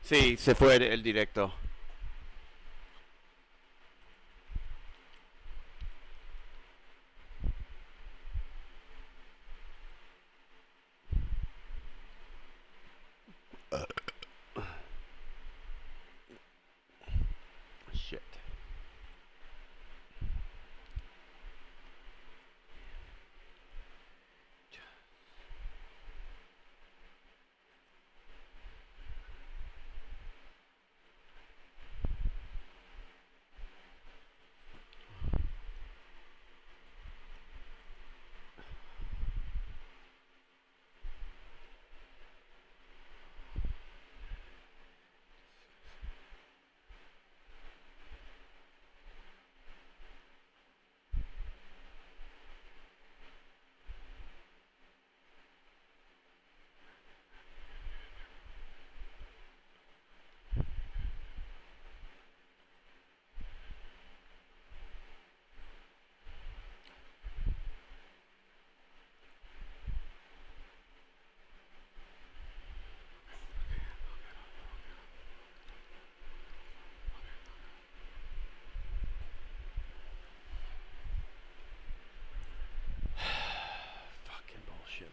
Sí, se fue el directo. Shit. Fucking bullshit.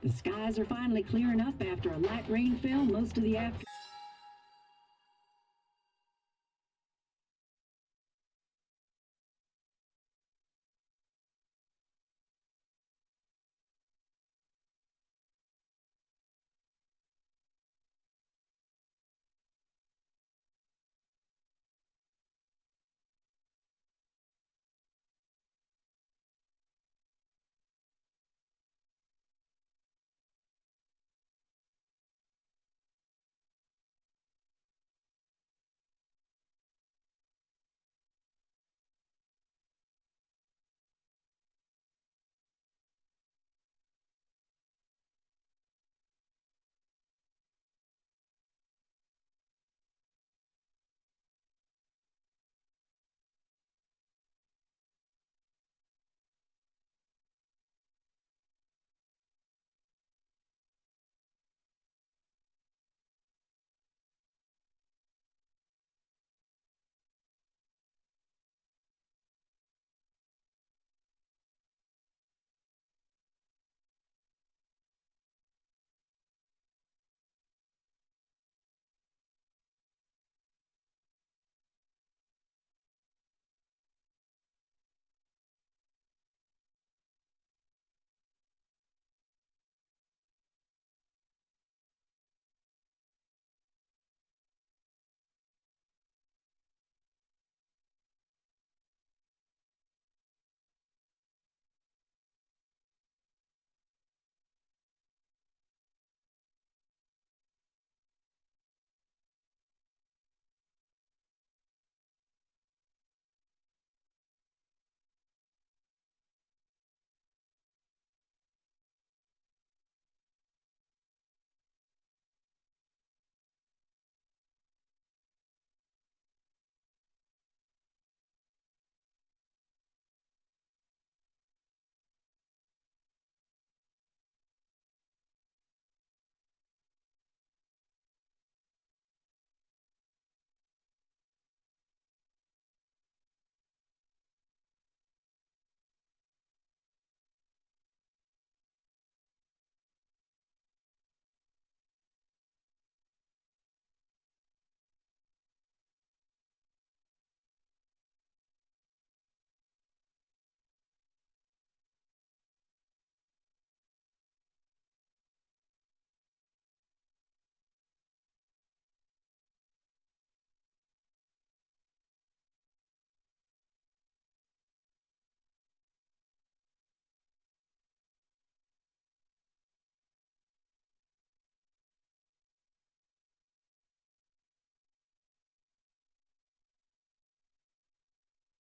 The skies are finally clearing up after a light rain fell most of the afternoon.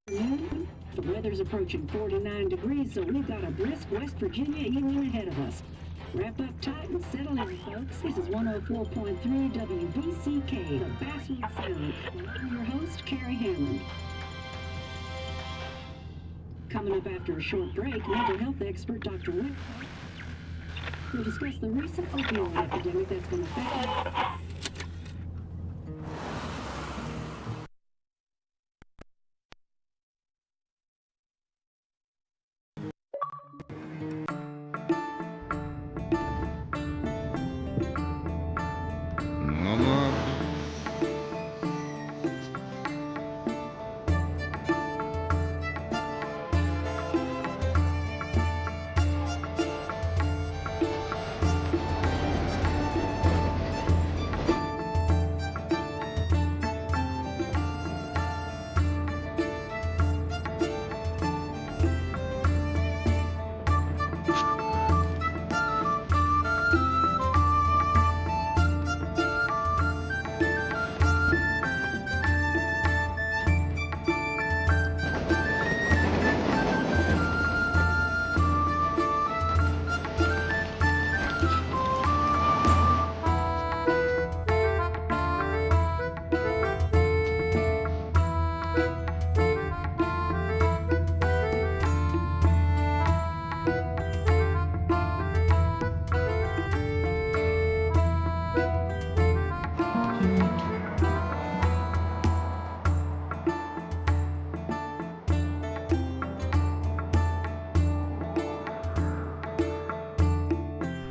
Noon. The weather's approaching 49 degrees, so we've got a brisk West Virginia evening ahead of us. Wrap up tight and settle in, folks. This is 104.3 WVCK, the Basswood Sound. And I'm your host, Carrie Hammond. Coming up after a short break, mental health expert Dr. Rick will discuss the recent opioid epidemic that's been affecting.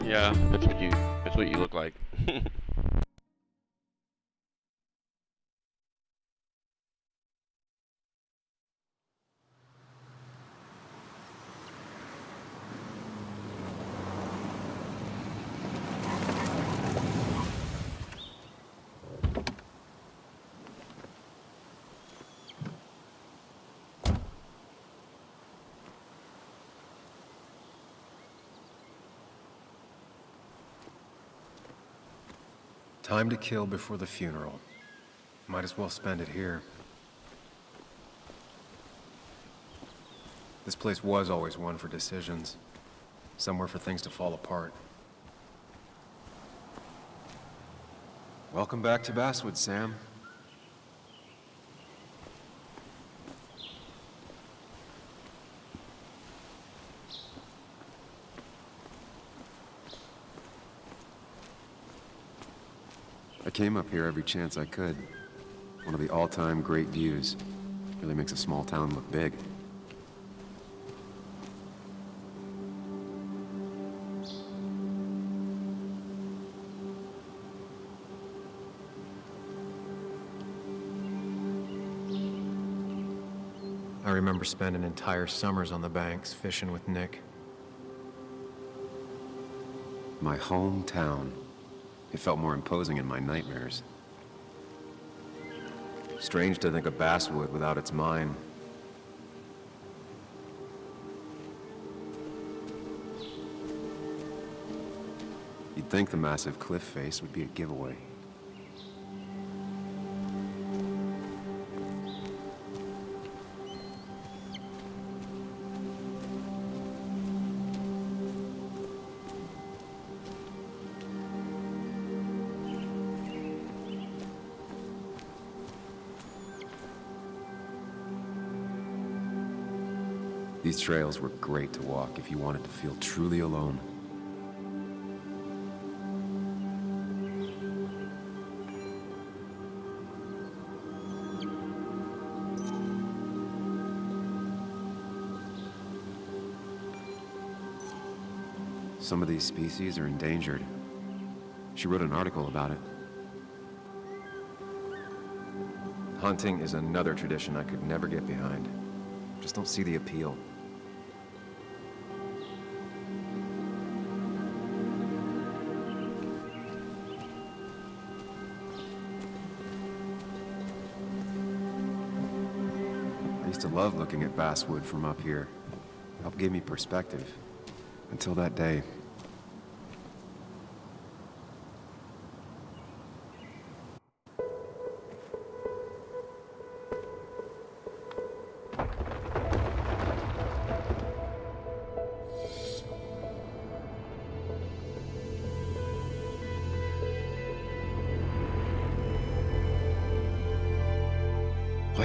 Yeah, that's what you look like. Time to kill before the funeral. Might as well spend it here. This place was always one for decisions. Somewhere for things to fall apart. Welcome back to Basswood, Sam. I came up here every chance I could. One of the all-time great views. Really makes a small town look big. I remember spending entire summers on the banks, fishing with Nick. My hometown. It felt more imposing in my nightmares. Strange to think of Basswood without its mine. You'd think the massive cliff face would be a giveaway. These trails were great to walk if you wanted to feel truly alone. Some of these species are endangered. She wrote an article about it. Hunting is another tradition I could never get behind. Just don't see the appeal. I used to love looking at Basswood from up here. Helped give me perspective. Until that day.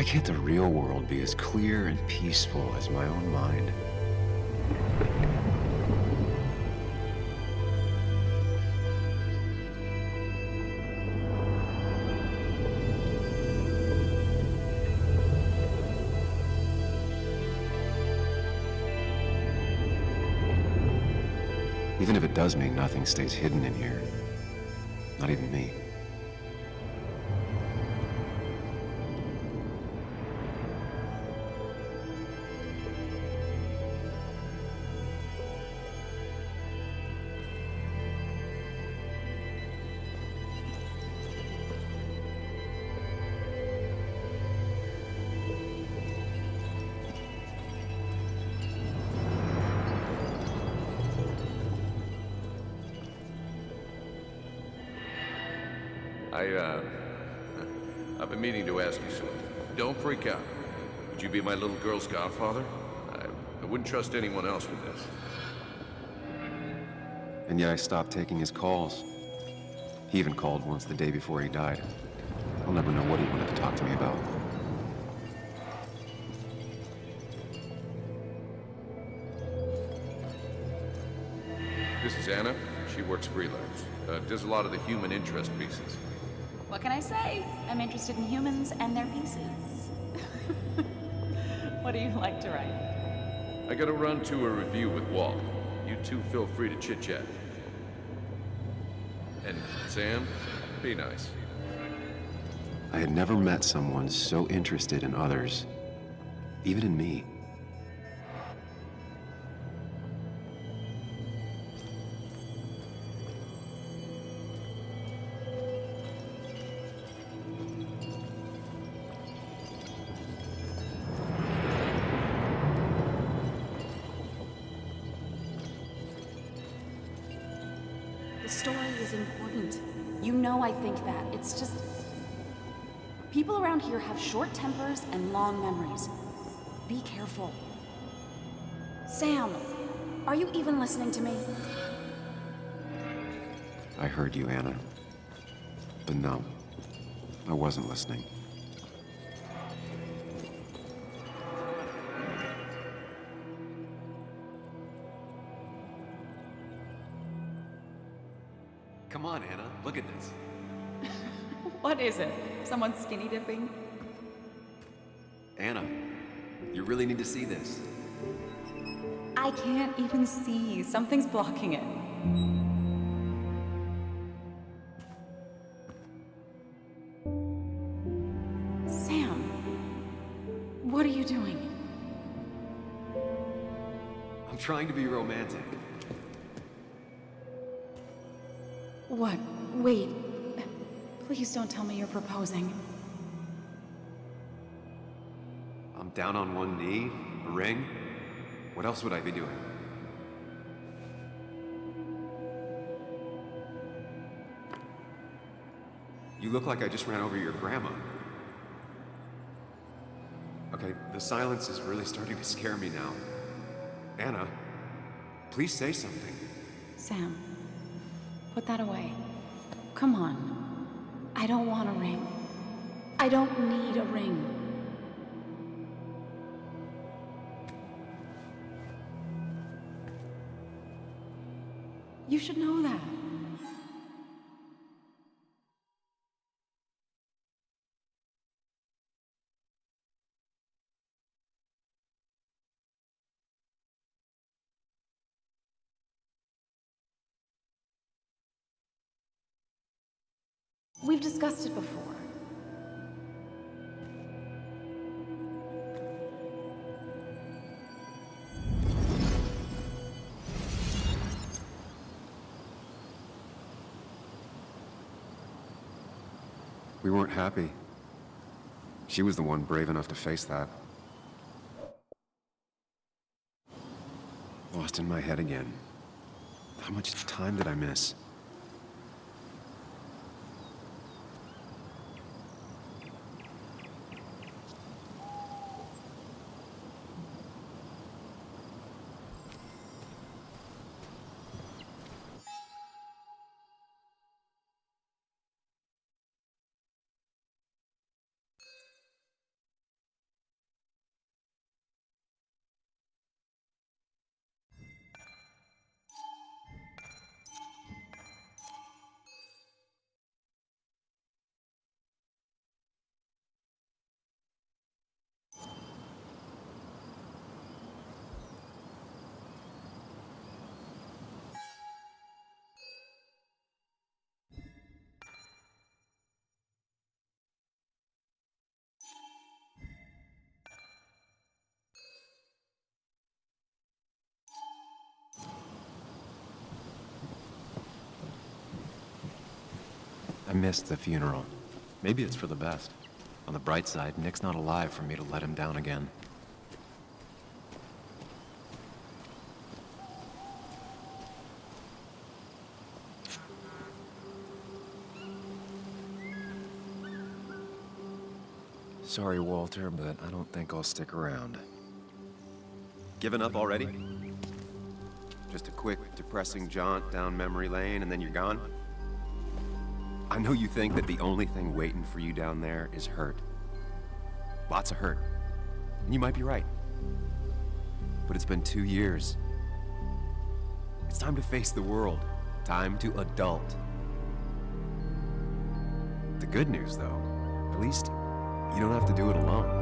Why can't the real world be as clear and peaceful as my own mind? Even if it does mean nothing stays hidden in here. Not even me. I've been meaning to ask you something. Don't freak out. Would you be my little girl's godfather? I wouldn't trust anyone else with this. And yet I stopped taking his calls. He even called once the day before he died. I'll never know what he wanted to talk to me about. This is Anna. She works freelance. Does a lot of the human interest pieces. What can I say? I'm interested in humans and their pieces. What do you like to write? I gotta run to a review with Walt. You two feel free to chit-chat. And Sam, be nice. I had never met someone so interested in others, even in me. The story is important. You know I think that. It's just... people around here have short tempers and long memories. Be careful. Sam, are you even listening to me? I heard you, Anna. But no, I wasn't listening. Come on, Anna, look at this. What is it? Someone skinny dipping? Anna, you really need to see this. I can't even see. Something's blocking it. Sam, what are you doing? I'm trying to be romantic. What? Wait. Please don't tell me you're proposing. I'm down on one knee, a ring. What else would I be doing? You look like I just ran over your grandma. Okay, the silence is really starting to scare me now. Anna, please say something. Sam, put that away. Come on. I don't want a ring. I don't need a ring. You should know that. We've discussed it before. We weren't happy. She was the one brave enough to face that. Lost in my head again. How much time did I miss? I missed the funeral. Maybe it's for the best. On the bright side, Nick's not alive for me to let him down again. Sorry, Walter, but I don't think I'll stick around. Given up already? Just a quick, depressing jaunt down memory lane and then you're gone? I know you think that the only thing waiting for you down there is hurt. Lots of hurt. And you might be right. But it's been 2 years. It's time to face the world. Time to adult. The good news, though, at least you don't have to do it alone.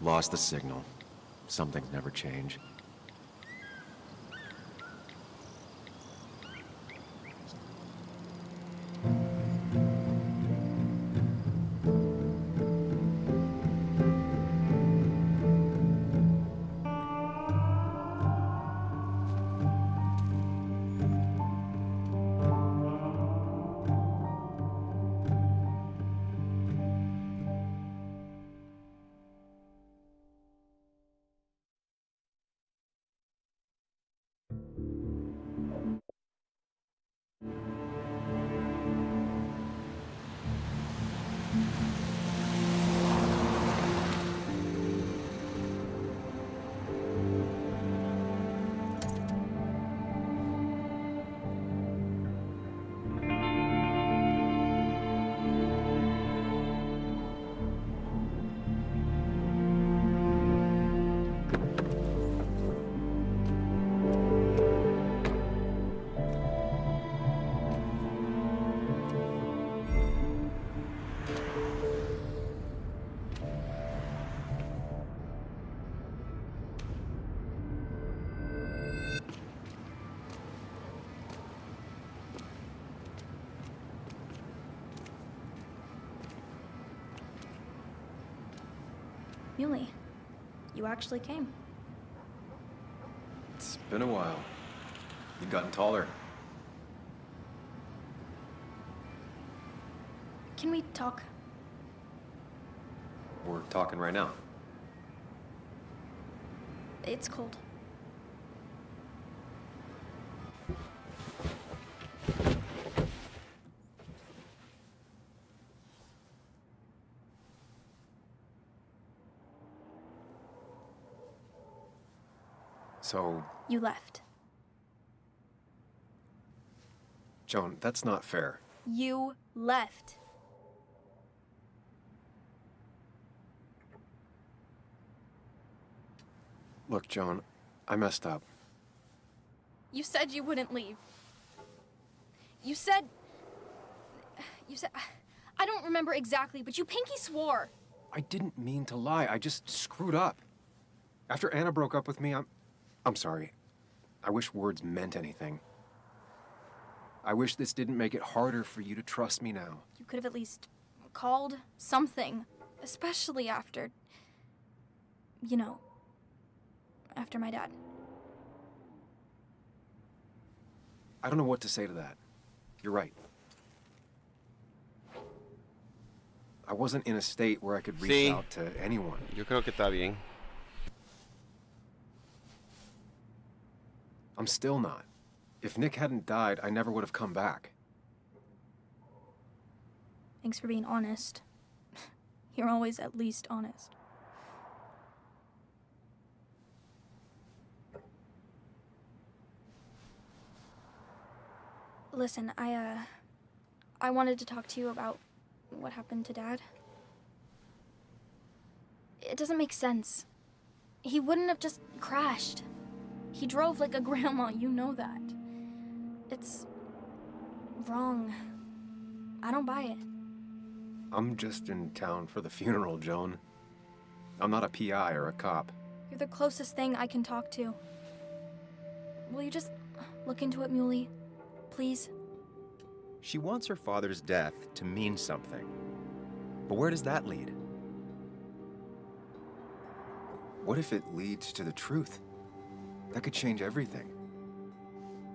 Lost the signal. Some things never change. Muley, you actually came. It's been a while. You've gotten taller. Can we talk? We're talking right now. It's cold. So, You left. Joan, that's not fair. You left. Look, Joan, I messed up. You said you wouldn't leave. You said... I don't remember exactly, but you pinky swore. I didn't mean to lie. I just screwed up. After Anna broke up with me, I'm sorry. I wish words meant anything. I wish this didn't make it harder for you to trust me now. You could have at least called something, especially after... You know, after my dad. I don't know what to say to that. You're right. I wasn't in a state where I could reach Sí. out to anyone. Yo creo que está bien. I'm still not. If Nick hadn't died, I never would have come back. Thanks for being honest. You're always at least honest. Listen, I wanted to talk to you about what happened to Dad. It doesn't make sense. He wouldn't have just crashed. He drove like a grandma, you know that. It's wrong. I don't buy it. I'm just in town for the funeral, Joan. I'm not a PI or a cop. You're the closest thing I can talk to. Will you just look into it, Muley? Please? She wants her father's death to mean something. But where does that lead? What if it leads to the truth? That could change everything.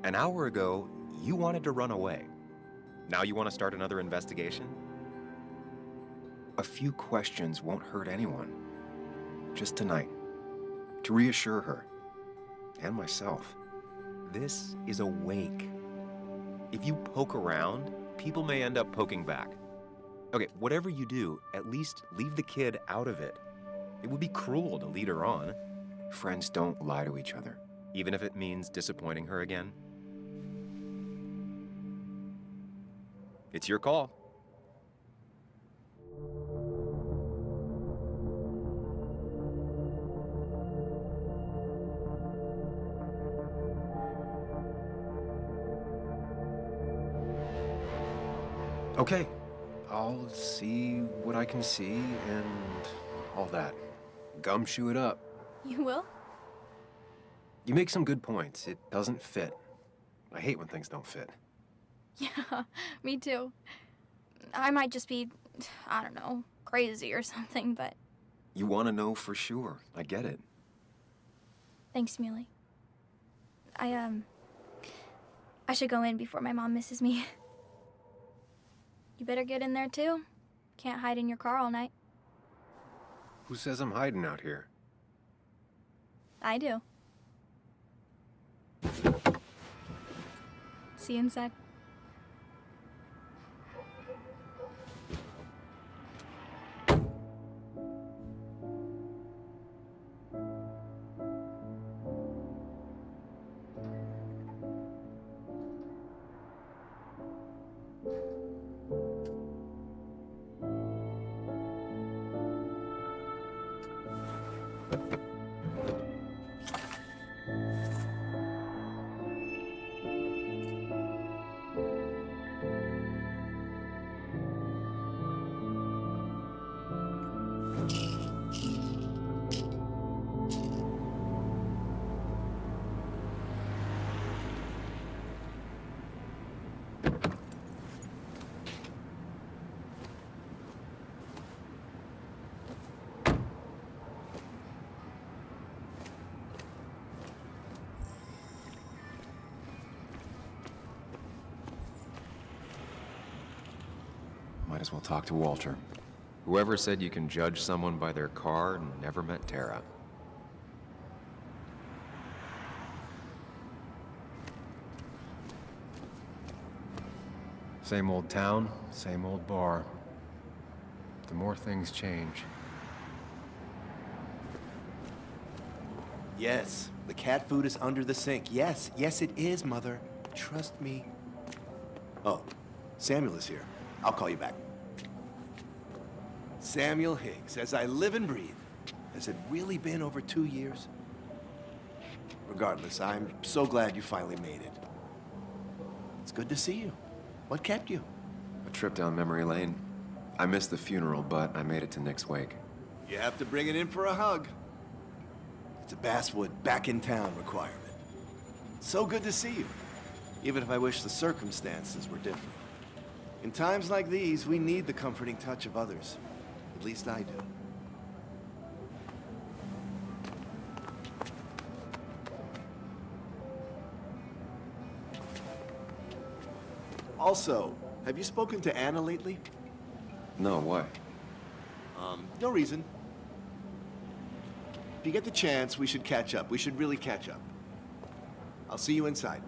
An hour ago, you wanted to run away. Now you want to start another investigation? A few questions won't hurt anyone. Just tonight. To reassure her. And myself. This is a wake. If you poke around, people may end up poking back. Okay, whatever you do, at least leave the kid out of it. It would be cruel to lead her on. Friends don't lie to each other, even if it means disappointing her again. It's your call. Okay, I'll see what I can see and all that. Gumshoe it up. You will? You make some good points. It doesn't fit. I hate when things don't fit. Yeah, me too. I might just be, I don't know, crazy or something, but You want to know for sure. I get it. thanks, Muley. I should go in before my mom misses me. You better get in there too. Can't hide in your car all night. Who says I'm hiding out here? I do. See you inside. Might as well talk to Walter. Whoever said you can judge someone by their car never met Tara. Same old town, same old bar. The more things change. Yes, the cat food is under the sink. Yes, yes it is, Mother. Trust me. Oh, Samuel is here. I'll call you back. Samuel Higgs, as I live and breathe. Has it really been over 2 years? Regardless, I'm so glad you finally made it. It's good to see you. What kept you? A trip down memory lane. I missed the funeral, but I made it to Nick's wake. You have to bring it in for a hug. It's a Basswood back in town requirement. So good to see you, even if I wish the circumstances were different. In times like these, we need the comforting touch of others. At least I do. Also, have you spoken to Anna lately? No, why? No reason. If you get the chance, we should catch up. We should really catch up. I'll see you inside.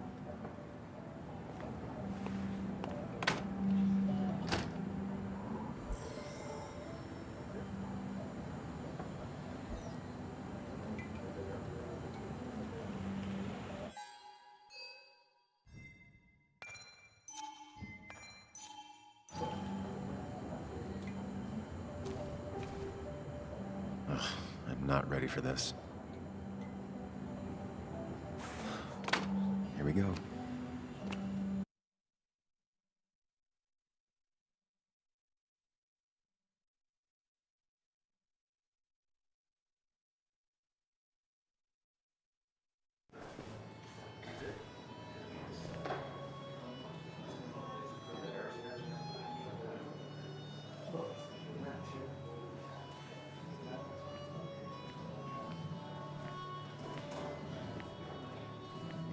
not ready for this. Here we go.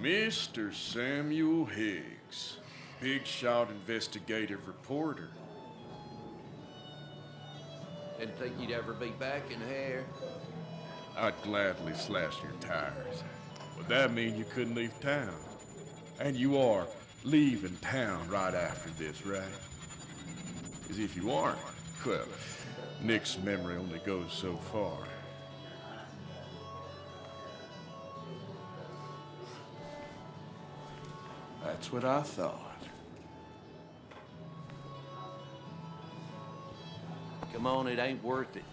Mr. Samuel Higgs, big shot investigative reporter. Didn't think you'd ever be back in here. I'd gladly slash your tires. Would that mean you couldn't leave town? And you are leaving town right after this, right? Because if you aren't, well, Nick's memory only goes so far. That's what I thought. Come on, it ain't worth it.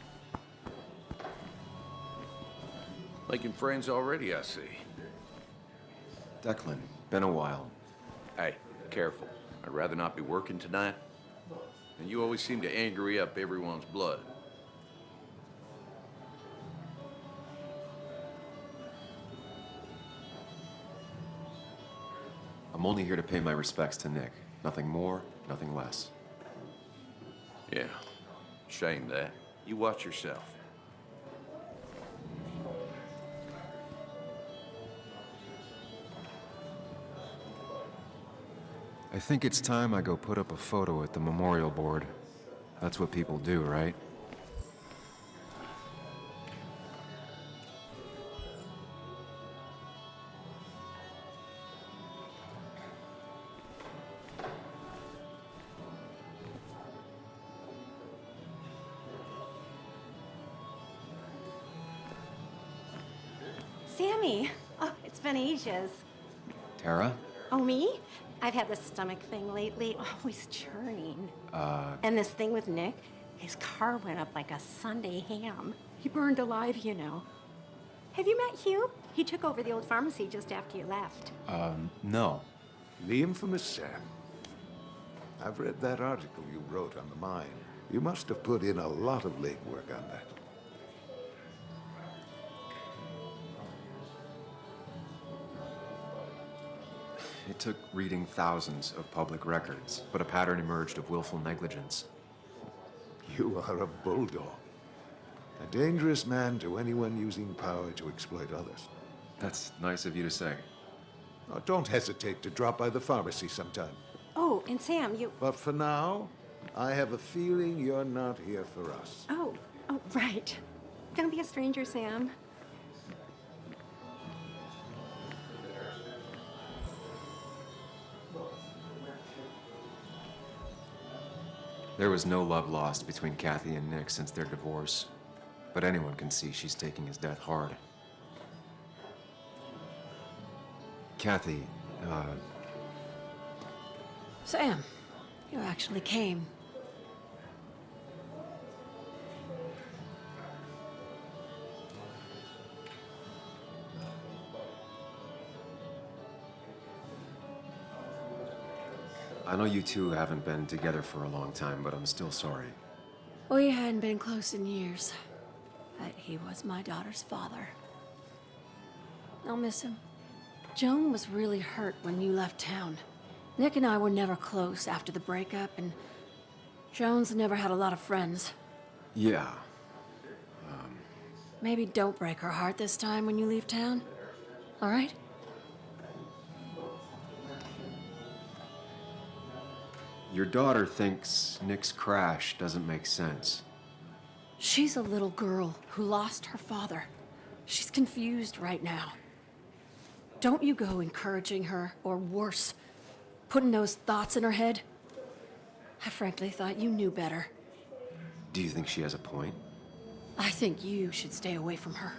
Making friends already, I see. Declan, been a while. Hey, careful. I'd rather not be working tonight. And you always seem to angry up everyone's blood. I'm only here to pay my respects to Nick. Nothing more, nothing less. Yeah, shame that. You watch yourself. I think it's time I go put up a photo at the memorial board. That's what people do, right? Sammy! Oh, it's been ages. Tara? Oh, me? I've had this stomach thing lately, always churning. And this thing with Nick, his car went up like a Sunday ham. He burned alive, you know. Have you met Hugh? He took over the old pharmacy just after you left. No. The infamous Sam. I've read that article you wrote on the mine. You must have put in a lot of legwork on that. It took reading thousands of public records, but a pattern emerged of willful negligence. You are a bulldog. A dangerous man to anyone using power to exploit others. That's nice of you to say. Oh, don't hesitate to drop by the pharmacy sometime. Oh, and Sam, you... But for now, I have a feeling you're not here for us. Oh, right. Don't be a stranger, Sam. There was no love lost between Kathy and Nick since their divorce, but anyone can see she's taking his death hard. Kathy, Sam, you actually came. I know you two haven't been together for a long time, but I'm still sorry. We hadn't been close in years, but he was my daughter's father. I'll miss him. Joan was really hurt when you left town. Nick and I were never close after the breakup, and Joan's never had a lot of friends. Yeah. Maybe don't break her heart this time when you leave town, all right? Your daughter thinks Nick's crash doesn't make sense. She's a little girl who lost her father. She's confused right now. Don't you go encouraging her, or worse, putting those thoughts in her head. I frankly thought you knew better. Do you think she has a point? I think you should stay away from her.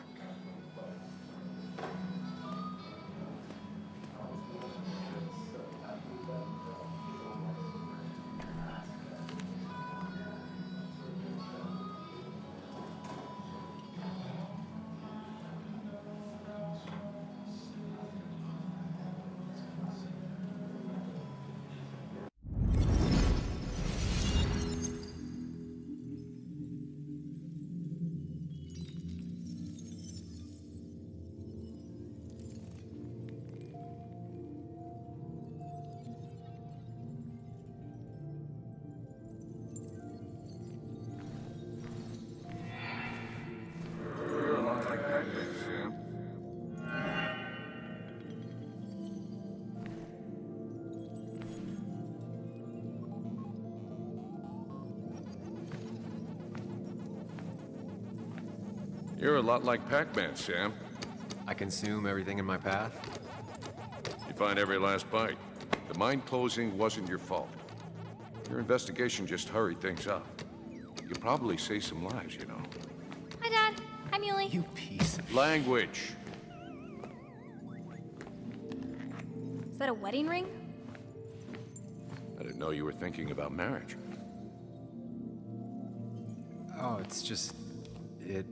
You're a lot like Pac-Man, Sam. I consume everything in my path? You find every last bite. The mine closing wasn't your fault. Your investigation just hurried things up. You probably saved some lives, you know. Hi, Dad. Hi, Muley. You piece of... Language. Is that a wedding ring? I didn't know you were thinking about marriage. Oh, it's just... It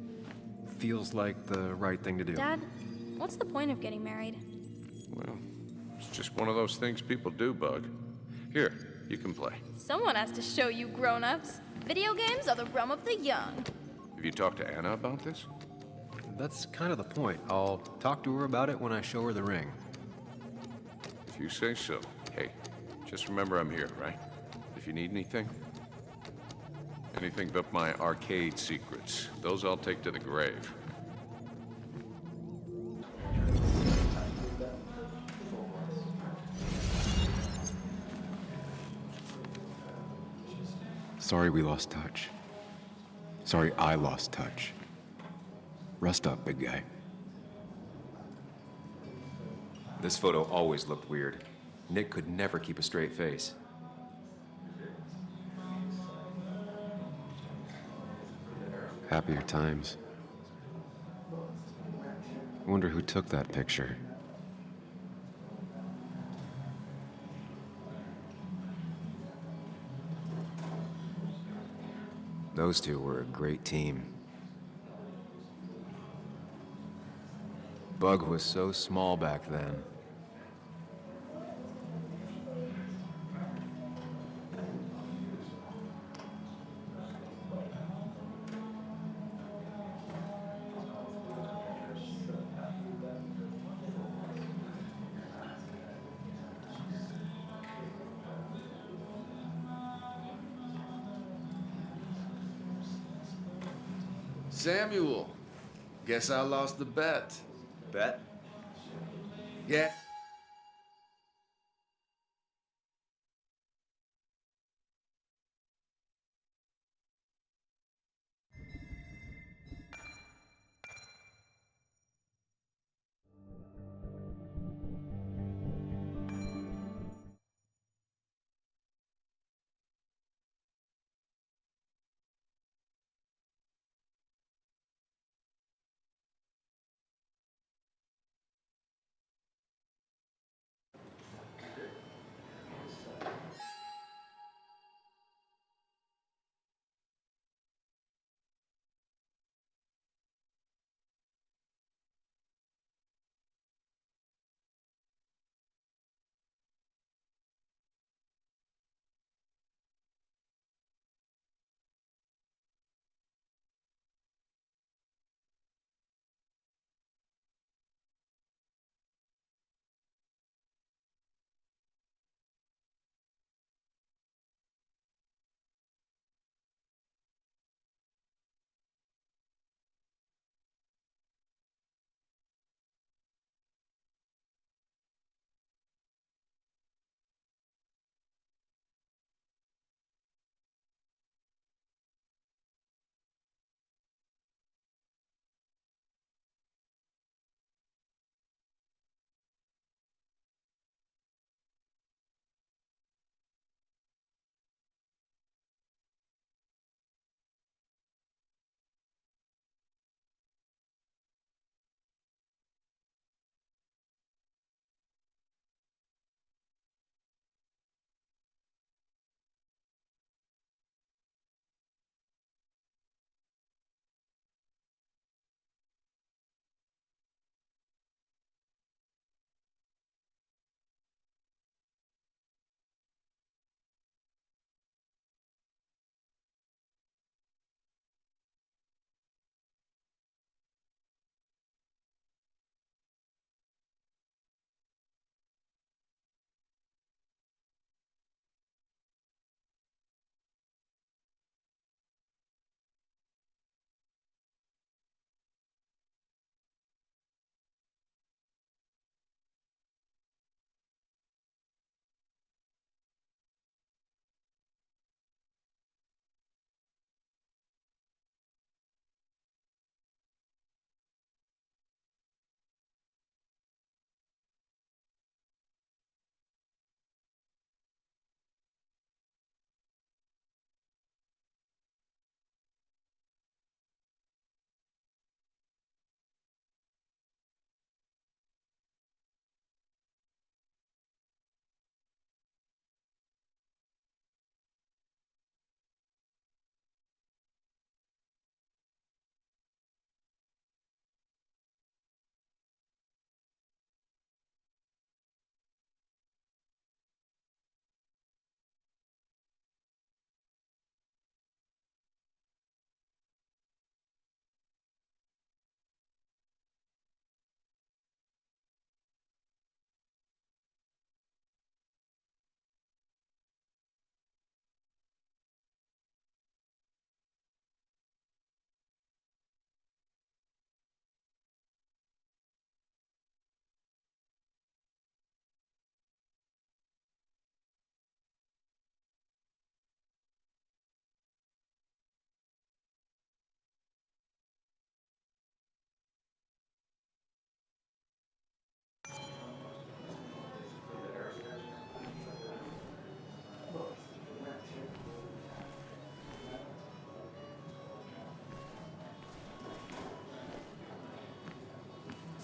feels like the right thing to do. Dad, what's the point of getting married? Well, it's just one of those things people do, Bug. Here, you can play. Someone has to show you grown-ups. Video games are the realm of the young. Have you talked to Anna about this? That's kind of the point. I'll talk to her about it when I show her the ring. If you say so. Hey, just remember I'm here, right? If you need anything. Anything but my arcade secrets. Those I'll take to the grave. Sorry we lost touch. Sorry I lost touch. Rest up, big guy. This photo always looked weird. Nick could never keep a straight face. Happier times. I wonder who took that picture. Those two were a great team. Bug was so small back then. Samuel, guess I lost the bet. Bet? Yeah.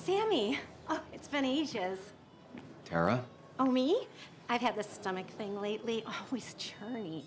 Sammy. Oh, it's been ages. Tara? Oh, me? I've had this stomach thing lately. Always churny.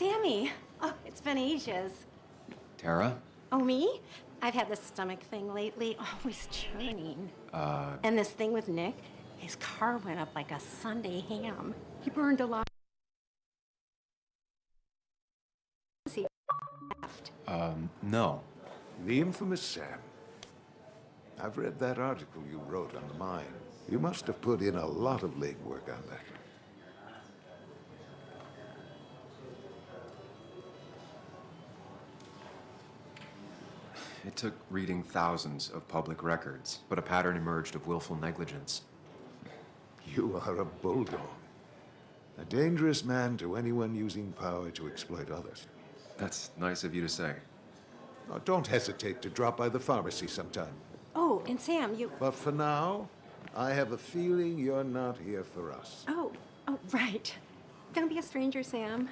Sammy! Oh, it's been ages. Tara? Oh, me? I've had this stomach thing lately, always churning. And this thing with Nick, his car went up like a Sunday ham. He burned a lot. He left. No. The infamous Sam. I've read that article you wrote on the mine. You must have put in a lot of legwork on that. It took reading thousands of public records, but a pattern emerged of willful negligence. You are a bulldog. A dangerous man to anyone using power to exploit others. That's nice of you to say. Now, don't hesitate to drop by the pharmacy sometime. Oh, and Sam, you... But for now, I have a feeling you're not here for us. Oh, right. Don't be a stranger, Sam.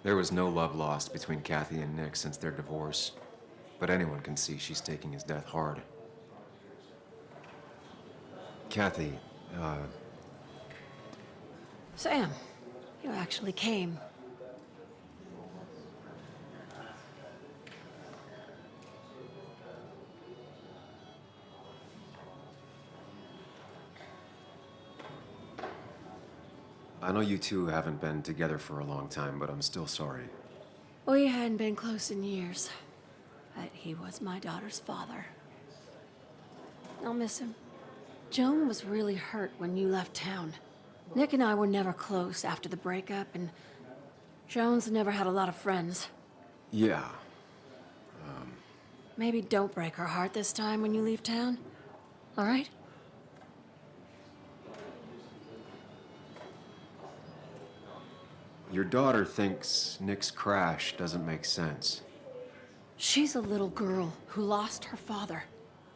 There was no love lost between Kathy and Nick since their divorce, but anyone can see she's taking his death hard. Kathy, Sam, you actually came. I know you two haven't been together for a long time, but I'm still sorry. We hadn't been close in years, but he was my daughter's father. I'll miss him. Joan was really hurt when you left town. Nick and I were never close after the breakup, and Joan's never had a lot of friends. Yeah. Maybe don't break her heart this time when you leave town, all right? Your daughter thinks Nick's crash doesn't make sense. She's a little girl who lost her father.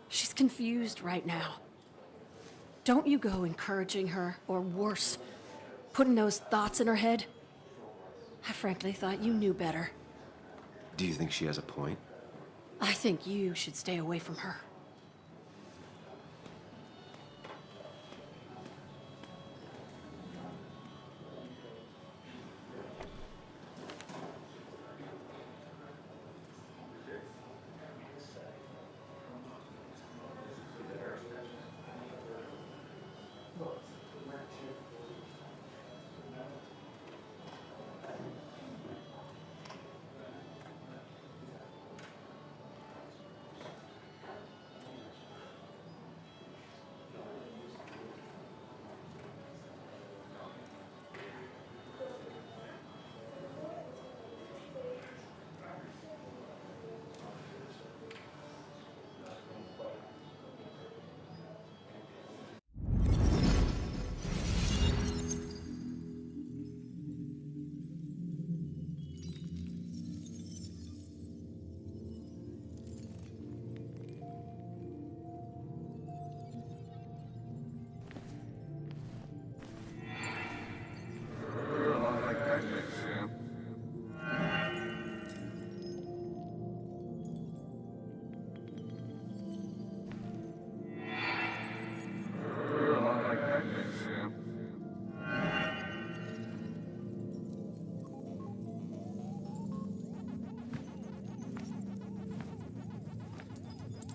She's confused right now. Don't you go encouraging her, or worse, putting those thoughts in her head. I frankly thought you knew better. Do you think she has a point? I think you should stay away from her.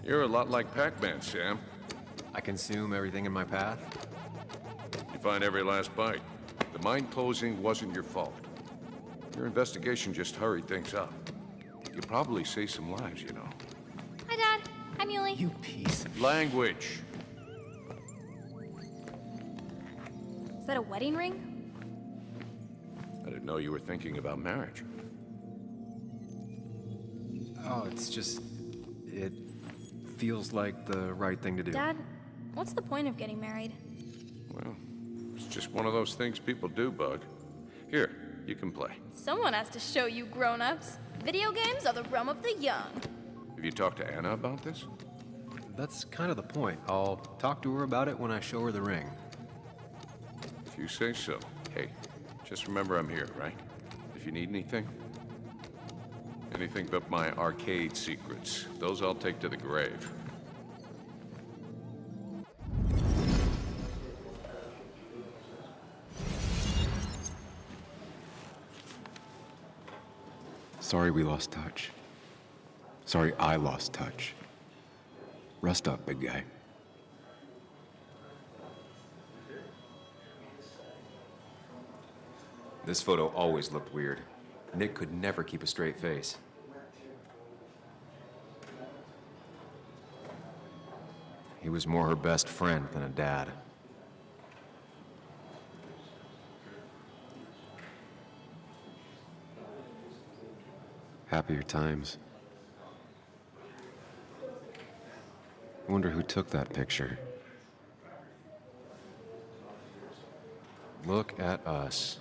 You're a lot like Pac-Man, Sam. I consume everything in my path? You find every last bite. The mine closing wasn't your fault. Your investigation just hurried things up. You probably saved some lives, you know. Hi, Dad. Hi, Muley. You piece. Language. Is that a wedding ring? I didn't know you were thinking about marriage. Oh, it's just... it feels like the right thing to do. Dad, what's the point of getting married? Well, it's just one of those things people do, Bug. Here, you can play. Someone has to show you grown-ups. Video games are the realm of the young. Have you talked to Anna about this? That's kind of the point. I'll talk to her about it when I show her the ring. If you say so. Hey, just remember I'm here, right? If you need anything. Anything but my arcade secrets. Those I'll take to the grave. Sorry we lost touch. Sorry I lost touch. Rest up, big guy. This photo always looked weird. Nick could never keep a straight face. He was more her best friend than a dad. Happier times. I wonder who took that picture. Look at us.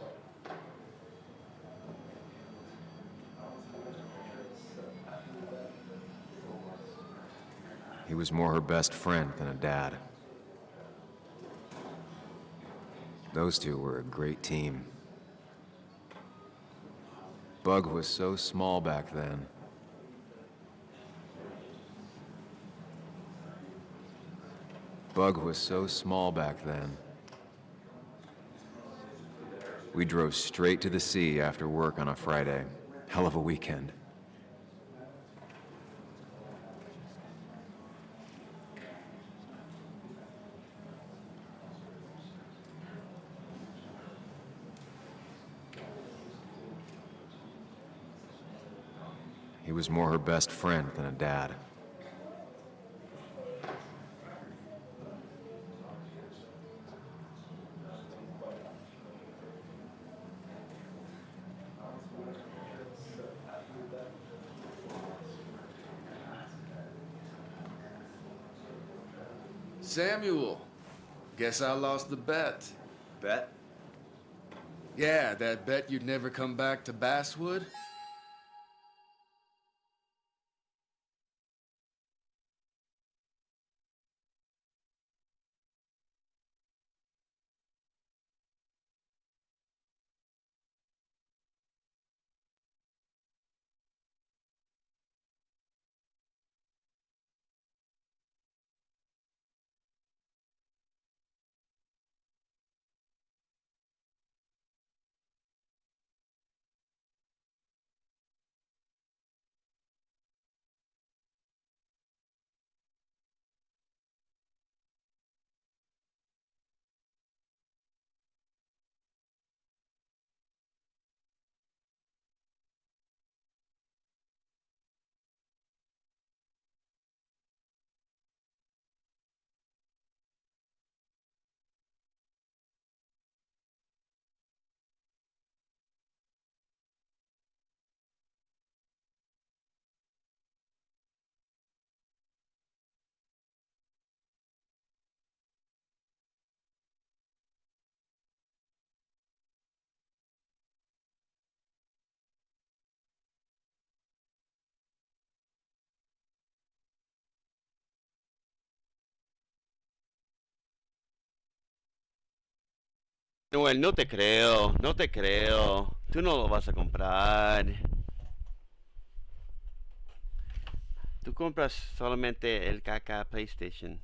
He was more her best friend than a dad. Those two were a great team. Bug was so small back then. Bug was so small back then. We drove straight to the sea after work on a Friday. Hell of a weekend. He was more her best friend than a dad. Samuel, guess I lost the bet. Bet? Yeah, that bet you'd never come back to Basswood? Noel, no te creo, no te creo. Tú no lo vas a comprar. Tú compras solamente el caca PlayStation.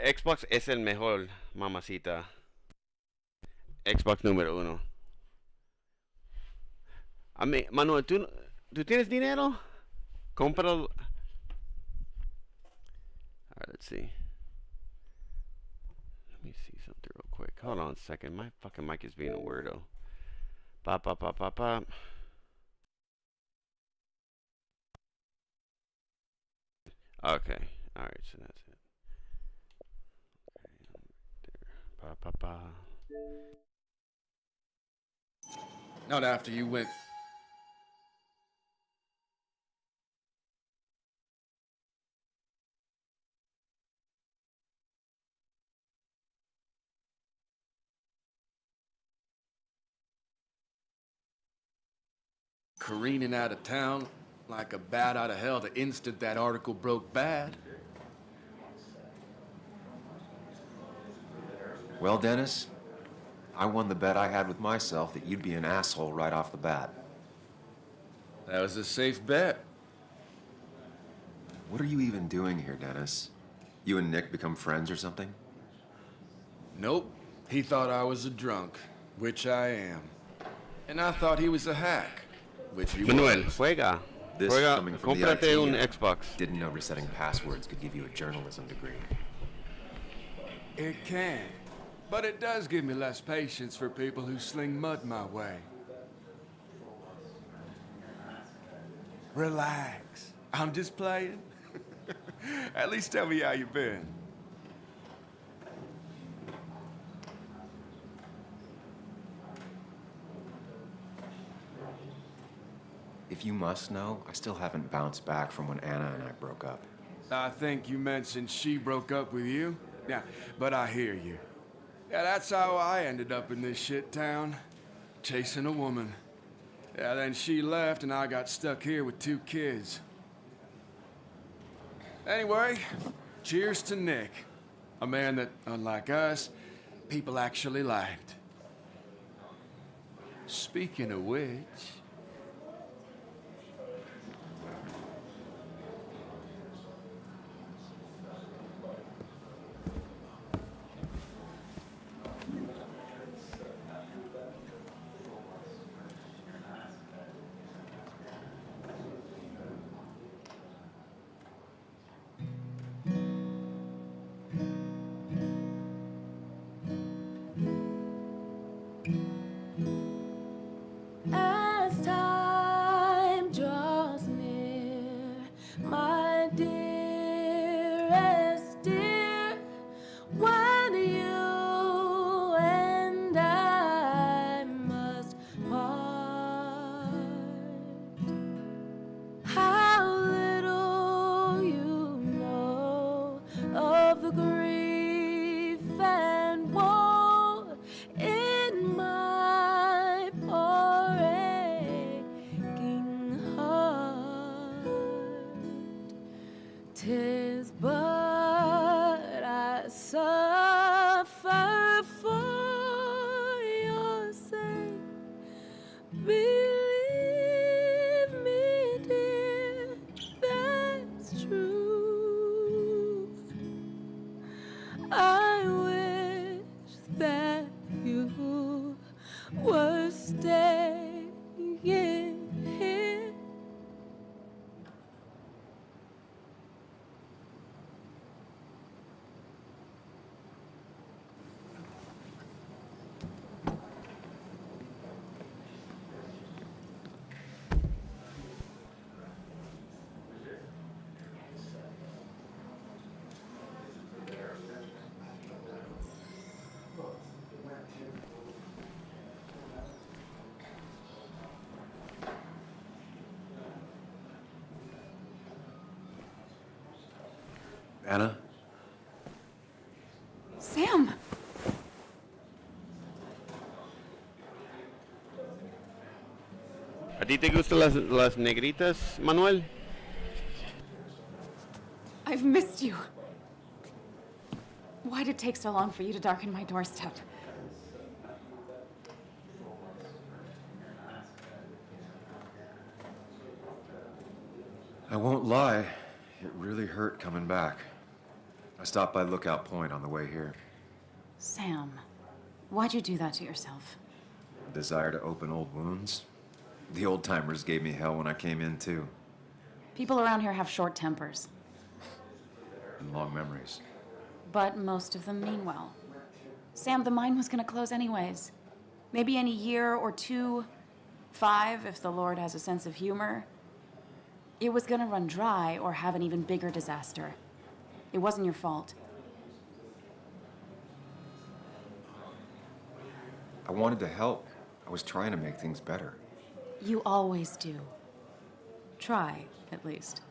Xbox es el mejor, mamacita. Xbox número uno. A mí, Manuel, ¿tú tienes dinero? Cómpralo. Alright, let's see. Let me see something real quick. Hold on a second. My fucking mic is being a weirdo. Pop, pop, pop, pop, pop. Okay. Alright, so that's it. Okay, there. Pop, pop, pop. Not after you went... careening out of town like a bat out of hell the instant that article broke bad. Well, Dennis, I won the bet I had with myself that you'd be an asshole right off the bat. That was a safe bet. What are you even doing here, Dennis? You and Nick become friends or something? Nope. He thought I was a drunk, which I am. And I thought he was a hack, which he Manuel, was. juega. This Juega, coming from the cómprate IT un guy. Xbox. Didn't know resetting passwords could give you a journalism degree. It can. But it does give me less patience for people who sling mud my way. Relax. I'm just playing. At least tell me how you been. If you must know, I still haven't bounced back from when Anna and I broke up. I think you mentioned she broke up with you. Yeah, but I hear you. Yeah, that's how I ended up in this shit town. Chasing a woman. Yeah, then she left and I got stuck here with 2 kids. Anyway, cheers to Nick. A man that, unlike us, people actually liked. Speaking of which... 'Tis but I suffer for your sake. Believe me, dear, that's true. I wish that you were staying here. Anna? Sam! ¿A ti te gustan las negritas, Manuel? I've missed you. Why'd it take so long for you to darken my doorstep? I won't lie, it really hurt coming back. I stopped by Lookout Point on the way here. Sam, why'd you do that to yourself? A desire to open old wounds. The old-timers gave me hell when I came in, too. People around here have short tempers, And long memories. but most of them mean well. Sam, the mine was gonna close anyways. Maybe in a year or 2, 5, if the Lord has a sense of humor. It was gonna run dry or have an even bigger disaster. It wasn't your fault. I wanted to help. I was trying to make things better. You always do. Try, at least.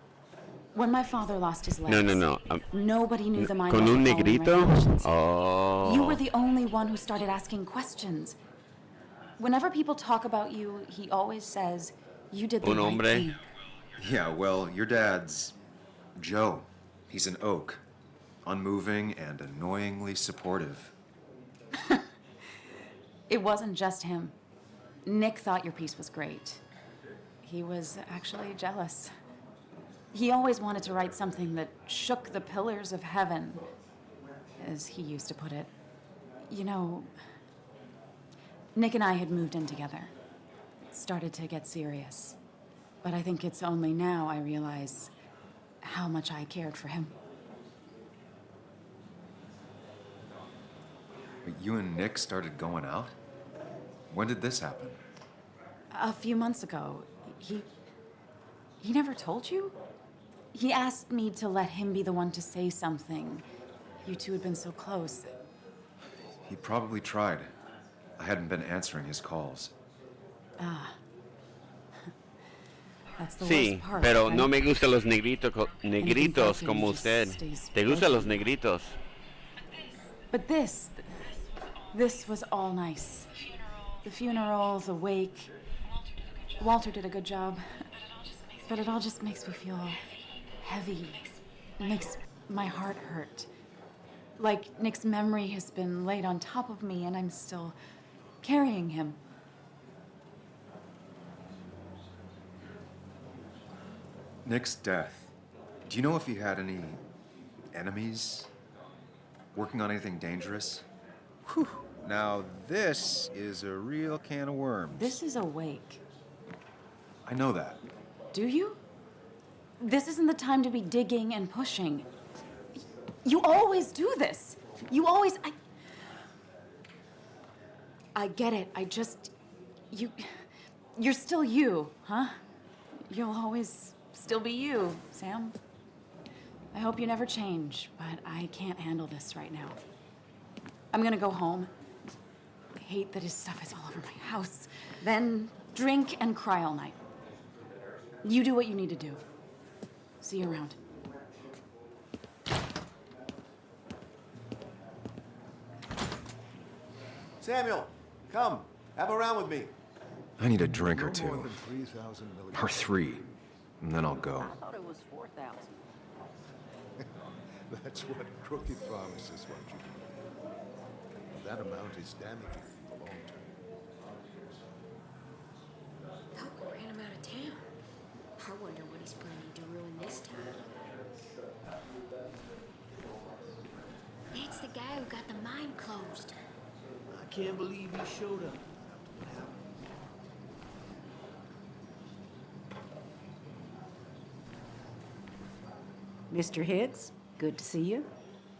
When my father lost his legs, No. nobody knew the mine ¿Con wasn't un following negrito? regulations. Oh. You were the only one who started asking questions. Whenever people talk about you, he always says, you did the Un right hombre. thing. Yeah, well, your dad's Joe. He's an oak. Unmoving and annoyingly supportive. It wasn't just him. Nick thought your piece was great. He was actually jealous. He always wanted to write something that shook the pillars of heaven, as he used to put it. You know, Nick and I had moved in together. It started to get serious. But I think it's only now I realize how much I cared for him. But you and Nick started going out? When did this happen? A few months ago, he never told you? He asked me to let him be the one to say something. You two had been so close. He probably tried. I hadn't been answering his calls. That's the Sí, worst part, pero right? no me gustan los negritos Anything como just usted. stays ¿Te gustan broken. los negritos? But this was all nice. The funeral, the wake. Walter did a good job. But it all just makes me feel heavy. It makes my heart hurt. Like Nick's memory has been laid on top of me and I'm still carrying him. Nick's death. Do you know if he had any enemies? Working on anything dangerous? Whew. Now, this is a real can of worms. This is a wake. I know that. Do you? This isn't the time to be digging and pushing. You always do this. You always... I get it. You're still you, huh? You'll always still be you, Sam. I hope you never change, but I can't handle this right now. I'm gonna go home. I hate that his stuff is all over my house. Then drink and cry all night. You do what you need to do. See you around. Samuel, come. Have a round with me. I need a drink or No two. more than 3,000 milligrams. Or 3. And then I'll go. I thought it was 4,000. That's what crooked pharmacists want you to do. That amount is damaging in the long term. Thought we ran him out of town. I wonder what he's planning to ruin this time. That's the guy who got the mine closed. I can't believe he showed up. Mr. Hicks, good to see you.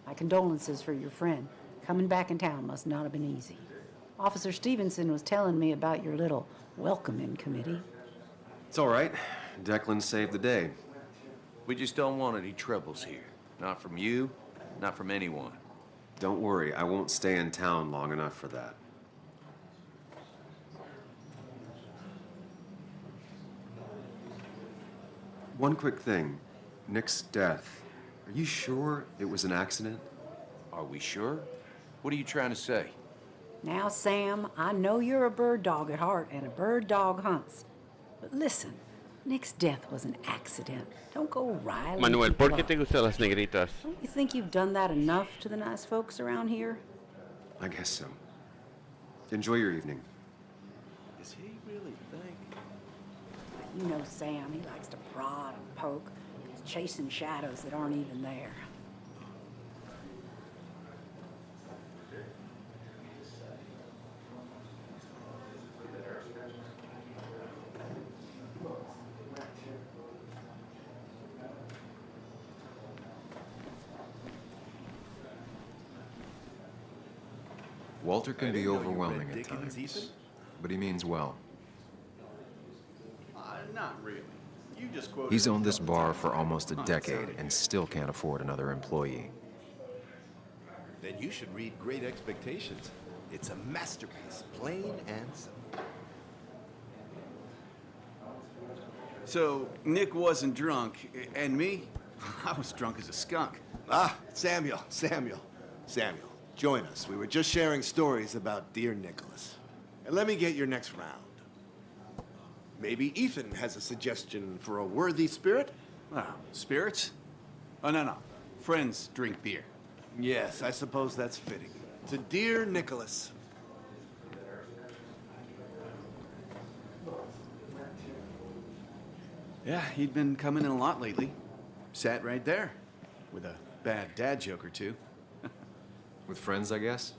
My condolences for your friend. Coming back in town must not have been easy. Officer Stevenson was telling me about your little welcoming committee. It's all right. Declan saved the day. We just don't want any troubles here. Not from you, not from anyone. Don't worry, I won't stay in town long enough for that. One quick thing. Nick's death. Are you sure it was an accident? Are we sure? What are you trying to say? Now, Sam, I know you're a bird dog at heart and a bird dog hunts. But listen, Nick's death was an accident. Don't go riling Manuel, people ¿por qué up. te gustan las negritas? Don't you think you've done that enough to the nice folks around here? I guess so. Enjoy your evening. Does he really think? You know Sam, he likes to prod and poke. He's chasing shadows that aren't even there. Walter can be overwhelming at Dickens, times, Ethan? but he means well. Not really. You just quoted He's owned this bar for almost a decade and still can't afford another employee. Then you should read Great Expectations. It's a masterpiece, plain and simple. So, Nick wasn't drunk, and me? I was drunk as a skunk. Ah, Samuel. Join us. We were just sharing stories about dear Nicholas. And let me get your next round. Maybe Ethan has a suggestion for a worthy spirit? Ah, spirits? Oh, no. Friends drink beer. Yes, I suppose that's fitting. To dear Nicholas. Yeah, he'd been coming in a lot lately. Sat right there, with a bad dad joke or two. With friends, I guess?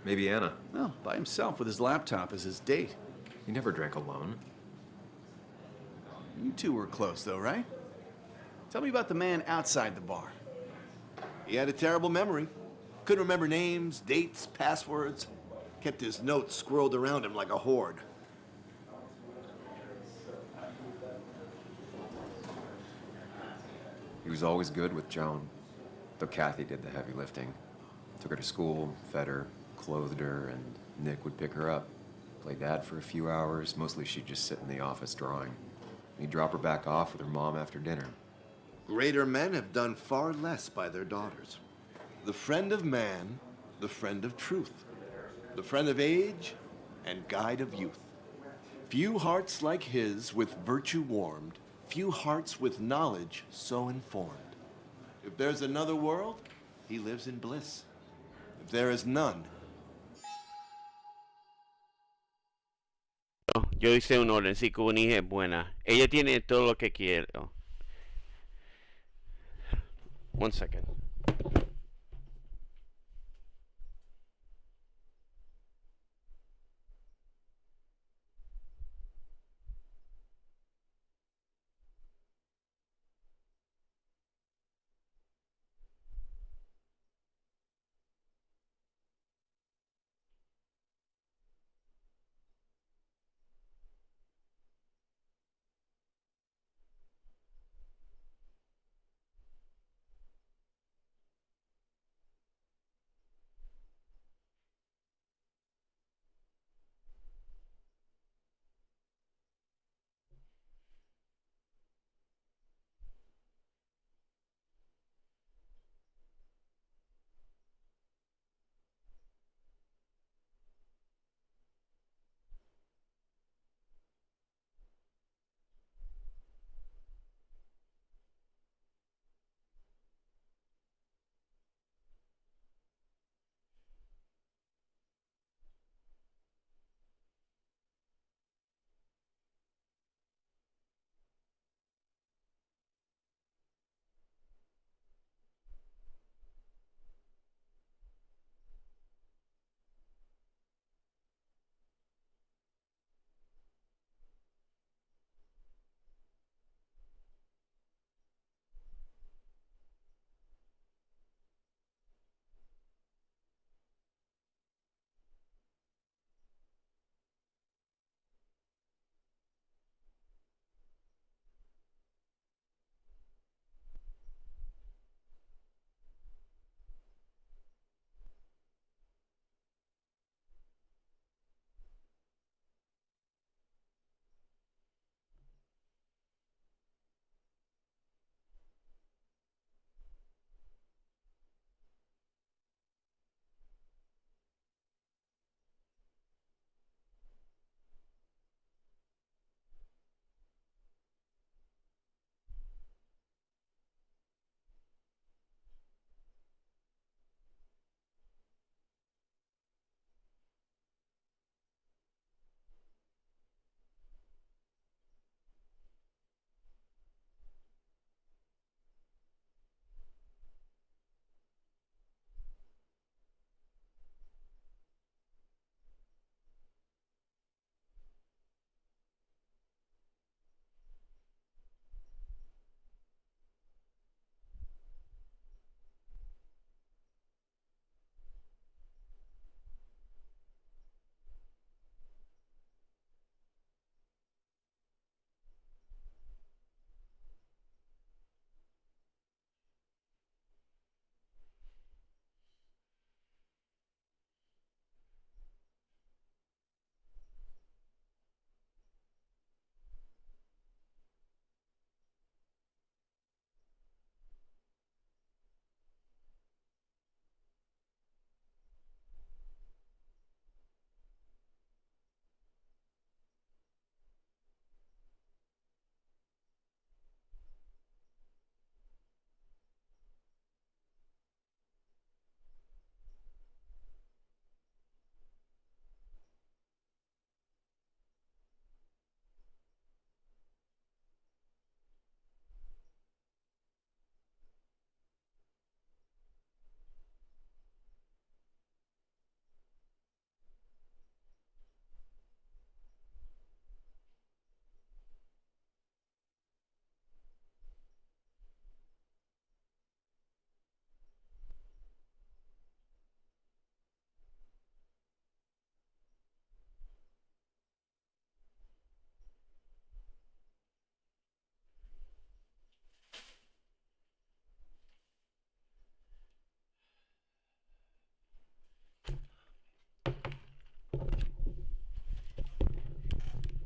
Maybe Anna. Well, by himself with his laptop as his date. He never drank alone. You two were close, though, right? Tell me about the man outside the bar. He had a terrible memory. Couldn't remember names, dates, passwords. Kept his notes squirreled around him like a hoard. He was always good with Joan, though Kathy did the heavy lifting. Took her to school, fed her, clothed her, and Nick would pick her up. Play dad for a few hours. Mostly she'd just sit in the office drawing. He'd drop her back off with her mom after dinner. Greater men have done far less by their daughters. The friend of man, the friend of truth, the friend of age, and guide of youth. Few hearts like his with virtue warmed, few hearts with knowledge so informed. If there's another world, he lives in bliss. If there is none, Yo hice un orden, sí, que una hija es buena. Ella tiene todo lo que quiero. One second.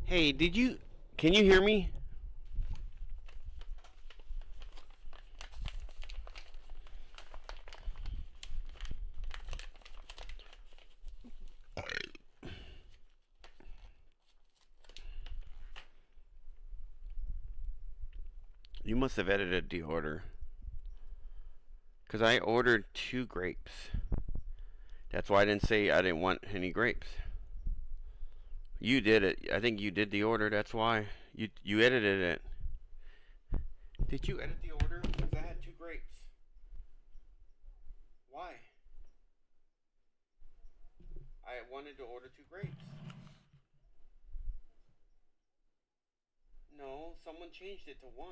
Hey, can you hear me? You must have edited the order. Because I ordered 2 grapes. That's why I didn't say I didn't want any grapes. You did it. I think you did the order. That's why. You edited it. Did you edit the order? Because I had 2 grapes. Why? I wanted to order 2 grapes. No, someone changed it to 1.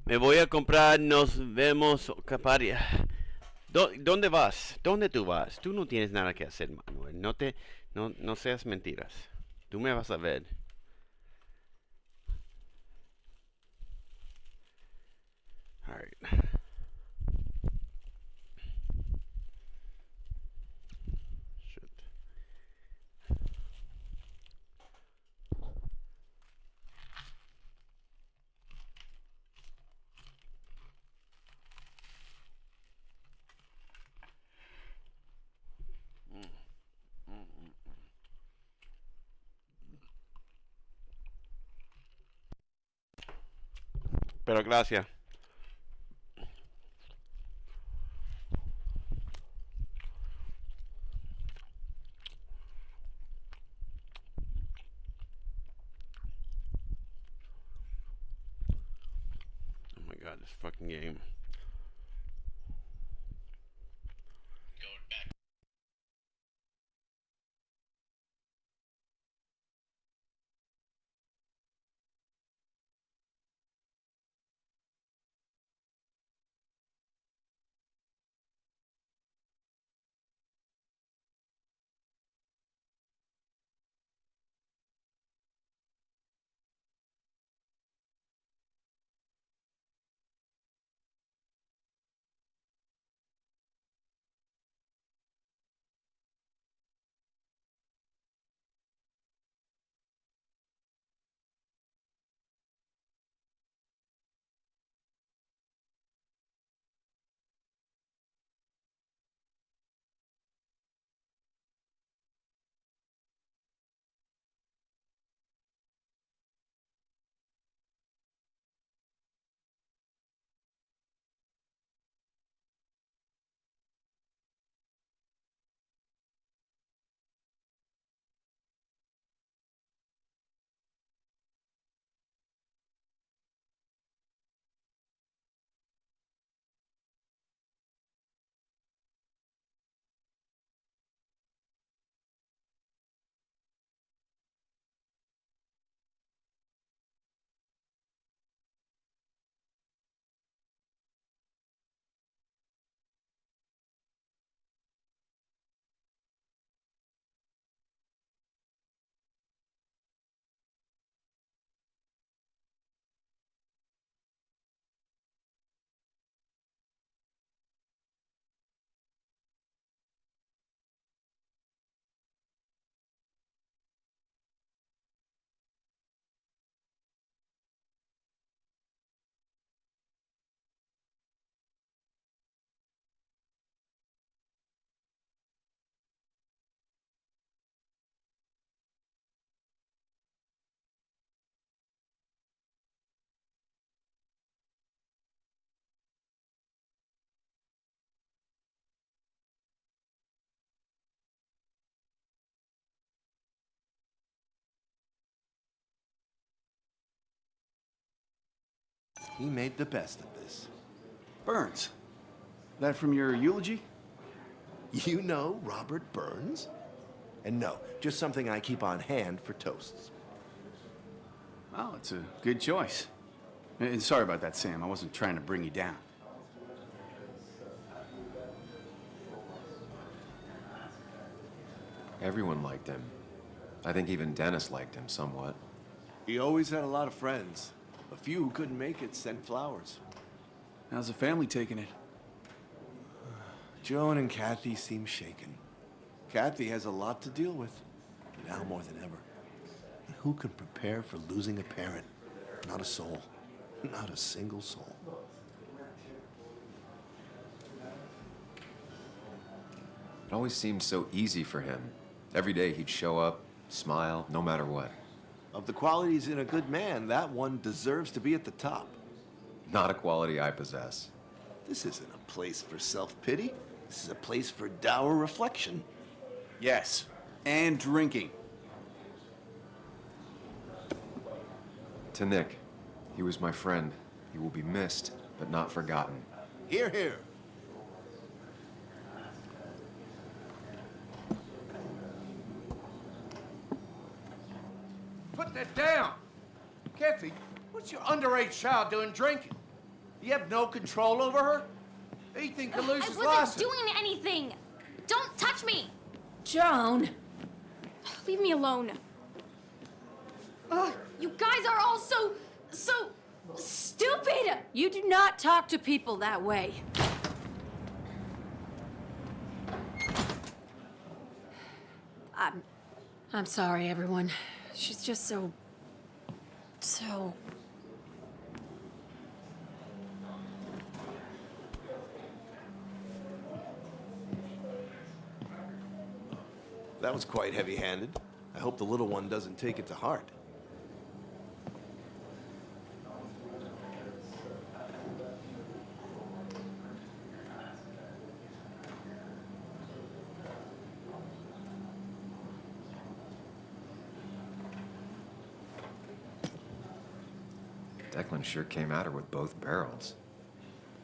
Me voy a comprar, nos vemos, capari. ¿Dónde vas? ¿Dónde tú vas? Tú no tienes nada que hacer, Manuel. No seas mentiras. Tú me vas a ver. All right. Shit. Pero gracias. Oh my god, this fucking game. He made the best of this. Burns. That from your eulogy? You know Robert Burns? And no, just something I keep on hand for toasts. Well, it's a good choice. And sorry about that, Sam. I wasn't trying to bring you down. Everyone liked him. I think even Dennis liked him somewhat. He always had a lot of friends. A few who couldn't make it sent flowers. How's the family taking it? Joan and Kathy seem shaken. Kathy has a lot to deal with, now more than ever. And who can prepare for losing a parent? Not a soul. Not a single soul. It always seemed so easy for him. Every day he'd show up, smile, no matter what. Of the qualities in a good man, that one deserves to be at the top. Not a quality I possess. This isn't a place for self-pity. This is a place for dour reflection. Yes, and drinking. To Nick, he was my friend. He will be missed, but not forgotten. Hear, hear. Put that down! Kathy, what's your underage child doing drinking? You have no control over her? Ethan can lose his I wasn't license. doing anything! Don't touch me! Joan! Leave me alone. Ugh, you guys are all so stupid! You do not talk to people that way. I'm sorry, everyone. She's just so... That was quite heavy-handed. I hope the little one doesn't take it to heart. Declan sure came at her with both barrels.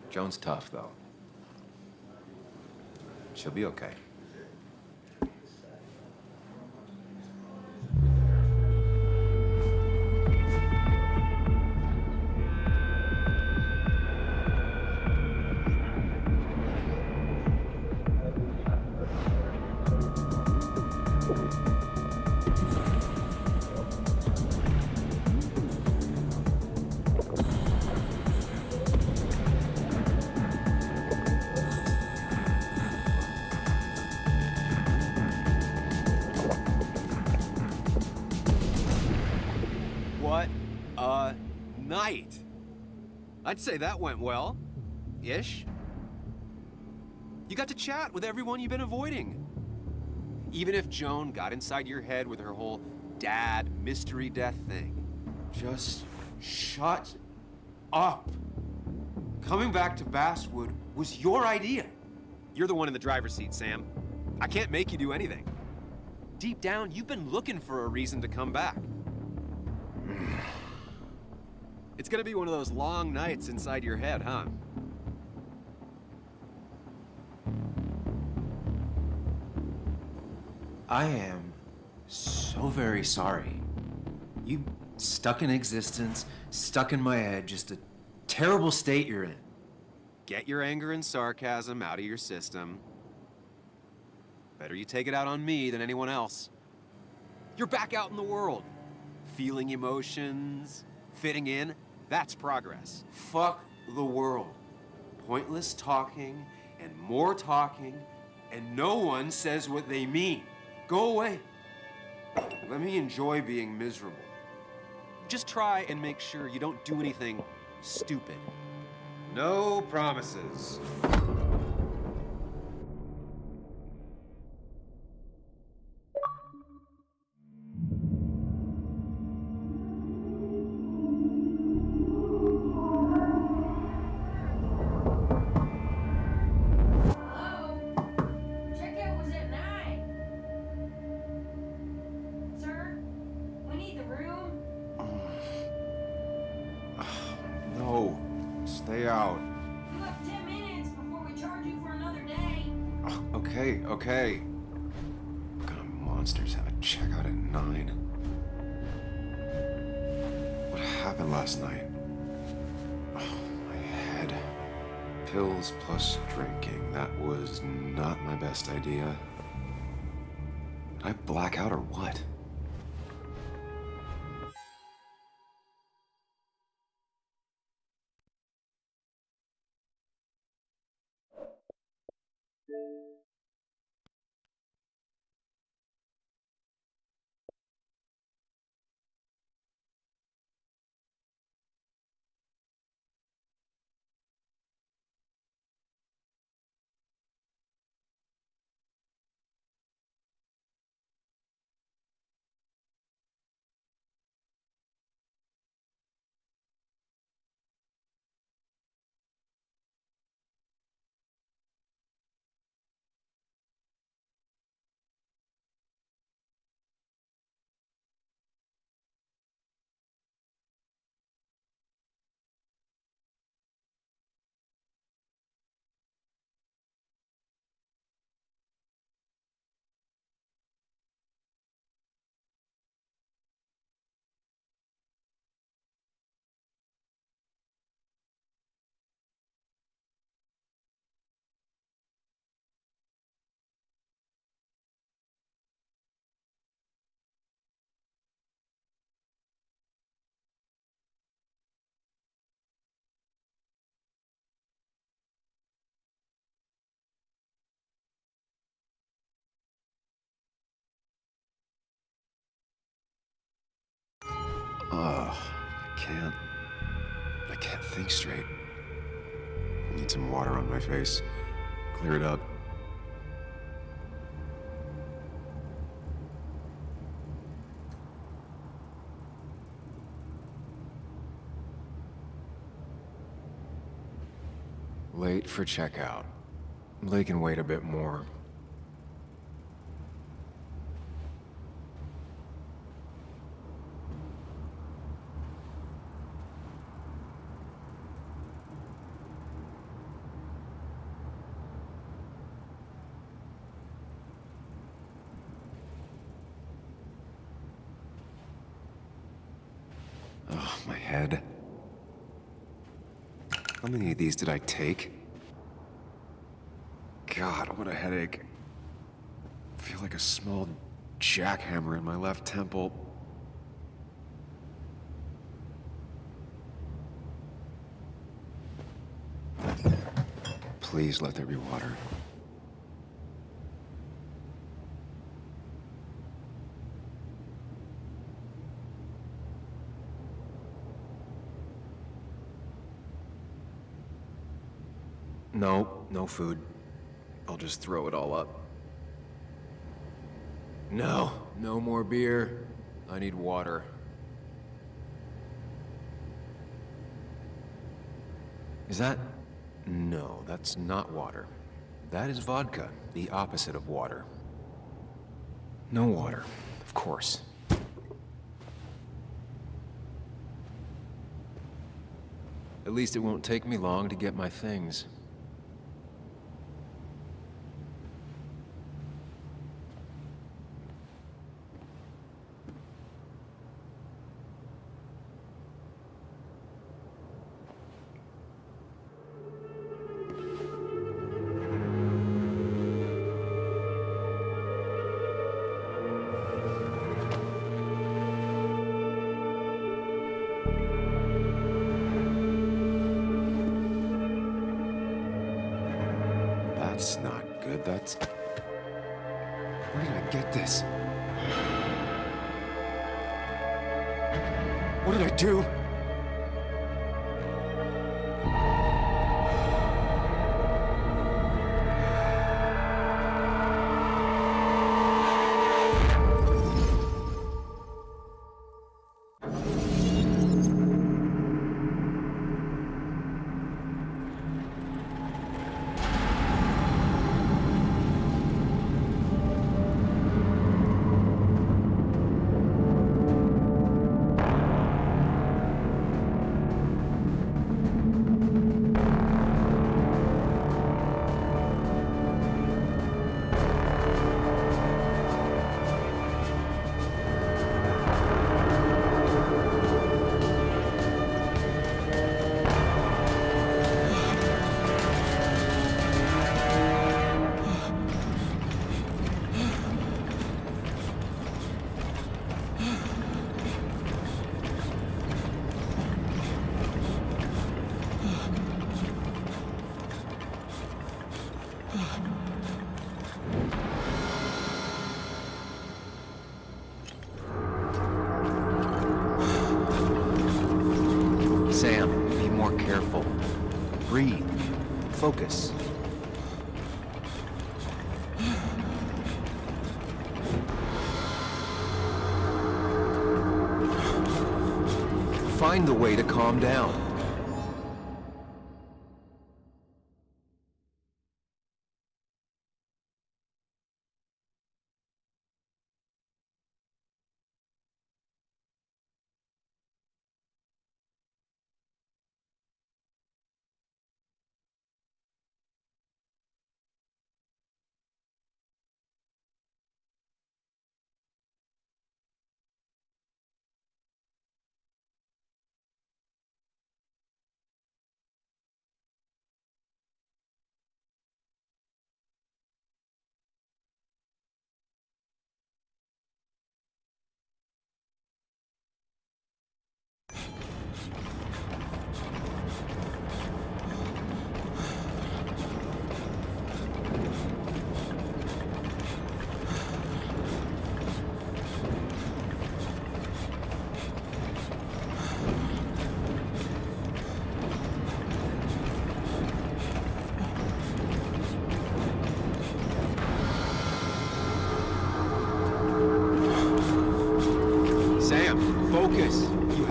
Joan's tough, though. She'll be okay. What a night! I'd say that went well. Ish. You got to chat with everyone you've been avoiding. Even if Joan got inside your head with her whole dad mystery death thing. Just shut up. Coming back to Basswood was your idea. You're the one in the driver's seat, Sam. I can't make you do anything. Deep down, you've been looking for a reason to come back. It's gonna be one of those long nights inside your head, huh? I am so very sorry. You stuck in existence, stuck in my head, just a terrible state you're in. Get your anger and sarcasm out of your system. Better you take it out on me than anyone else. You're back out in the world. Feeling emotions, fitting in, that's progress. Fuck the world. Pointless talking and more talking, and no one says what they mean. Go away. Let me enjoy being miserable. Just try and make sure you don't do anything stupid. No promises. Checkout was at 9. Sir, we need the room. No, stay out. You have 10 minutes before we charge you for another day. Okay, okay. What kind of monsters have a checkout at 9? What happened last night? Oh, my head. Pills plus drinking. That was not my best idea. Did I black out or what? I can't think straight. I need some water on my face. Clear it up. Late for checkout. They can wait a bit more. Oh, my head. How many of these did I take? God, what a headache. I feel like a small jackhammer in my left temple. Please let there be water. No, no food. I'll just throw it all up. No, no more beer. I need water. Is that... No, that's not water. That is vodka, the opposite of water. No water, of course. At least it won't take me long to get my things. That's not good, that's... Where did I get this? What did I do? Sam, be more careful. Breathe. Focus. Find the way to calm down.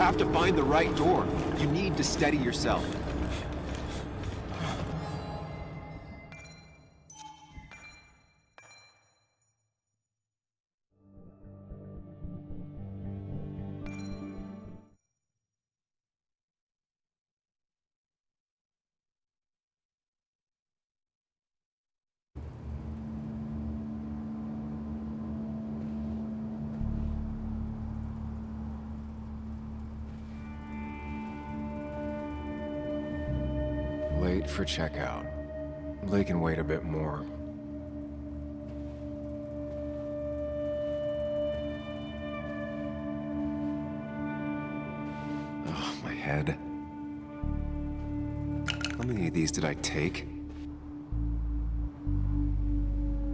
have to find the right door. You need to steady yourself. Late for checkout. They can wait a bit more. Oh, my head. How many of these did I take?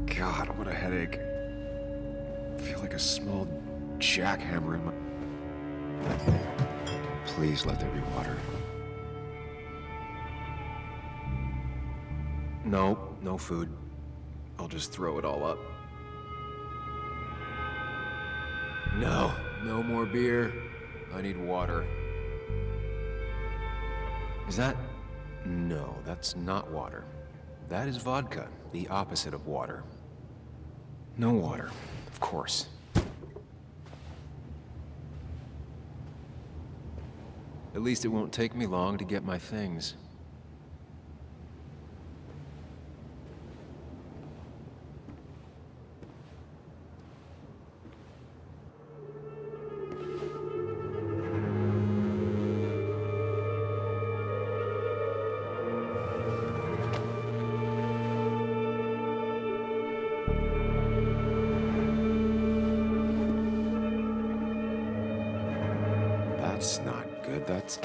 God, what a headache. I feel like a small jackhammer in my... Please let there be water. No, no food. I'll just throw it all up. No, no more beer. I need water. Is that... No, that's not water. That is vodka, the opposite of water. No water, of course. At least it won't take me long to get my things. That's not good, that's...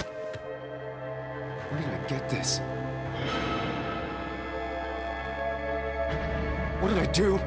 Where did I get this? What did I do?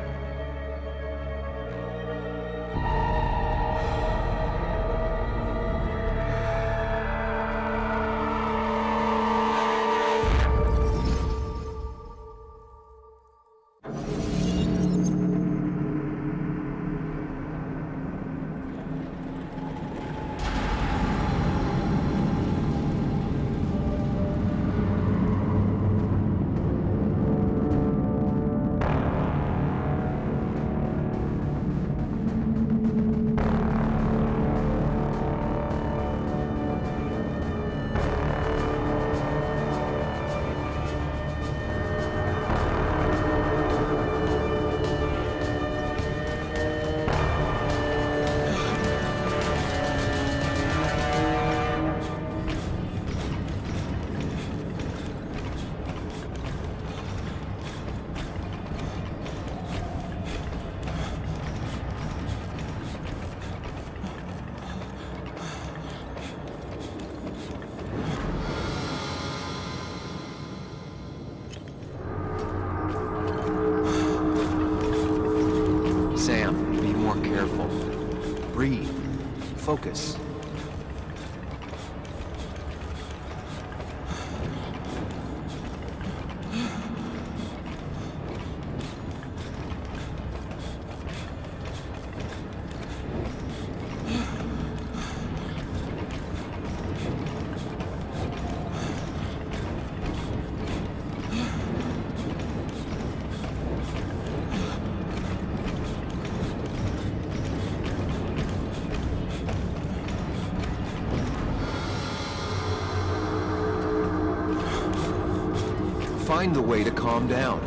Sam, be more careful. Breathe. Focus. Find the way to calm down.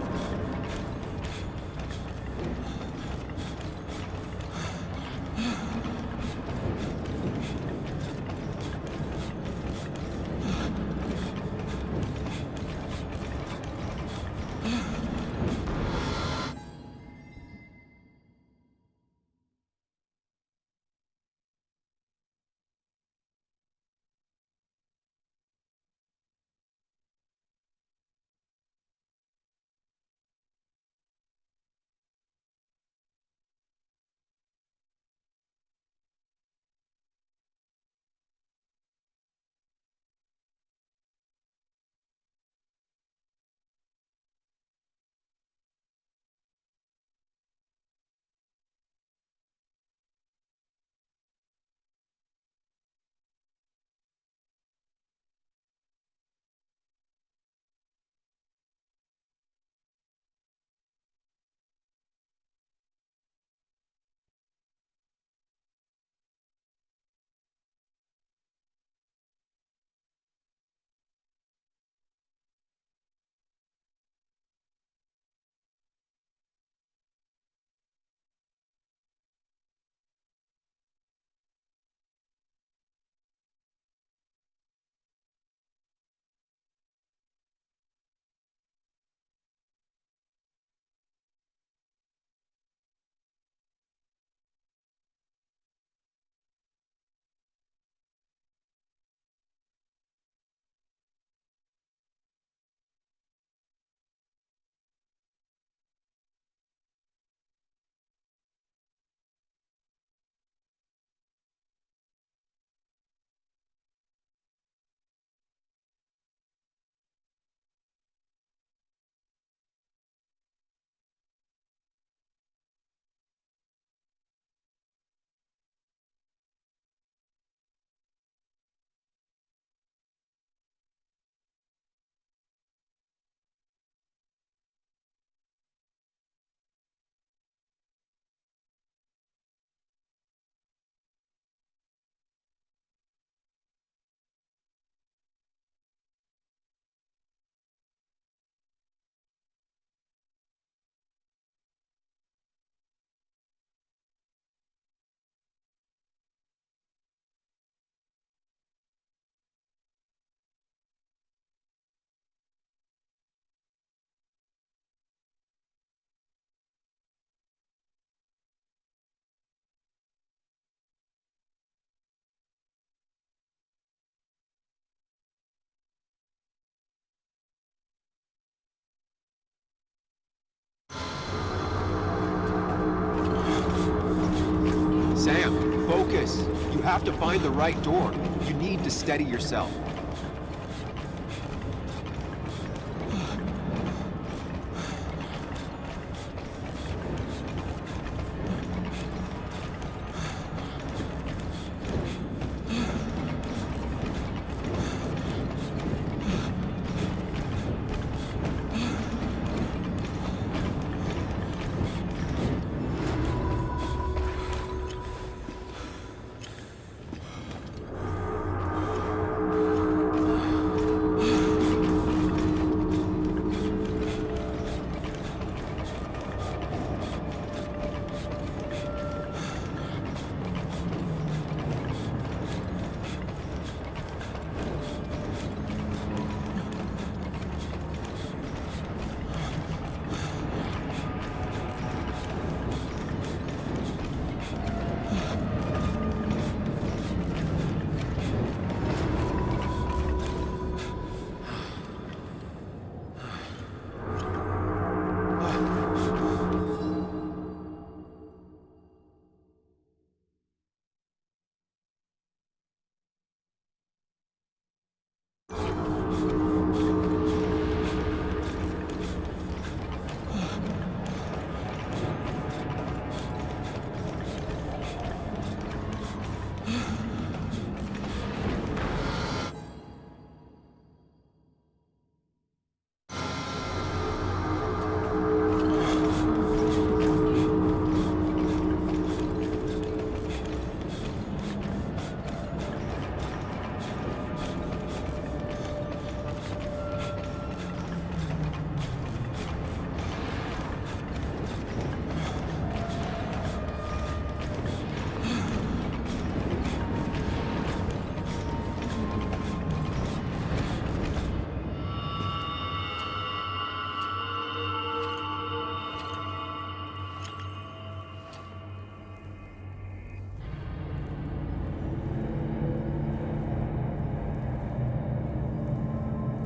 have to find the right door. You need to steady yourself.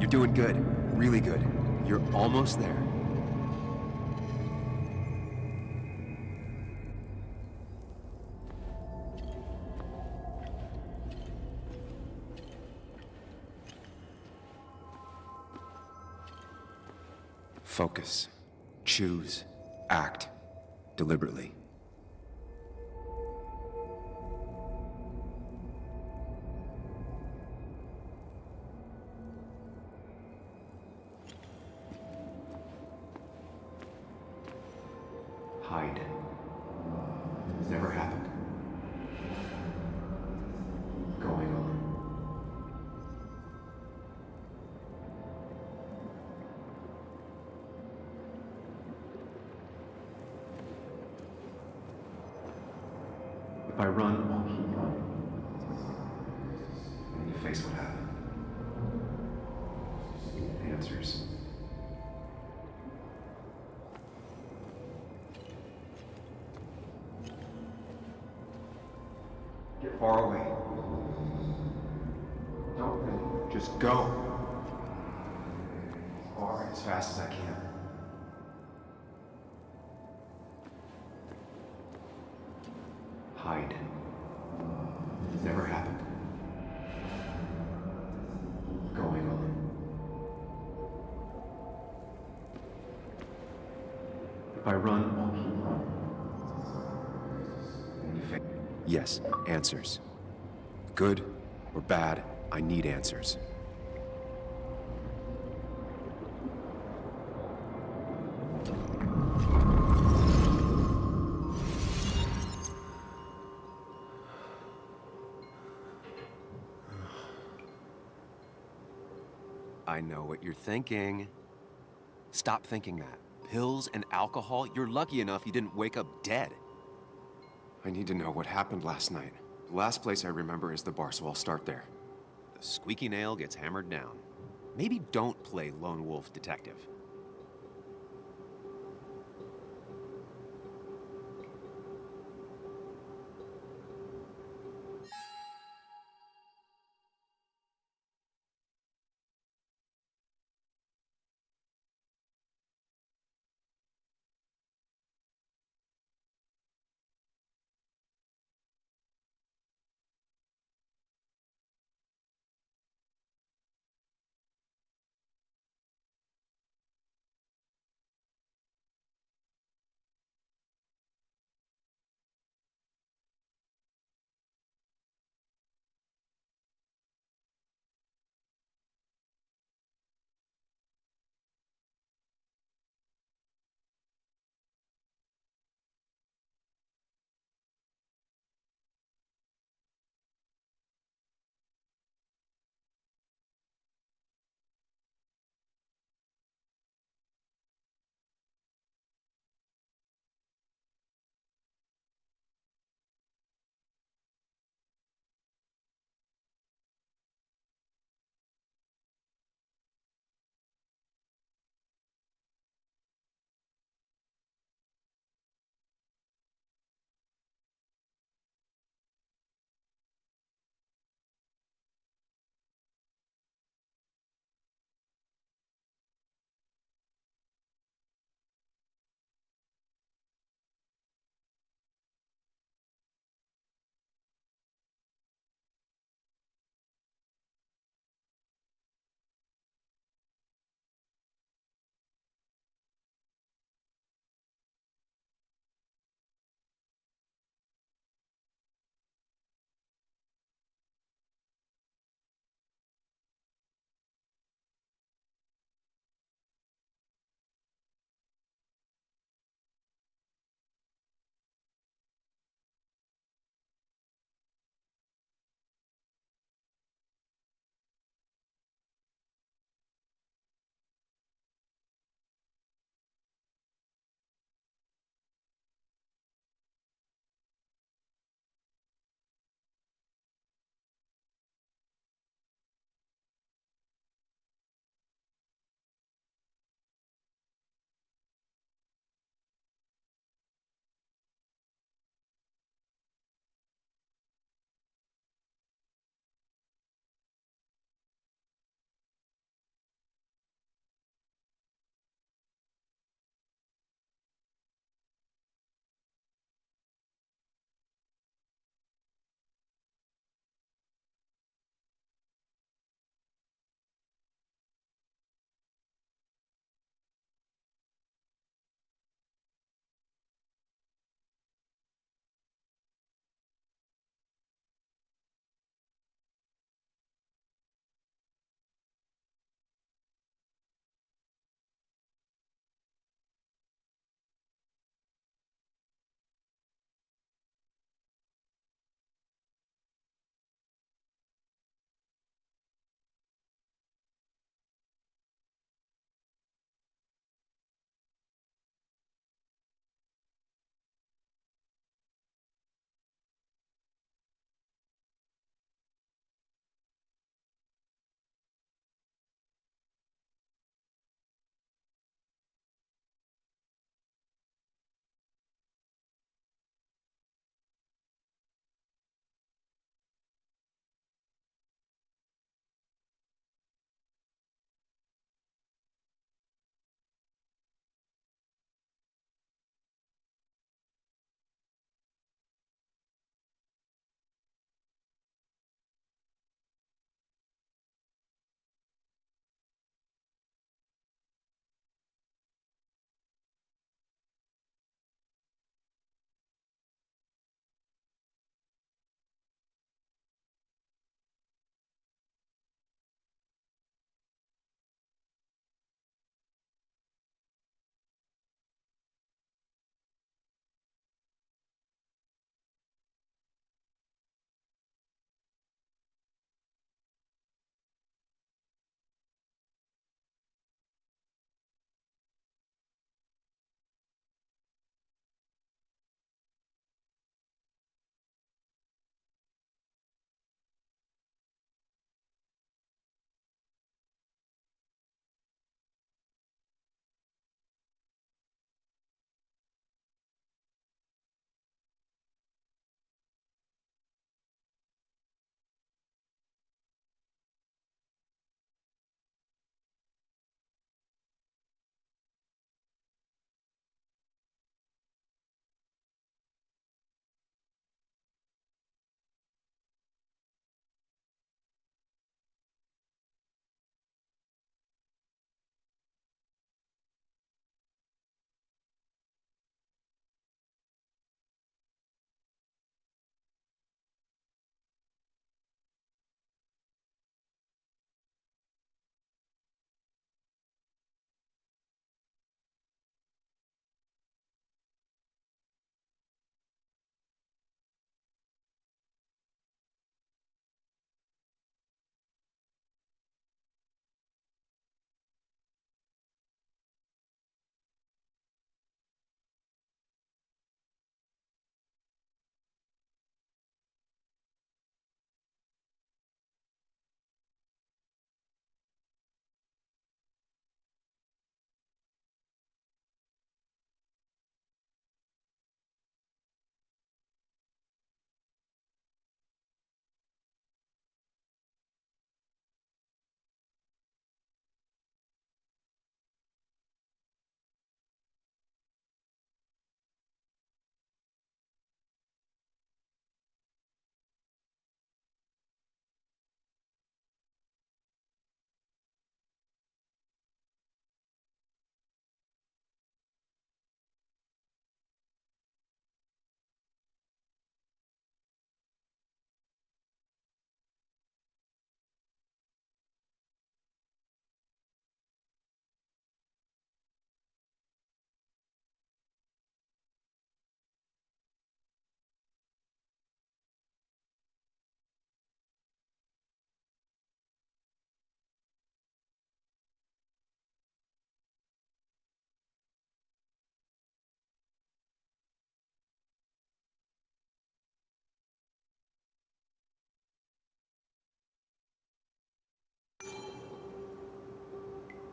You're doing good. Really good. You're almost there. Focus. Choose. Act. Deliberately. Hide. It's never happened. Going on. If I run, I'll keep running. And you face what happened. Answers. Get far away. Don't think. Just go. As far, as fast as I can. Hide. It's never happened. Going on. If I run, I'll keep running. Yes, answers. Good or bad, I need answers. I know what you're thinking. Stop thinking that. Pills and alcohol, you're lucky enough you didn't wake up dead. I need to know what happened last night. The last place I remember is the bar, so I'll start there. The squeaky nail gets hammered down. Maybe don't play lone wolf detective.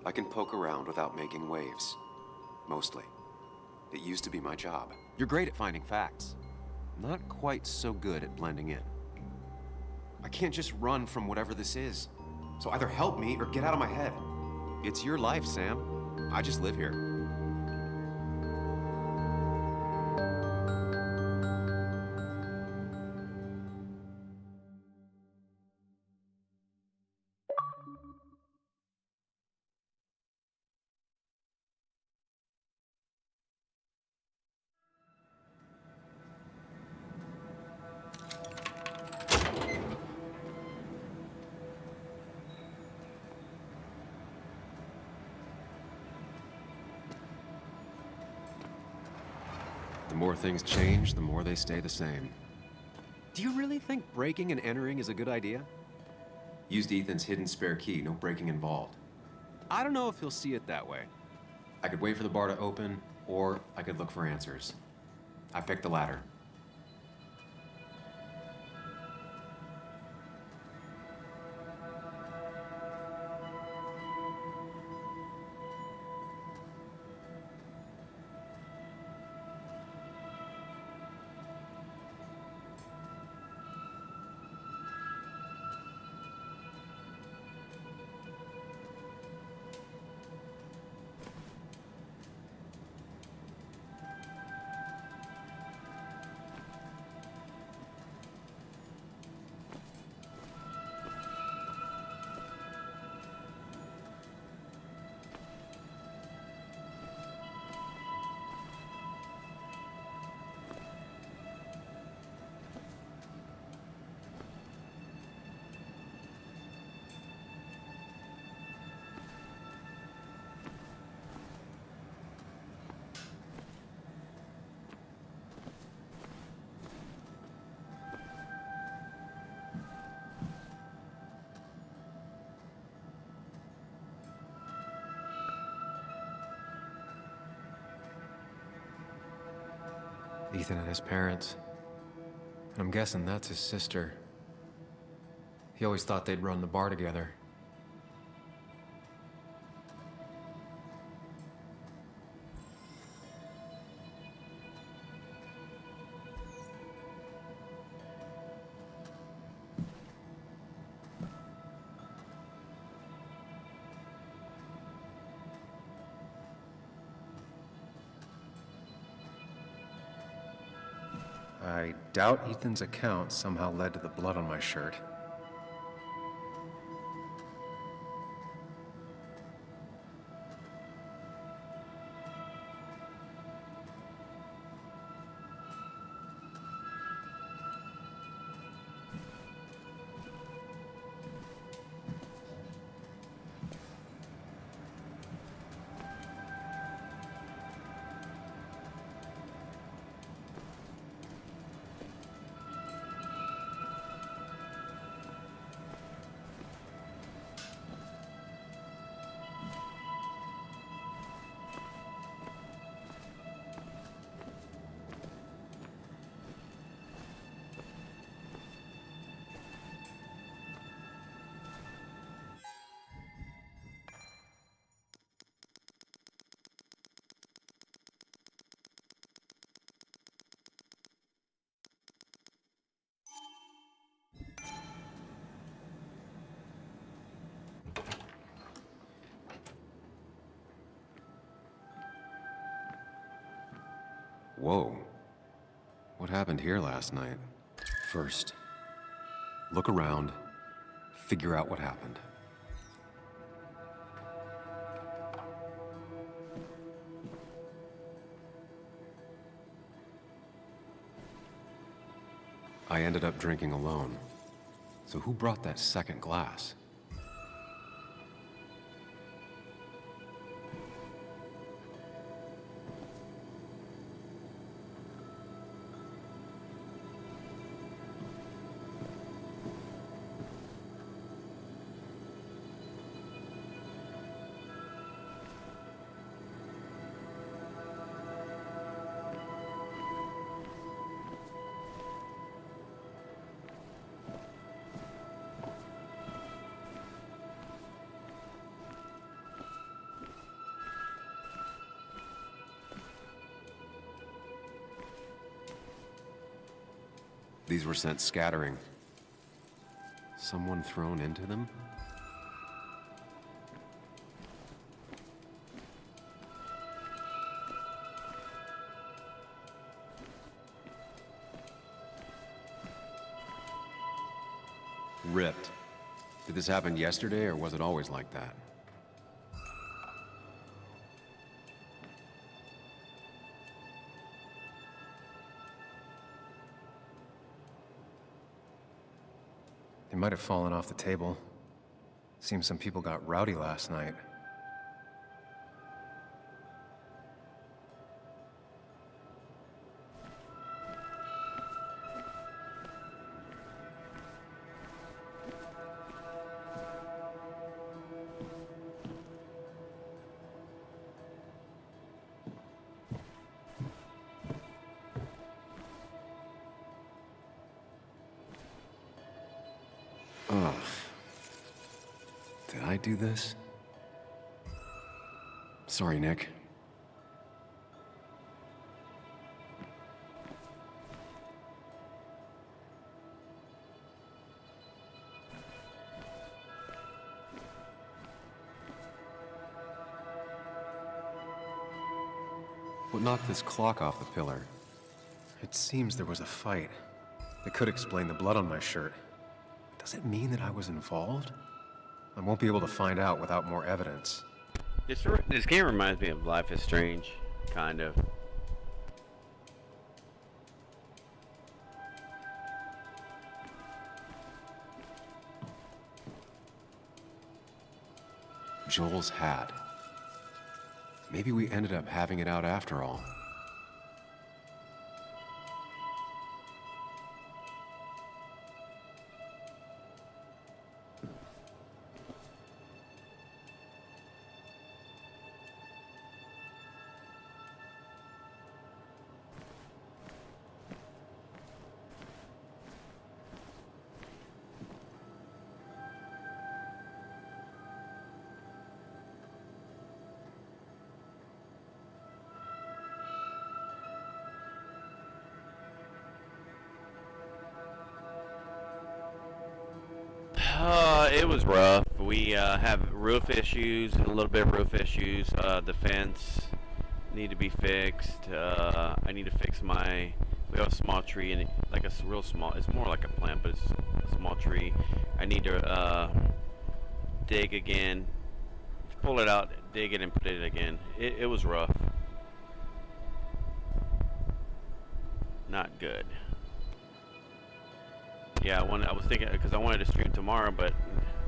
I can poke around without making waves. Mostly. It used to be my job. You're great at finding facts. Not quite so good at blending in. I can't just run from whatever this is. So either help me or get out of my head. It's your life, Sam. I just live here. The more things change, the more they stay the same. Do you really think breaking and entering is a good idea? Used Ethan's hidden spare key, no breaking involved. I don't know if he'll see it that way. I could wait for the bar to open, or I could look for answers. I picked the latter. Ethan and his parents. And I'm guessing that's his sister. He always thought they'd run the bar together. I doubt Ethan's account somehow led to the blood on my shirt. Whoa. What happened here last night? First, look around, figure out what happened. I ended up drinking alone. So who brought that second glass? These were sent scattering. Someone thrown into them? Ripped. Did this happen yesterday, or was it always like that? They might have fallen off the table. Seems some people got rowdy last night. Ugh. Did I do this? Sorry, Nick. What knocked this clock off the pillar? It seems there was a fight. It could explain the blood on my shirt. Does it mean that I was involved? I won't be able to find out without more evidence. This game reminds me of Life is Strange, kind of. Joel's hat. Maybe we ended up having it out after all. It was rough. We have roof issues, a little bit of roof issues. The fence need to be fixed. I need to fix we have a small tree, and like a real small, it's more like a plant, but it's a small tree. I need to dig again, pull it out, dig it, and put it again. It was rough. Not good. Yeah, I was thinking, because I wanted to stream tomorrow, but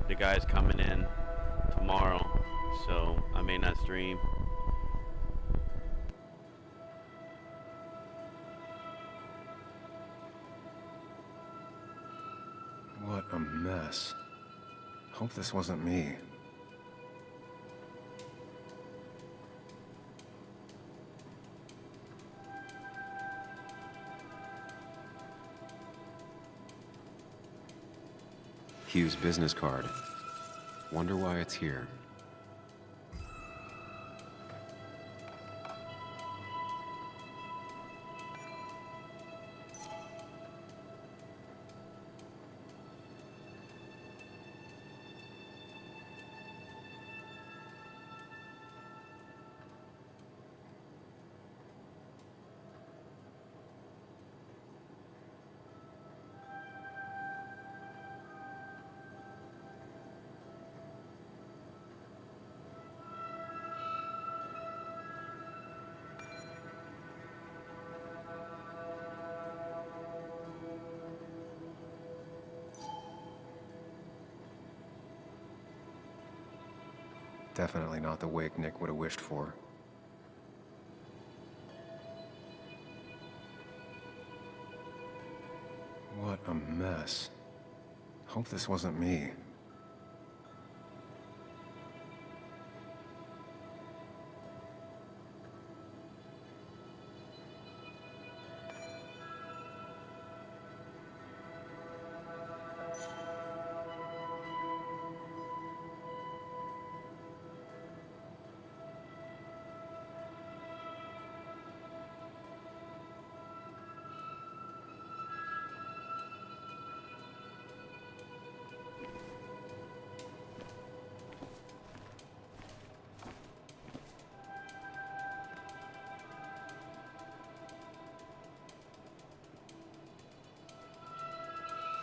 the guy's coming in tomorrow, so I may not stream. What a mess. Hope this wasn't me. Hugh's business card. Wonder why it's here. Definitely not the wake Nick would have wished for. What a mess. Hope this wasn't me.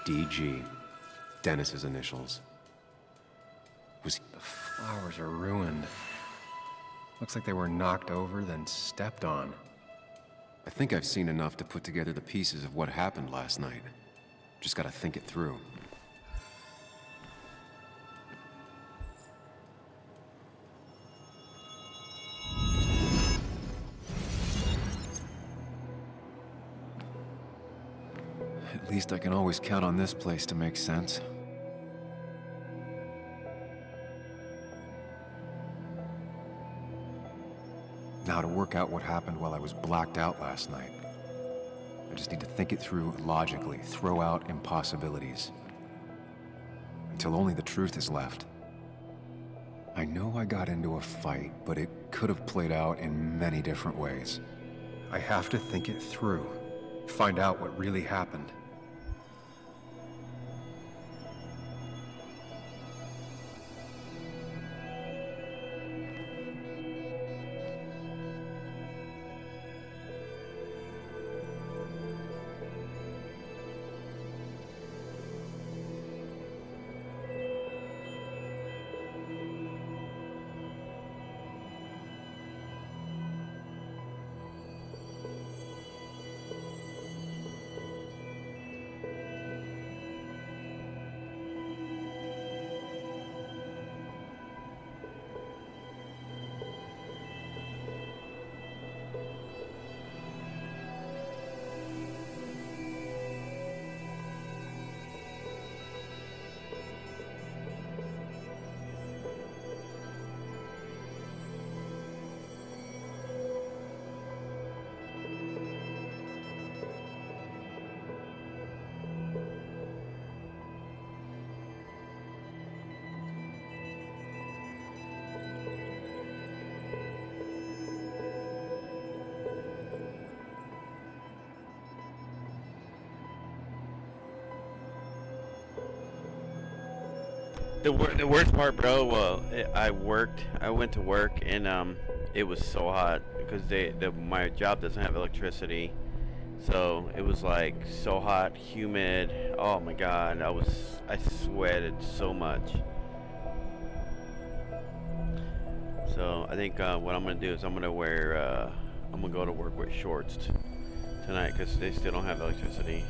DG. Dennis's initials. The flowers are ruined. Looks like they were knocked over, then stepped on. I think I've seen enough to put together the pieces of what happened last night. Just gotta think it through. At least I can always count on this place to make sense. Now to work out what happened while I was blacked out last night. I just need to think it through logically, throw out impossibilities. Until only the truth is left. I know I got into a fight, but it could have played out in many different ways. I have to think it through, find out what really happened. The worst part, bro. Well, I went to work, and it was so hot because my job doesn't have electricity, so it was like so hot, humid. Oh my God, I sweated so much. So I think what I'm gonna do is I'm gonna go to work with shorts tonight because they still don't have electricity.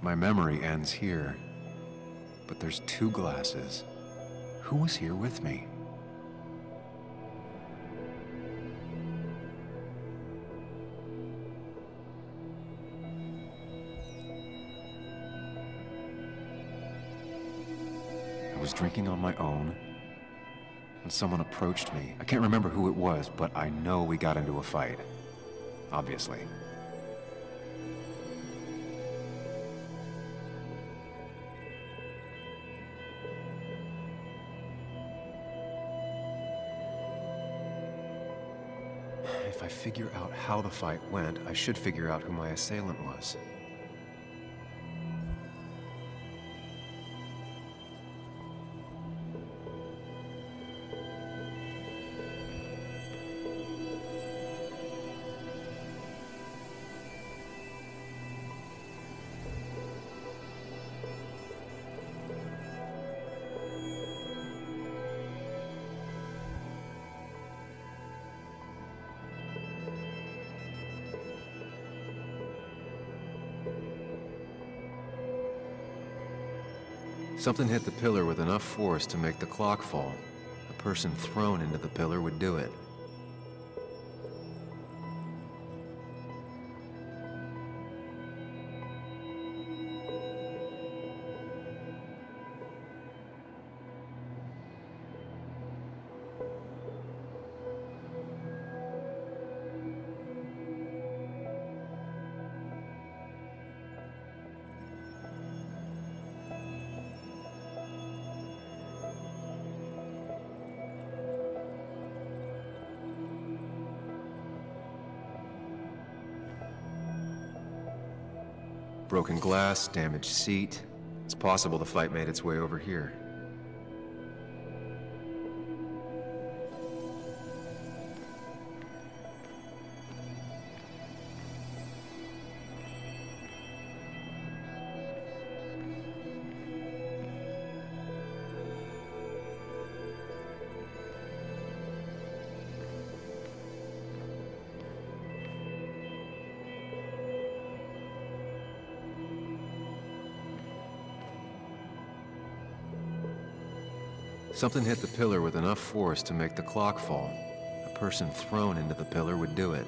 My memory ends here. But there's two glasses. Who was here with me? I was drinking on my own, and someone approached me. I can't remember who it was, but I know we got into a fight. Obviously. If I figure out how the fight went, I should figure out who my assailant was. Something hit the pillar with enough force to make the clock fall. A person thrown into the pillar would do it. Broken glass, damaged seat. It's possible the fight made its way over here. Something hit the pillar with enough force to make the clock fall. A person thrown into the pillar would do it.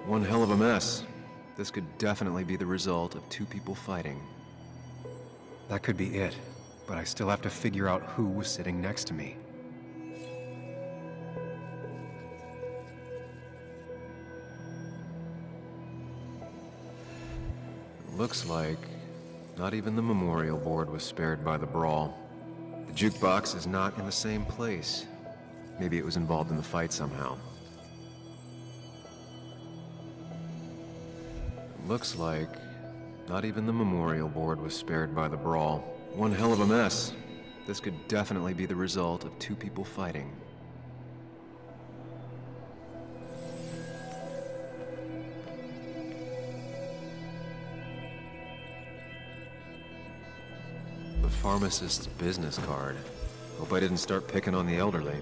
One hell of a mess. This could definitely be the result of two people fighting. That could be it, but I still have to figure out who was sitting next to me. Looks like not even the memorial board was spared by the brawl. The jukebox is not in the same place. Maybe it was involved in the fight somehow. Looks like not even the memorial board was spared by the brawl. One hell of a mess. This could definitely be the result of two people fighting. The pharmacist's business card. Hope I didn't start picking on the elderly.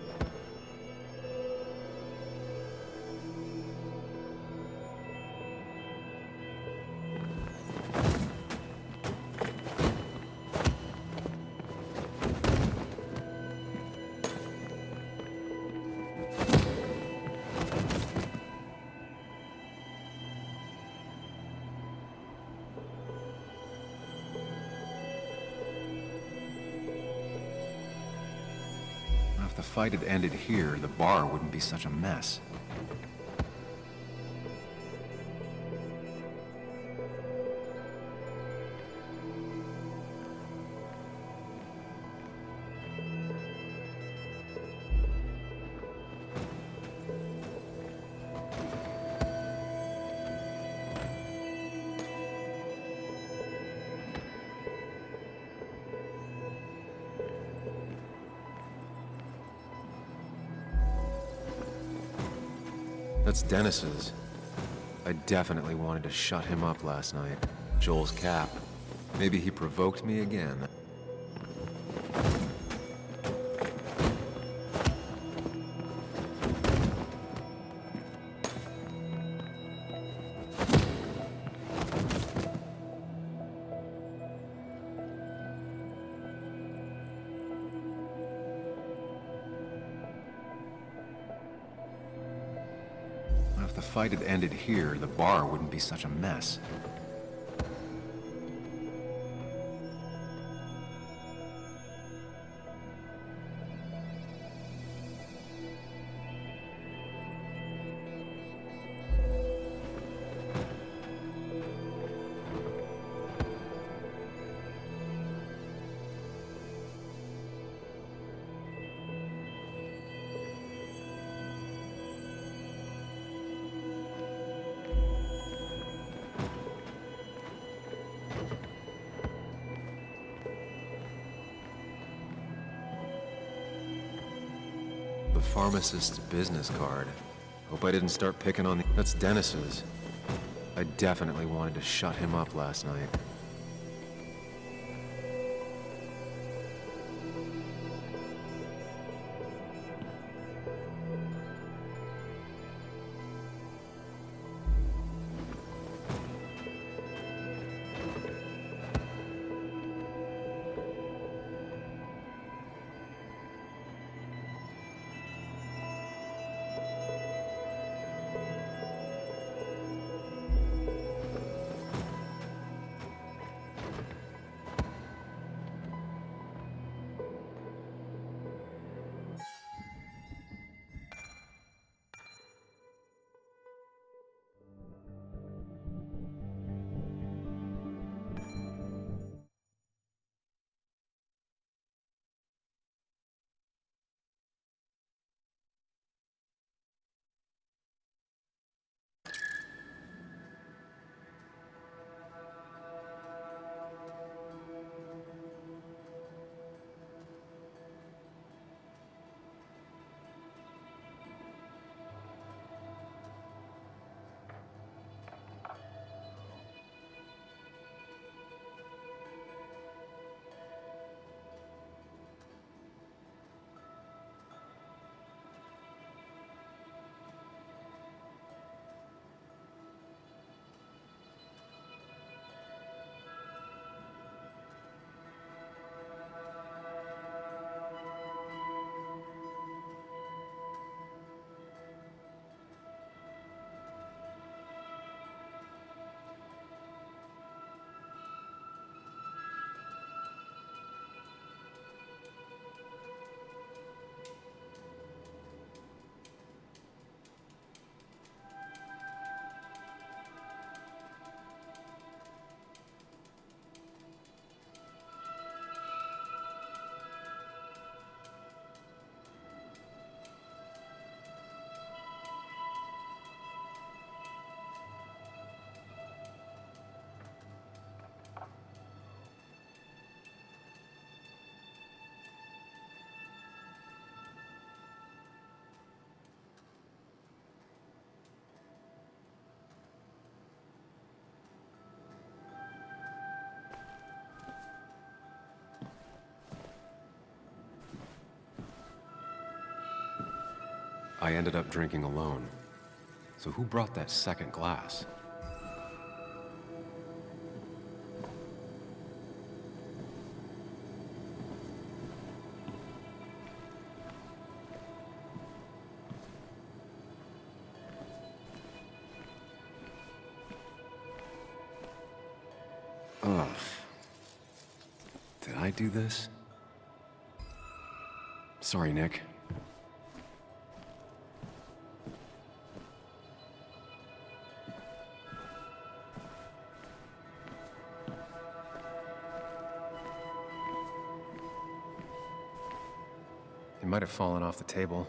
If the fight had ended here, the bar wouldn't be such a mess. That's Dennis's. I definitely wanted to shut him up last night. Joel's cap. Maybe he provoked me again. If the fight had ended here, the bar wouldn't be such a mess. The pharmacist's business card. Hope I didn't start picking on the... That's Dennis's. I definitely wanted to shut him up last night. I ended up drinking alone. So who brought that second glass? Ugh. Did I do this? Sorry, Nick. It might have fallen off the table.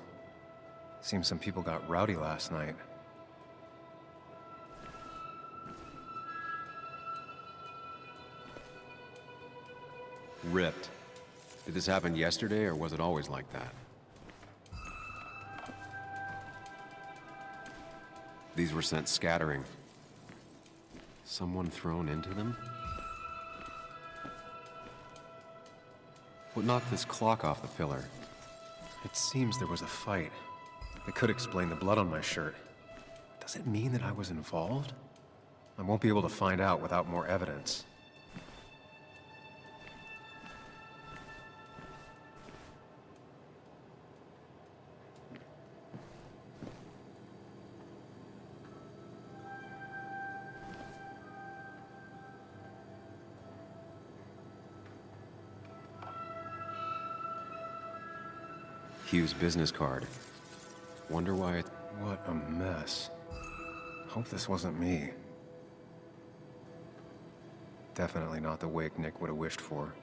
Seems some people got rowdy last night. Ripped. Did this happen yesterday, or was it always like that? these were sent scattering. Someone thrown into them? What knocked this clock off the pillar? It seems there was a fight. It could explain the blood on my shirt. Does it mean that I was involved? I won't be able to find out without more evidence. Hugh's business card. Wonder why it... What a mess. Hope this wasn't me. Definitely not the wake Nick would have wished for.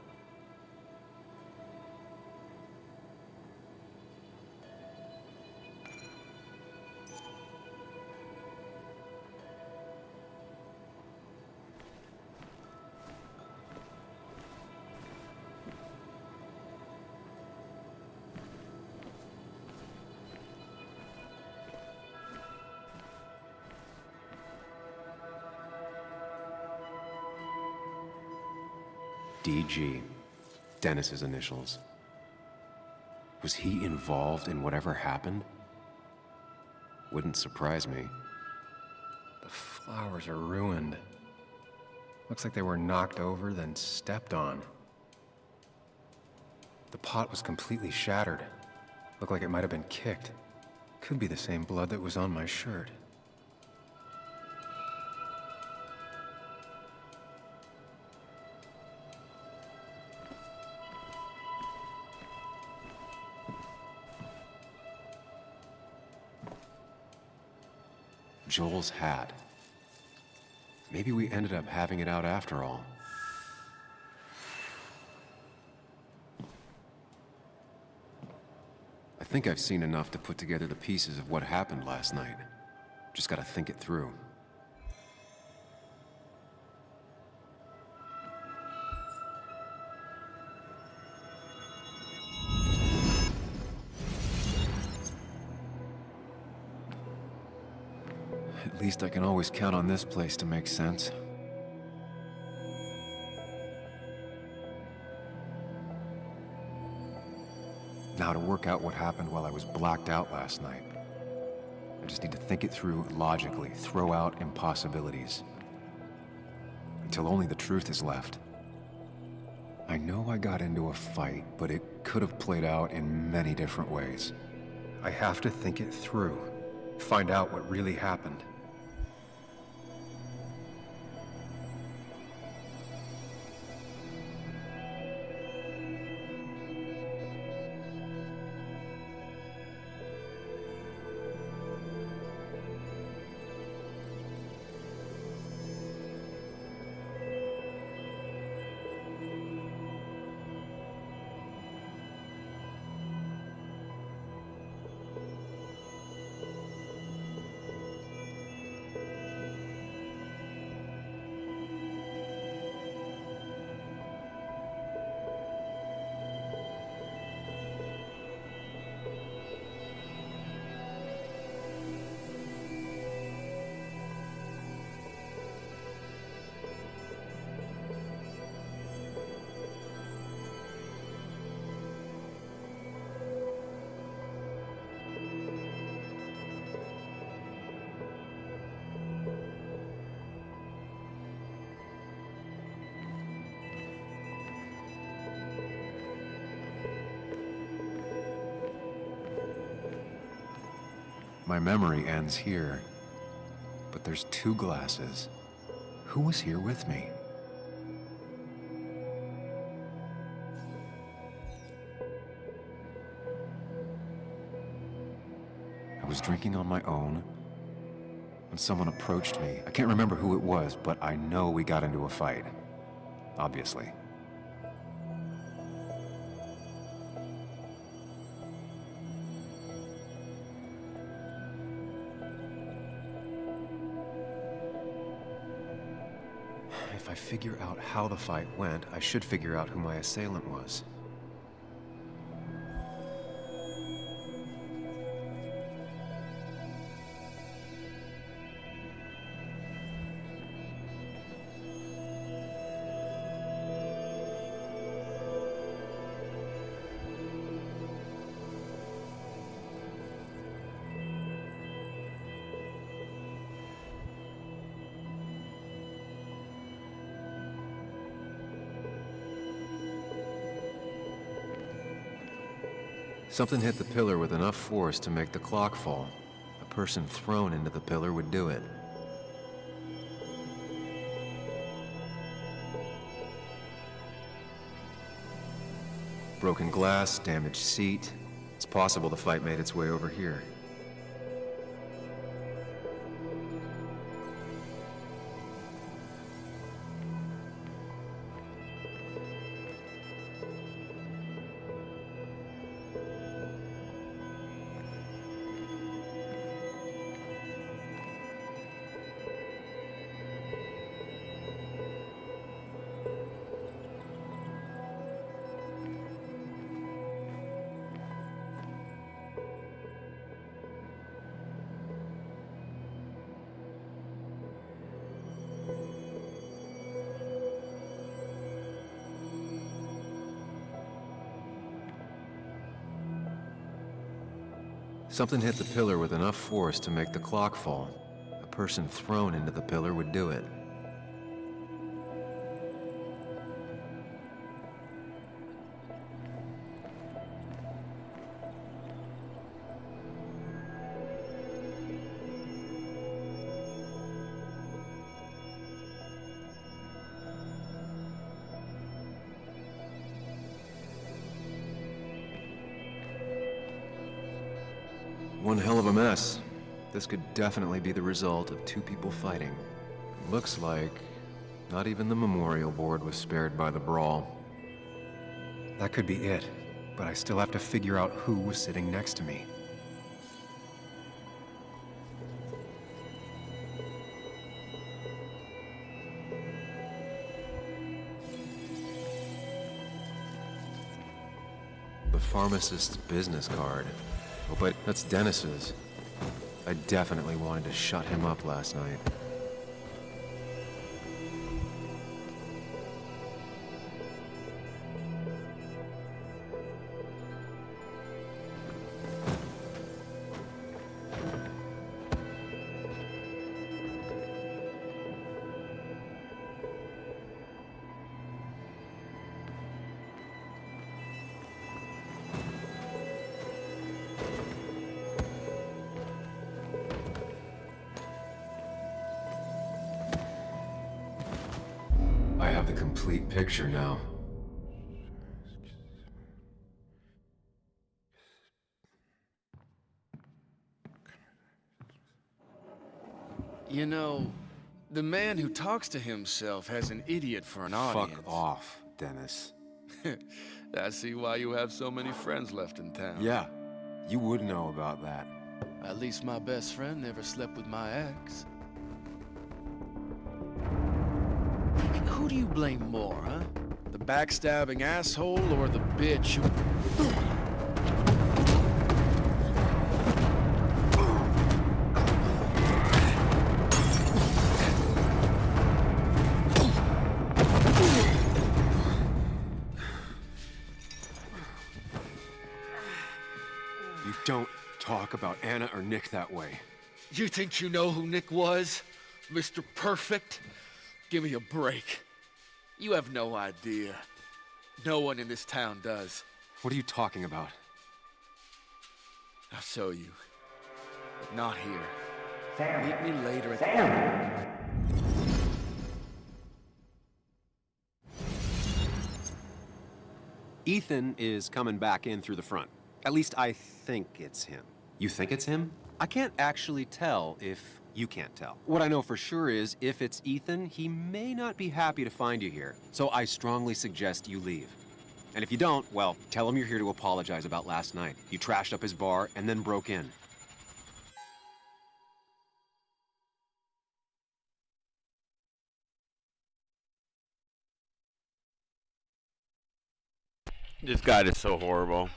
DG. Dennis's initials. Was he involved in whatever happened? Wouldn't surprise me. The flowers are ruined. Looks like they were knocked over, then stepped on. The pot was completely shattered. Looked like it might have been kicked. Could be the same blood that was on my shirt. Joel's hat. Maybe we ended up having it out after all. I think I've seen enough to put together the pieces of what happened last night. Just gotta think it through. At least I can always count on this place to make sense. Now to work out what happened while I was blacked out last night. I just need to think it through logically, throw out impossibilities. Until only the truth is left. I know I got into a fight, but it could have played out in many different ways. I have to think it through, find out what really happened. My memory ends here, but there's two glasses. Who was here with me? I was drinking on my own when someone approached me. I can't remember who it was, but I know we got into a fight. Obviously. If I figure out how the fight went, I should figure out who my assailant was. Something hit the pillar with enough force to make the clock fall. A person thrown into the pillar would do it. Broken glass, damaged seat. It's possible the fight made its way over here. Something hit the pillar with enough force to make the clock fall. A person thrown into the pillar would do it. One hell of a mess. This could definitely be the result of two people fighting. Looks like not even the memorial board was spared by the brawl. That could be it, but I still have to figure out who was sitting next to me. The pharmacist's business card. Oh, but that's Dennis's. I definitely wanted to shut him up last night. I have the complete picture now. You know, the man who talks to himself has an idiot for an audience. Fuck off, Dennis. I see why you have so many friends left in town. Yeah, you would know about that. At least my best friend never slept with my ex. Who do you blame more, huh? The backstabbing asshole or the bitch who... You don't talk about Anna or Nick that way. You think you know who Nick was? Mr. Perfect? Give me a break. You have no idea. No one in this town does. What are you talking about? I'll show you. But not here. Sam. Meet me later at Sam. Ethan is coming back in through the front. At least I think it's him. You think it's him? I can't actually tell if you can't tell. What I know for sure is if it's Ethan, he may not be happy to find you here. So I strongly suggest you leave. And if you don't, well, tell him you're here to apologize about last night. You trashed up his bar and then broke in. This guy is so horrible.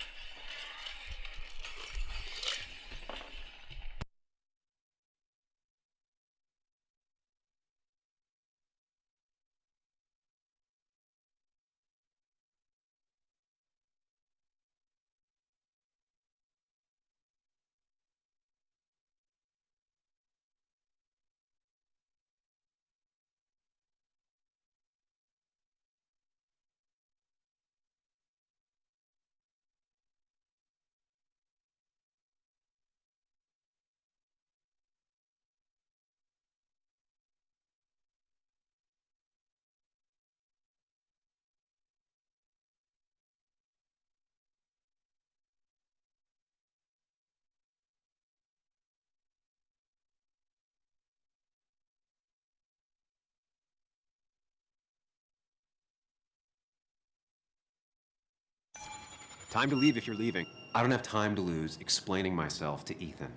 Time to leave if you're leaving. I don't have time to lose explaining myself to Ethan.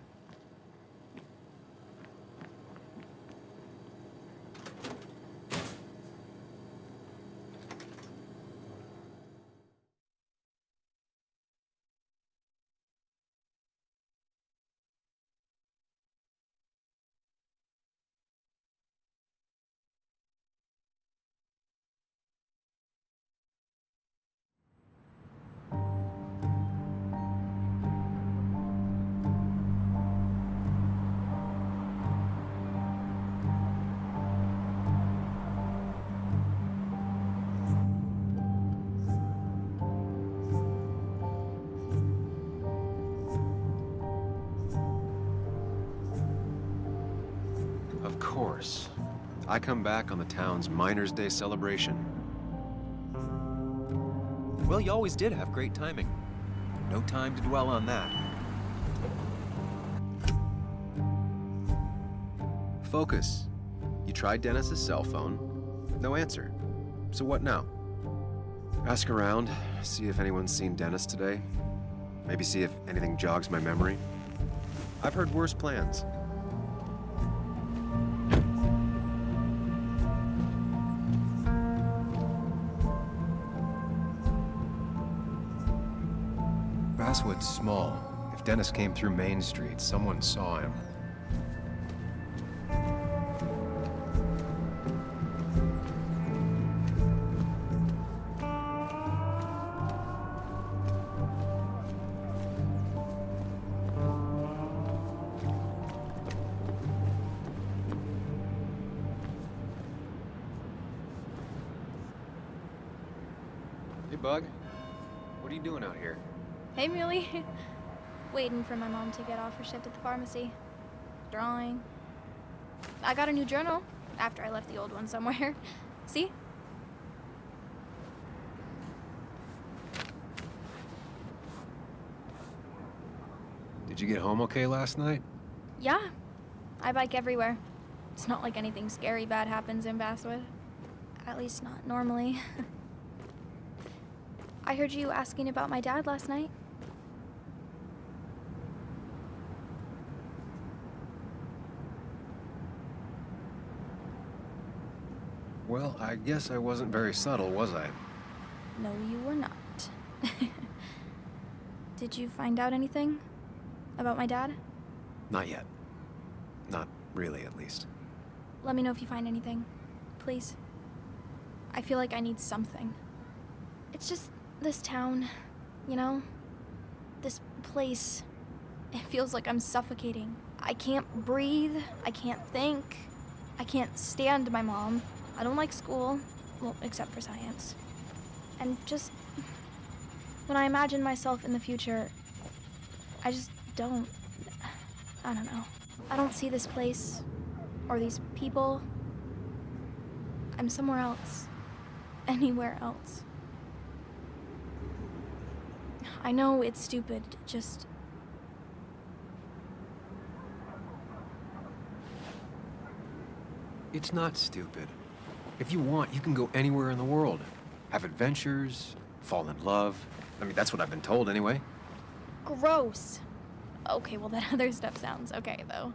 Of course. I come back on the town's Miners' Day celebration. Well, you always did have great timing. No time to dwell on that. Focus. You tried Dennis's cell phone. No answer. So what now? Ask around, see if anyone's seen Dennis today. Maybe see if anything jogs my memory. I've heard worse plans. Basswood's small. If Dennis came through Main Street, someone saw him. Hey, Bug. What are you doing out here? Hey, Muley. Waiting for my mom to get off her shift at the pharmacy. Drawing. I got a new journal after I left the old one somewhere. See? Did you get home okay last night? Yeah. I bike everywhere. It's not like anything scary bad happens in Basswood. At least not normally. I heard you asking about my dad last night. Well, I guess I wasn't very subtle, was I? No, you were not. Did you find out anything about my dad? Not yet. Not really, at least. Let me know if you find anything, please. I feel like I need something. It's just this town, you know? This place. It feels like I'm suffocating. I can't breathe. I can't think. I can't stand my mom. I don't like school. Well, except for science. And just when I imagine myself in the future, I just don't. I don't know. I don't see this place or these people. I'm somewhere else. Anywhere else. I know it's stupid, just... It's not stupid. If you want, you can go anywhere in the world. Have adventures, fall in love. I mean, that's what I've been told anyway. Gross. Okay, well, that other stuff sounds okay, though.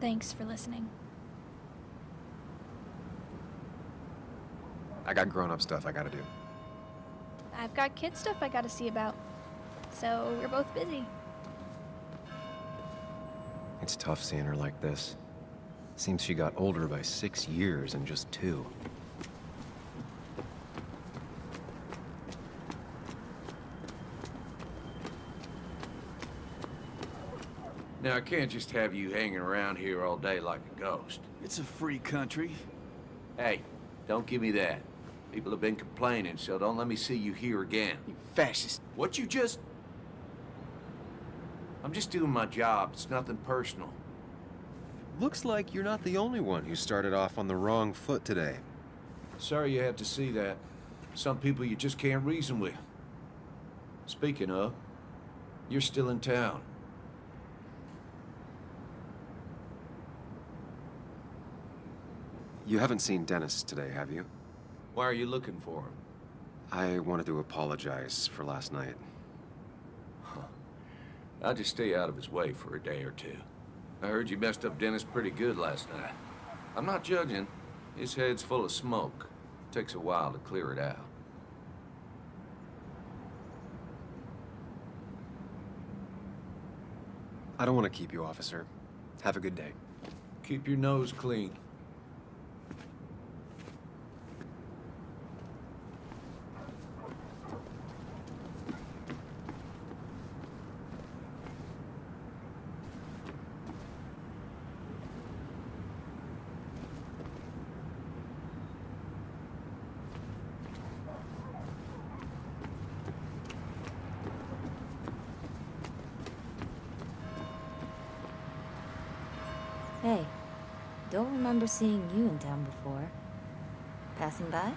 Thanks for listening. I got grown-up stuff I gotta do. I've got kid stuff I gotta see about. So we're both busy. It's tough seeing her like this. Seems she got older by 6 years in just 2. Now, I can't just have you hanging around here all day like a ghost. It's a free country. Hey, don't give me that. People have been complaining, so don't let me see you here again. You fascist. What you just... I'm just doing my job. It's nothing personal. Looks like you're not the only one who started off on the wrong foot today. Sorry you have to see that. Some people you just can't reason with. Speaking of, you're still in town. You haven't seen Dennis today, have you? Why are you looking for him? I wanted to apologize for last night. I'll just stay out of his way for a day or two. I heard you messed up Dennis pretty good last night. I'm not judging. His head's full of smoke. Takes a while to clear it out. I don't want to keep you, officer. Have a good day. Keep your nose clean. Hey, don't remember seeing you in town before. Passing by?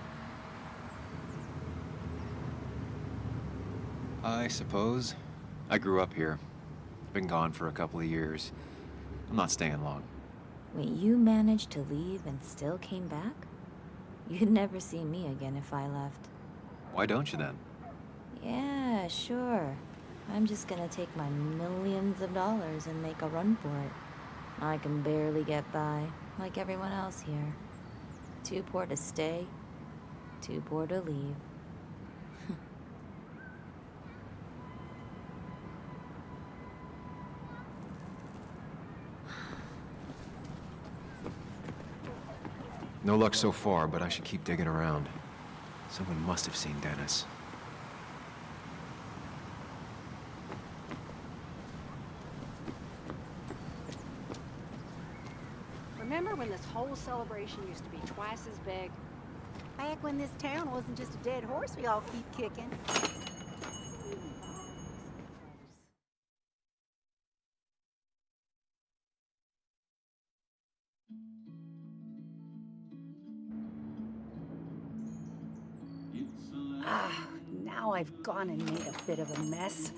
I suppose. I grew up here. Been gone for a couple of years. I'm not staying long. Wait, you managed to leave and still came back? You'd never see me again if I left. Why don't you then? Yeah, sure. I'm just gonna take my millions of dollars and make a run for it. I can barely get by, like everyone else here. Too poor to stay, too poor to leave. No luck so far, but I should keep digging around. Someone must have seen Dennis. Remember when this whole celebration used to be twice as big? Back when this town wasn't just a dead horse we all keep kicking. Now I've gone and made a bit of a mess.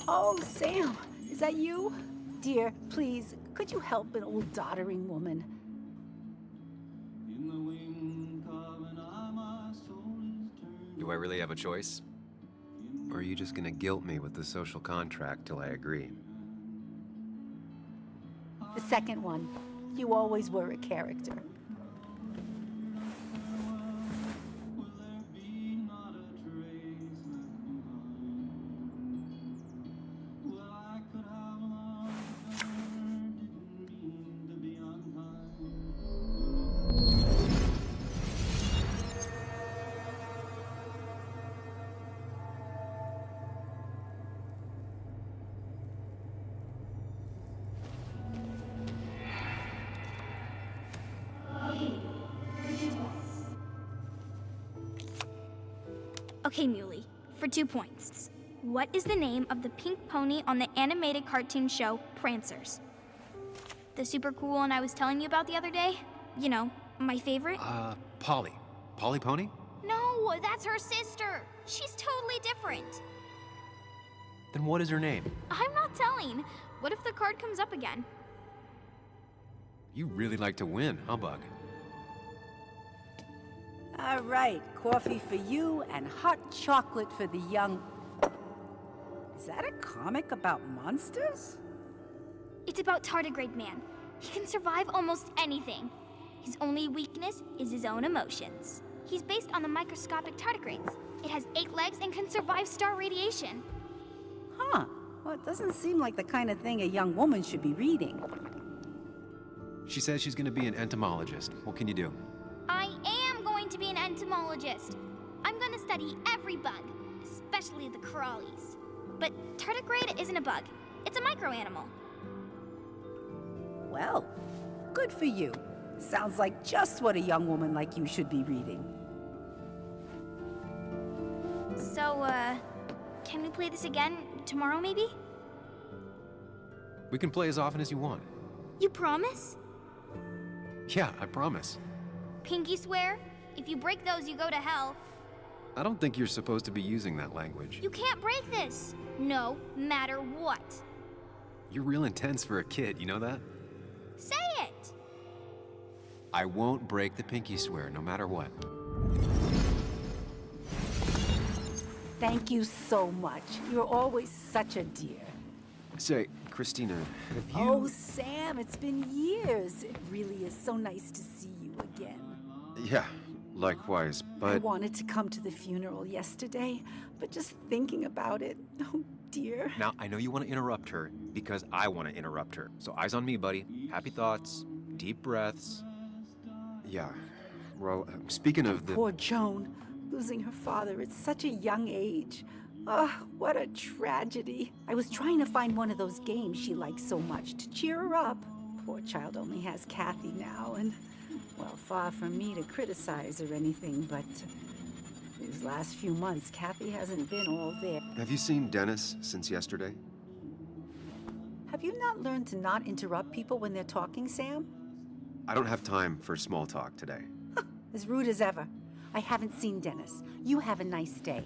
Oh, Sam, is that you? Dear, please, could you help an old doddering woman? Do I really have a choice? Or are you just gonna guilt me with the social contract till I agree? The second one. You always were a character. Okay, Muley, for 2 points. What is the name of the pink pony on the animated cartoon show Prancers? The super cool one I was telling you about the other day? You know, my favorite? Polly. Polly Pony? No, that's her sister. She's totally different. Then what is her name? I'm not telling. What if the card comes up again? You really like to win, huh, Bug? All right, coffee for you and hot chocolate for the young... Is that a comic about monsters? It's about Tardigrade Man. He can survive almost anything. His only weakness is his own emotions. He's based on the microscopic tardigrades. It has 8 legs and can survive star radiation. Huh. Well, it doesn't seem like the kind of thing a young woman should be reading. She says she's gonna be an entomologist. What can you do? I am going to be an entomologist. I'm going to study every bug, especially the crawlies. But tardigrade isn't a bug. It's a microanimal. Well, good for you. Sounds like just what a young woman like you should be reading. So, can we play this again tomorrow, maybe? We can play as often as you want. You promise? Yeah, I promise. Pinky swear? If you break those, you go to hell. I don't think you're supposed to be using that language. You can't break this. No matter what. You're real intense for a kid, you know that? Say it! I won't break the pinky swear, no matter what. Thank you so much. You're always such a dear. Say, Christina, have you... Oh, Sam, it's been years. It really is so nice to see you again. Yeah, likewise, but... I wanted to come to the funeral yesterday, but just thinking about it, oh dear. Now, I know you want to interrupt her, because I want to interrupt her. So eyes on me, buddy. Happy thoughts, deep breaths. Yeah, well, speaking of the... Poor Joan, losing her father at such a young age. Oh, what a tragedy. I was trying to find one of those games she likes so much to cheer her up. Poor child only has Kathy now, and, well, far from me to criticize or anything, but these last few months, Kathy hasn't been all there. Have you seen Dennis since yesterday? Have you not learned to not interrupt people when they're talking, Sam? I don't have time for small talk today. As rude as ever. I haven't seen Dennis. You have a nice day.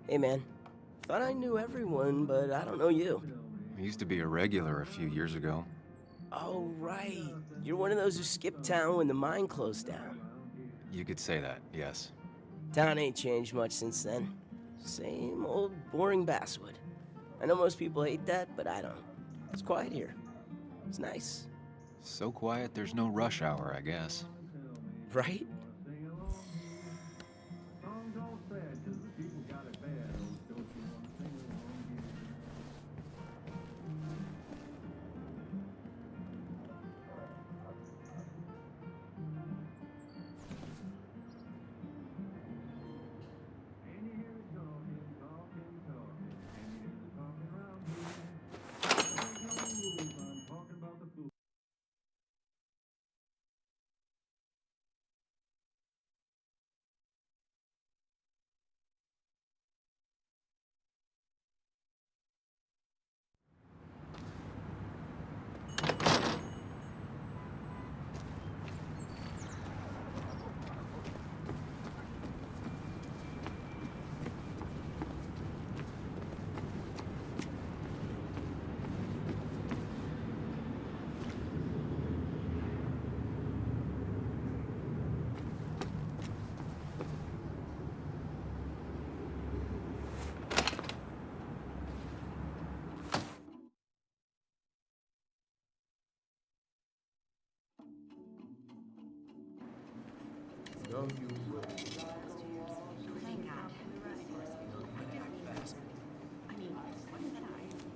Hey man, thought I knew everyone, but I don't know you. I used to be a regular a few years ago. Oh right, you're one of those who skipped town when the mine closed down. You could say that, yes. Town ain't changed much since then. Same old boring basswood. I know most people hate that, but I don't. It's quiet here. It's nice. So quiet there's no rush hour, I guess. Right?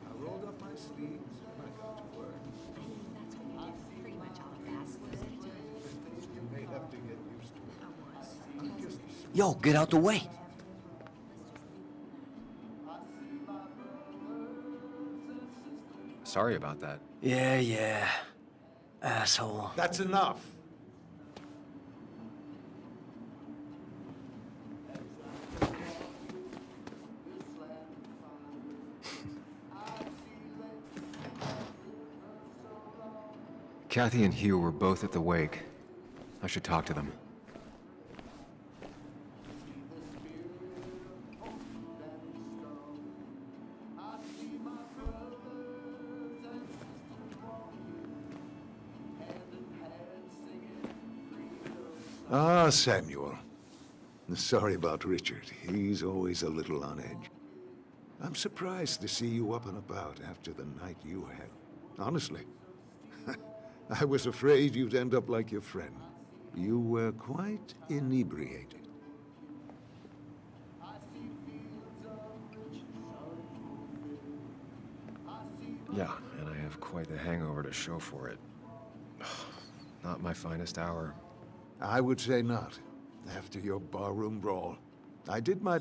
I rolled up my sleeves and I got to work. You may have to get used to it. I'm just Yo, get out the way. Sorry about that. Yeah. Asshole. That's enough. Kathy and Hugh were both at the wake. I should talk to them. Ah, Samuel. Sorry about Richard. He's always a little on edge. I'm surprised to see you up and about after the night you had. Honestly. I was afraid you'd end up like your friend. You were quite inebriated. Yeah, and I have quite the hangover to show for it. Not my finest hour. I would say not, after your barroom brawl. I did my...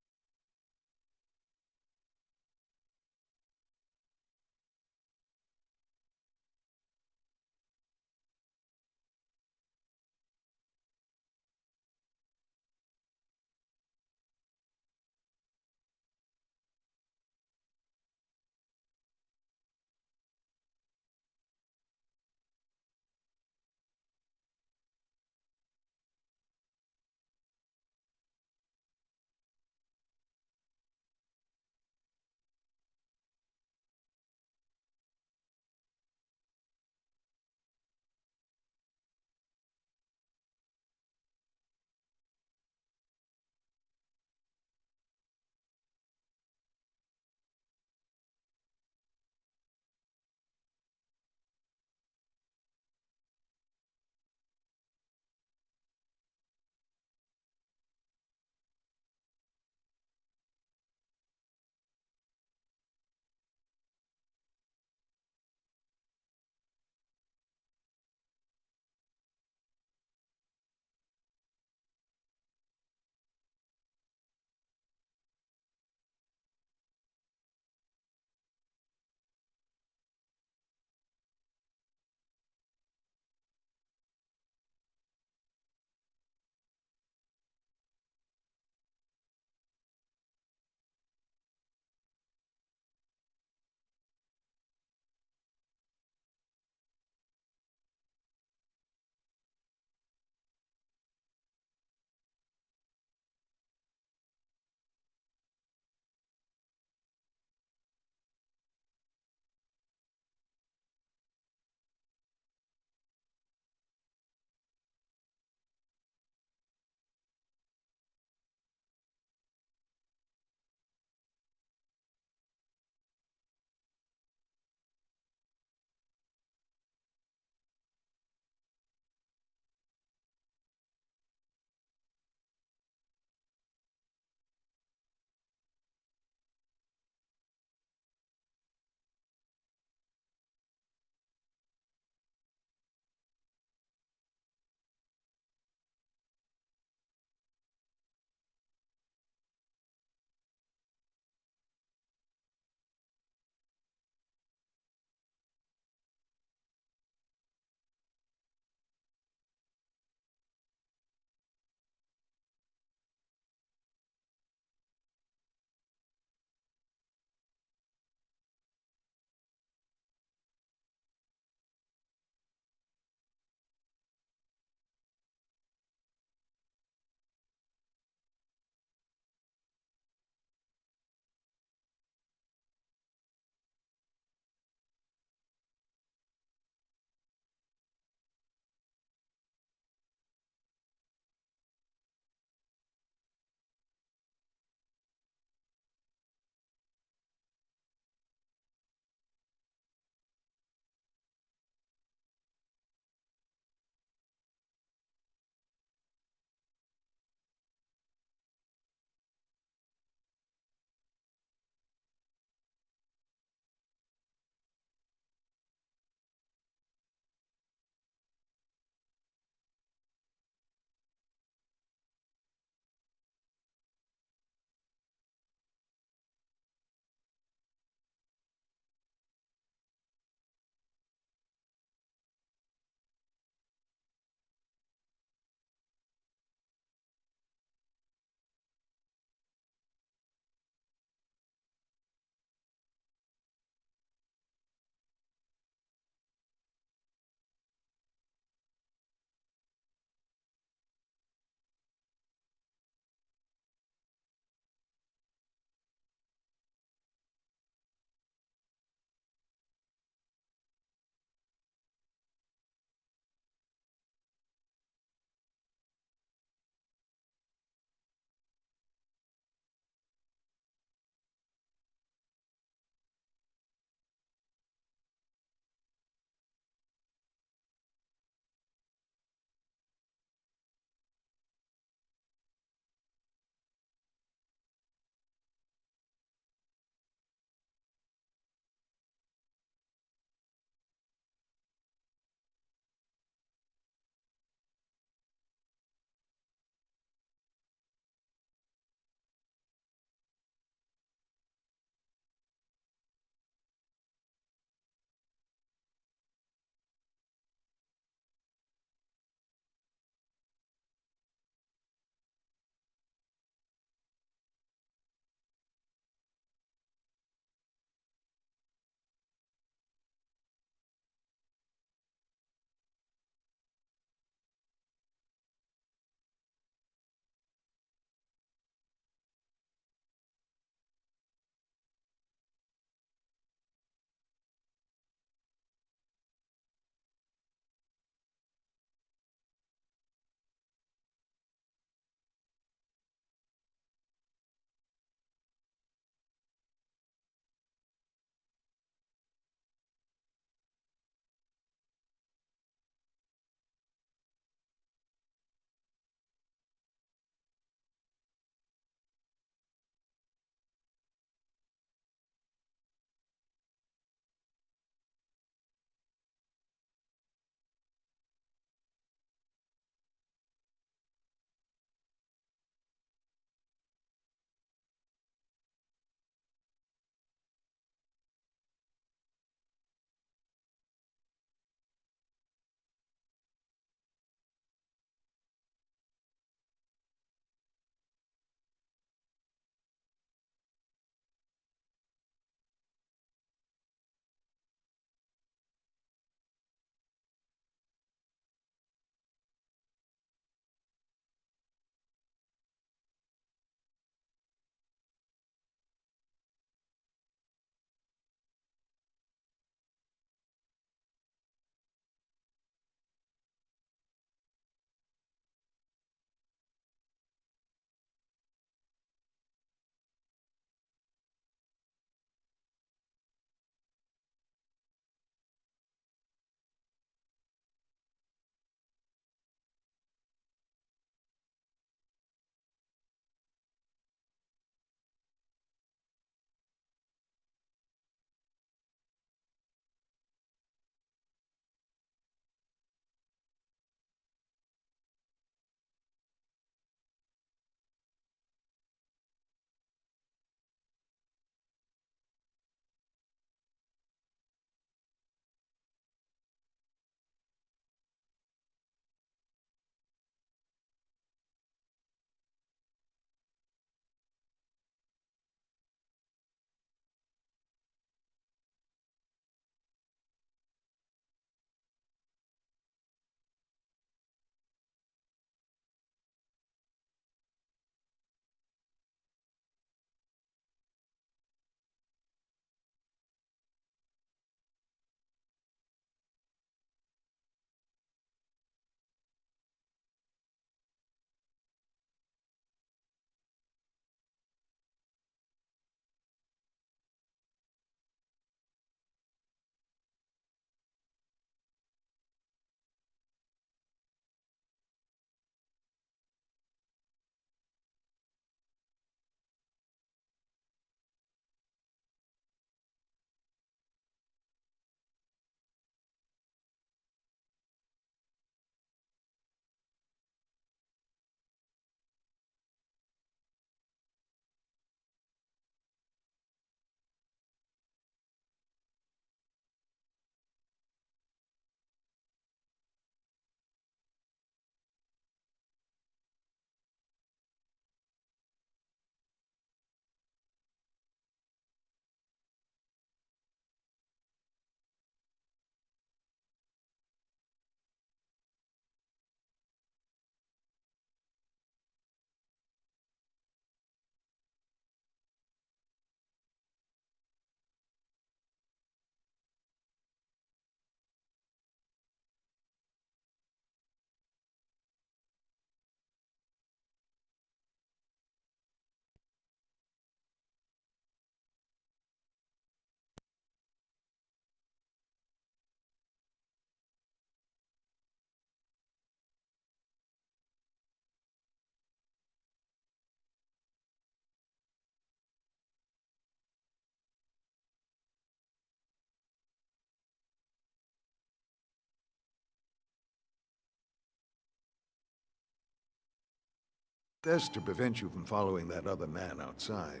That's to prevent you from following that other man outside.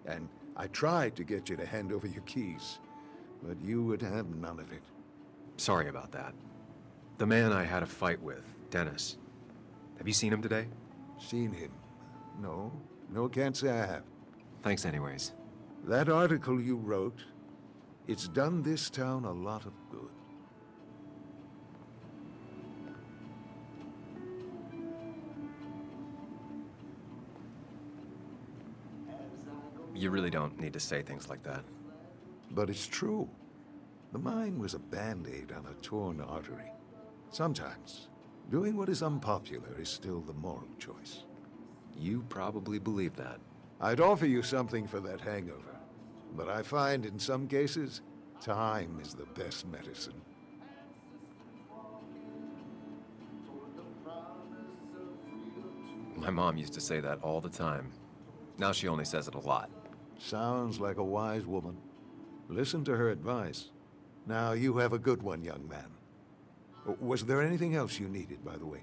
And I tried to get you to hand over your keys, but you would have none of it. Sorry about that. The man I had a fight with, Dennis. Have you seen him today? Seen him? No. No, can't say I have. Thanks anyways. That article you wrote, it's done this town a lot of good. You really don't need to say things like that. But it's true. The mine was a band-aid on a torn artery. Sometimes, doing what is unpopular is still the moral choice. You probably believe that. I'd offer you something for that hangover, but I find in some cases, time is the best medicine. My mom used to say that all the time. Now she only says it a lot. Sounds like a wise woman. Listen to her advice. Now, you have a good one, young man. Was there anything else you needed, by the way?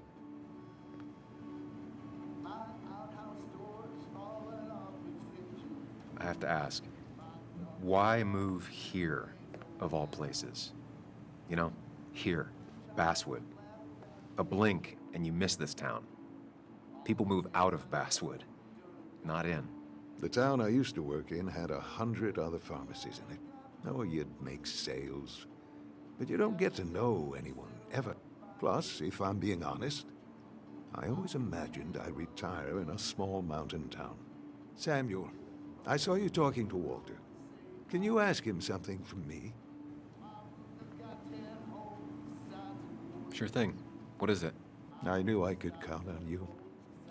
I have to ask, why move here, of all places? You know, here, Basswood. A blink and you miss this town. People move out of Basswood, not in. The town I used to work in had 100 other pharmacies in it. Oh, you'd make sales, but you don't get to know anyone, ever. Plus, if I'm being honest, I always imagined I'd retire in a small mountain town. Samuel, I saw you talking to Walter. Can you ask him something from me? Sure thing. What is it? I knew I could count on you.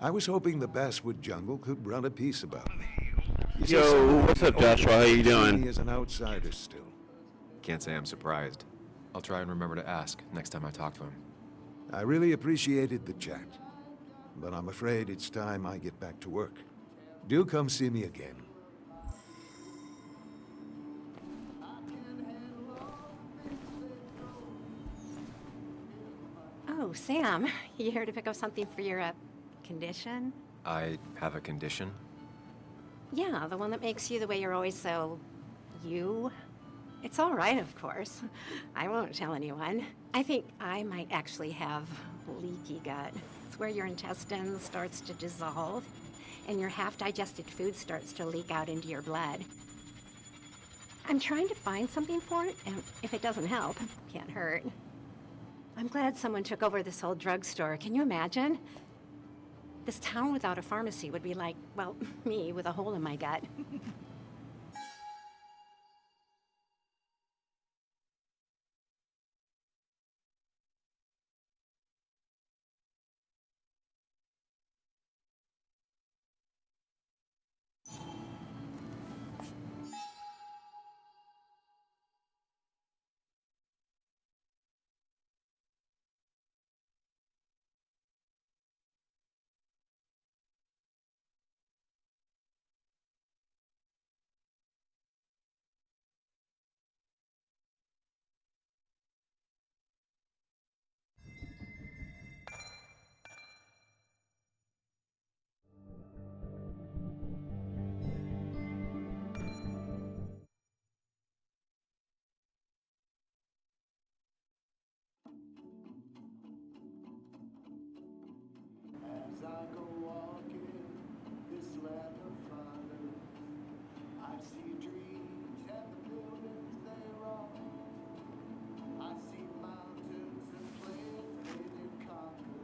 I was hoping the Basswood jungle could run a piece about me. Yo, what's up, Joshua? How you doing? He is an outsider still. Can't say I'm surprised. I'll try and remember to ask next time I talk to him. I really appreciated the chat, but I'm afraid it's time I get back to work. Do come see me again. Oh, Sam, you here to pick up something for your, condition? I have a condition? Yeah, the one that makes you the way you're always so... you? It's all right, of course. I won't tell anyone. I think I might actually have leaky gut. It's where your intestine starts to dissolve, and your half-digested food starts to leak out into your blood. I'm trying to find something for it, and if it doesn't help, can't hurt. I'm glad someone took over this old drugstore. Can you imagine? This town without a pharmacy would be like, well, me with a hole in my gut. As I go walking this land of fire, I see dreams and the buildings they rock. I see mountains and plains they did conquer.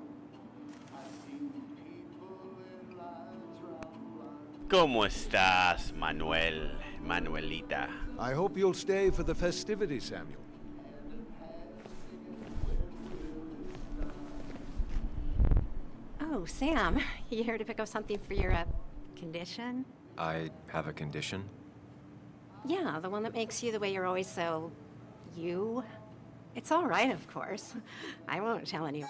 I see people in lines round. ¿Cómo estás, Manuel? Manuelita. I hope you'll stay for the festivities, Samuel. Oh, Sam, you here to pick up something for your, condition? I have a condition? Yeah, the one that makes you the way you're always so... you? It's all right, of course. I won't tell anyone.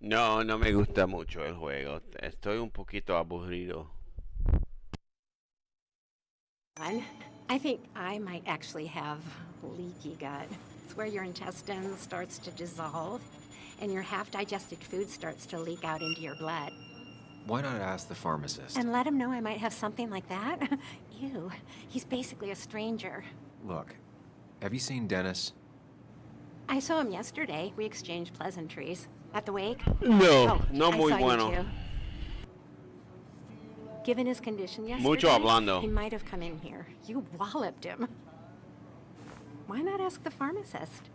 No, no me gusta mucho el juego. Estoy un poquito aburrido. I think I might actually have leaky gut. It's where your intestine starts to dissolve and your half-digested food starts to leak out into your blood. Why not ask the pharmacist? And let him know I might have something like that? Ew, he's basically a stranger. Look, have you seen Dennis? I saw him yesterday. We exchanged pleasantries. At the wake? No, no I muy saw you bueno. too. Given his condition yesterday, Mucho hablando. he might have come in here. You walloped him. Why not ask the pharmacist?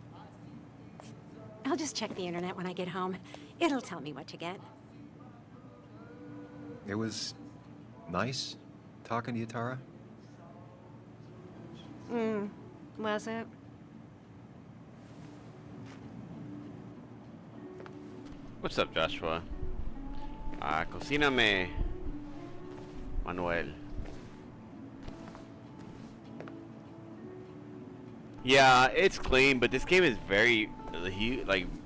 I'll just check the internet when I get home. It'll tell me what to get. It was nice talking to you, Tara. Was it? What's up, Joshua? Cocíname, Manuel. Yeah, it's clean, but this game is very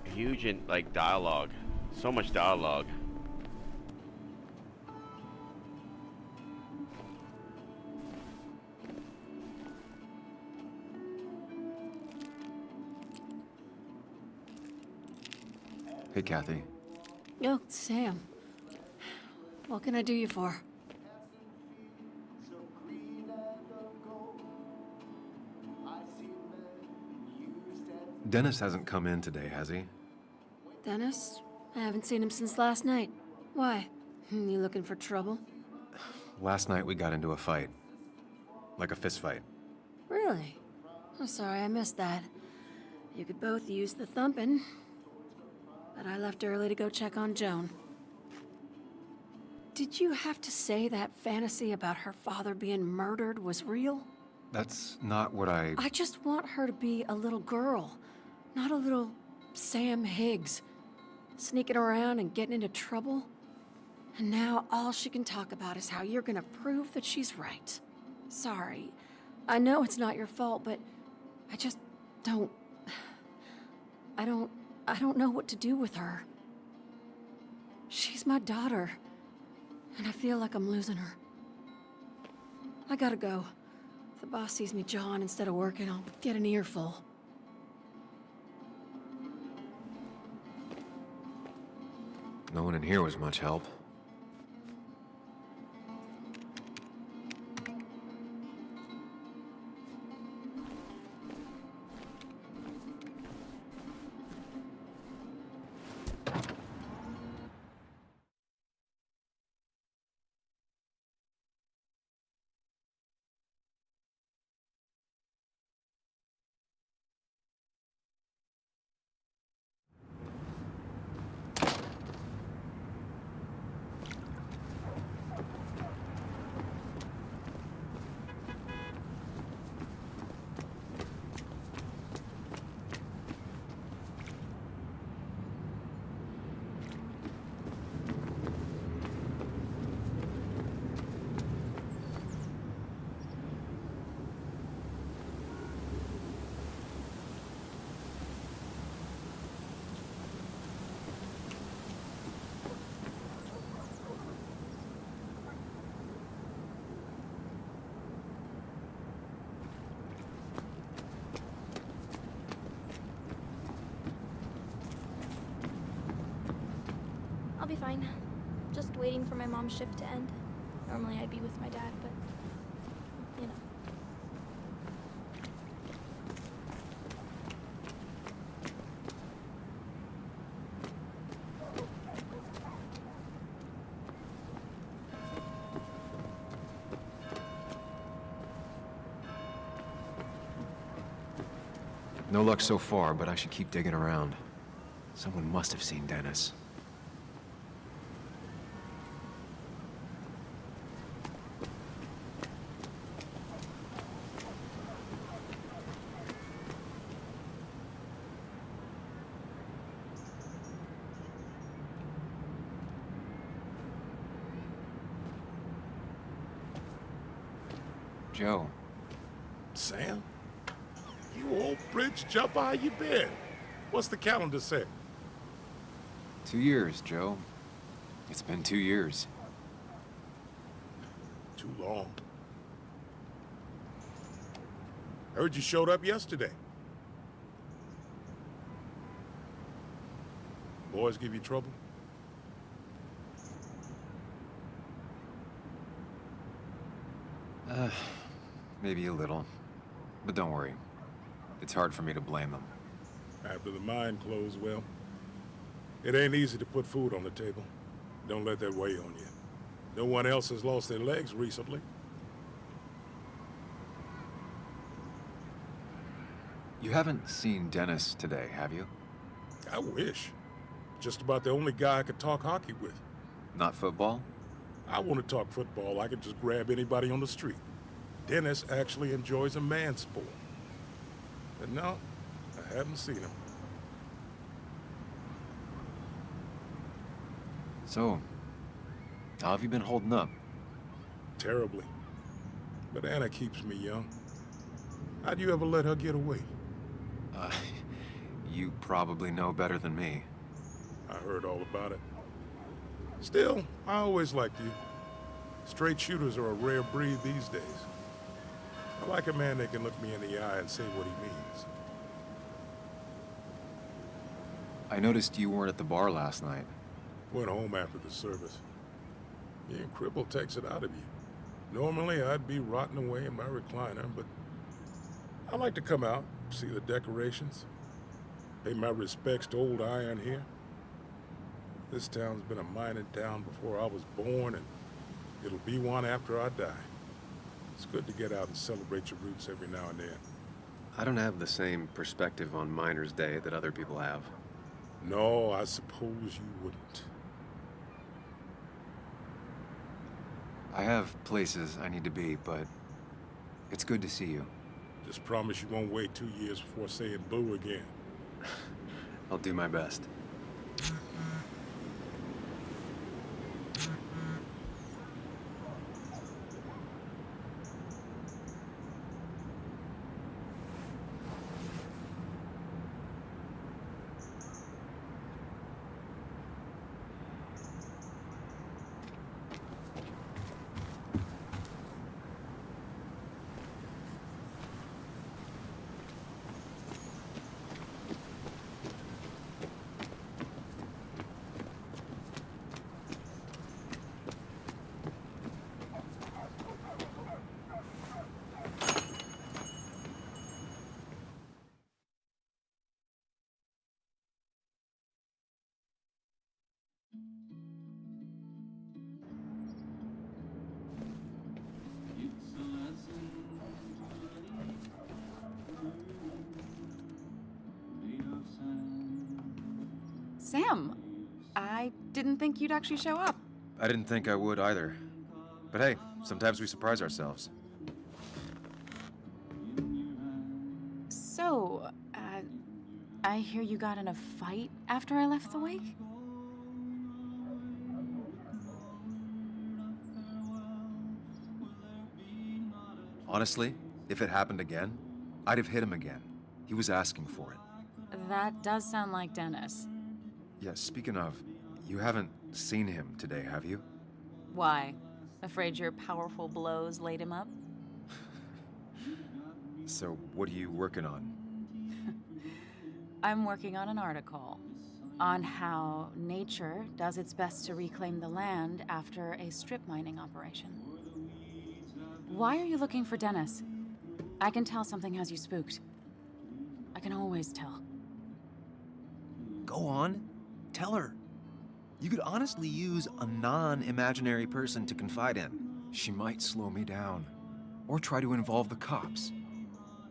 huge in like dialogue. So much dialogue. Hey, Kathy. Oh, Sam. What can I do you for? Dennis hasn't come in today, has he? Dennis? I haven't seen him since last night. Why? You looking for trouble? Last night we got into a fight. Like a fist fight. Really? I'm sorry I missed that. You could both use the thumping. But I left early to go check on Joan. Did you have to say that fantasy about her father being murdered was real? That's not what I just want her to be a little girl, not a little Sam Higgs, sneaking around and getting into trouble. And now all she can talk about is how you're gonna prove that she's right. Sorry. I know it's not your fault, but I just don't... I don't know what to do with her. She's my daughter, and I feel like I'm losing her. I gotta go. If the boss sees me jawing instead of working, I'll get an earful. No one in here was much help. I'll be fine. Just waiting for my mom's shift to end. Normally I'd be with my dad, but, you know. No luck so far, but I should keep digging around. Someone must have seen Dennis. Joe. Sam? You old bridge jumper, how you been? What's the calendar say? 2 years, Joe. It's been 2 years. Too long. Heard you showed up yesterday. Boys give you trouble? Maybe a little. But don't worry. It's hard for me to blame them. After the mine closed, well, it ain't easy to put food on the table. Don't let that weigh on you. No one else has lost their legs recently. You haven't seen Dennis today, have you? I wish. Just about the only guy I could talk hockey with. Not football? I want to talk football. I could just grab anybody on the street. Dennis actually enjoys a man sport. But no, I haven't seen him. So, how have you been holding up? Terribly. But Anna keeps me young. How'd you ever let her get away? You probably know better than me. I heard all about it. Still, I always liked you. Straight shooters are a rare breed these days. I like a man that can look me in the eye and say what he means. I noticed you weren't at the bar last night. Went home after the service. Being crippled takes it out of you. Normally, I'd be rotting away in my recliner, but I like to come out, see the decorations, pay my respects to old iron here. This town's been a mining town before I was born, and it'll be one after I die. It's good to get out and celebrate your roots every now and then. I don't have the same perspective on Miners' Day that other people have. No, I suppose you wouldn't. I have places I need to be, but it's good to see you. Just promise you won't wait 2 years before saying boo again. I'll do my best. Sam, I didn't think you'd actually show up. I didn't think I would either. But hey, sometimes we surprise ourselves. So, I hear you got in a fight after I left the wake? Honestly, if it happened again, I'd have hit him again. He was asking for it. That does sound like Dennis. Yeah, speaking of, you haven't seen him today, have you? Why? Afraid your powerful blows laid him up? So, what are you working on? I'm working on an article on how nature does its best to reclaim the land after a strip mining operation. Why are you looking for Dennis? I can tell something has you spooked. I can always tell. Go on. Tell her. You could honestly use a non-imaginary person to confide in. She might slow me down. Or try to involve the cops.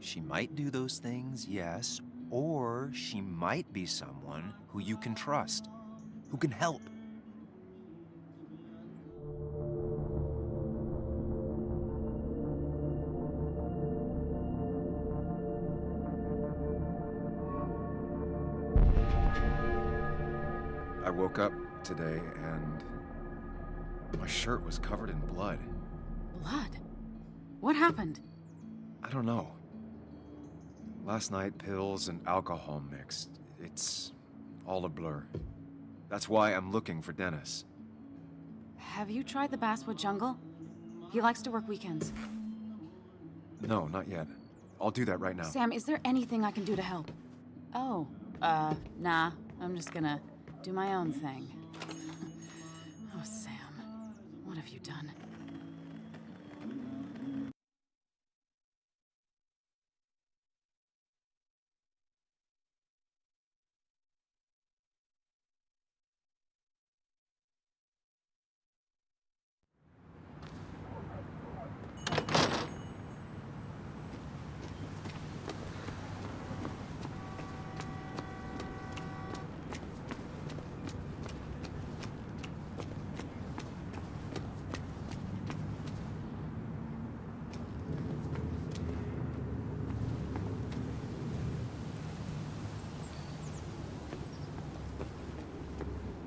She might do those things, yes. Or she might be someone who you can trust. Who can help. I woke up today and my shirt was covered in blood. Blood? What happened? I don't know. Last night, pills and alcohol mixed. It's all a blur. That's why I'm looking for Dennis. Have you tried the Basswood Jungle? He likes to work weekends. No, not yet. I'll do that right now. Sam, is there anything I can do to help? Oh, nah. I'm just gonna do my own thing. Oh, Sam, what have you done?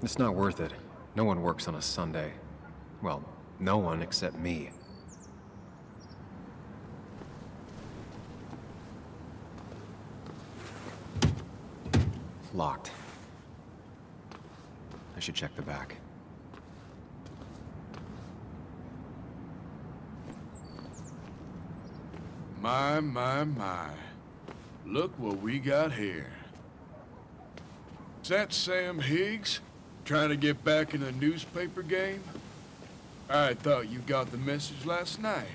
It's not worth it. No one works on a Sunday. Well, no one except me. Locked. I should check the back. My, my. Look what we got here. Is that Sam Higgs? Trying to get back in the newspaper game? I thought you got the message last night.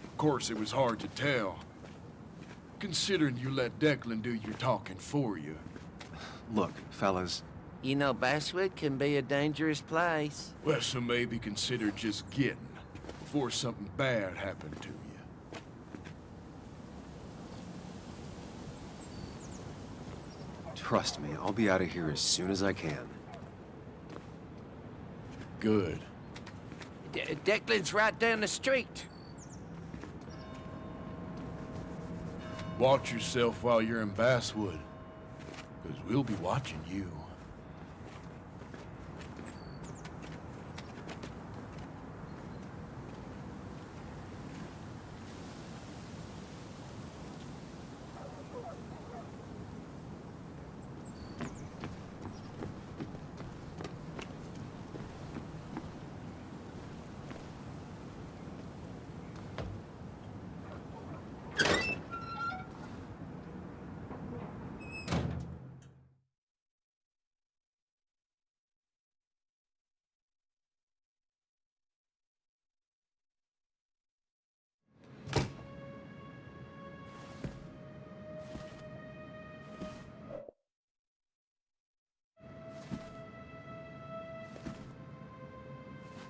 Of course, it was hard to tell, considering you let Declan do your talking for you. Look, fellas. You know, Basswood can be a dangerous place. Well, so maybe consider just getting before something bad happened to you. Trust me, I'll be out of here as soon as I can. Good. Declan's right down the street. Watch yourself while you're in Basswood, because we'll be watching you.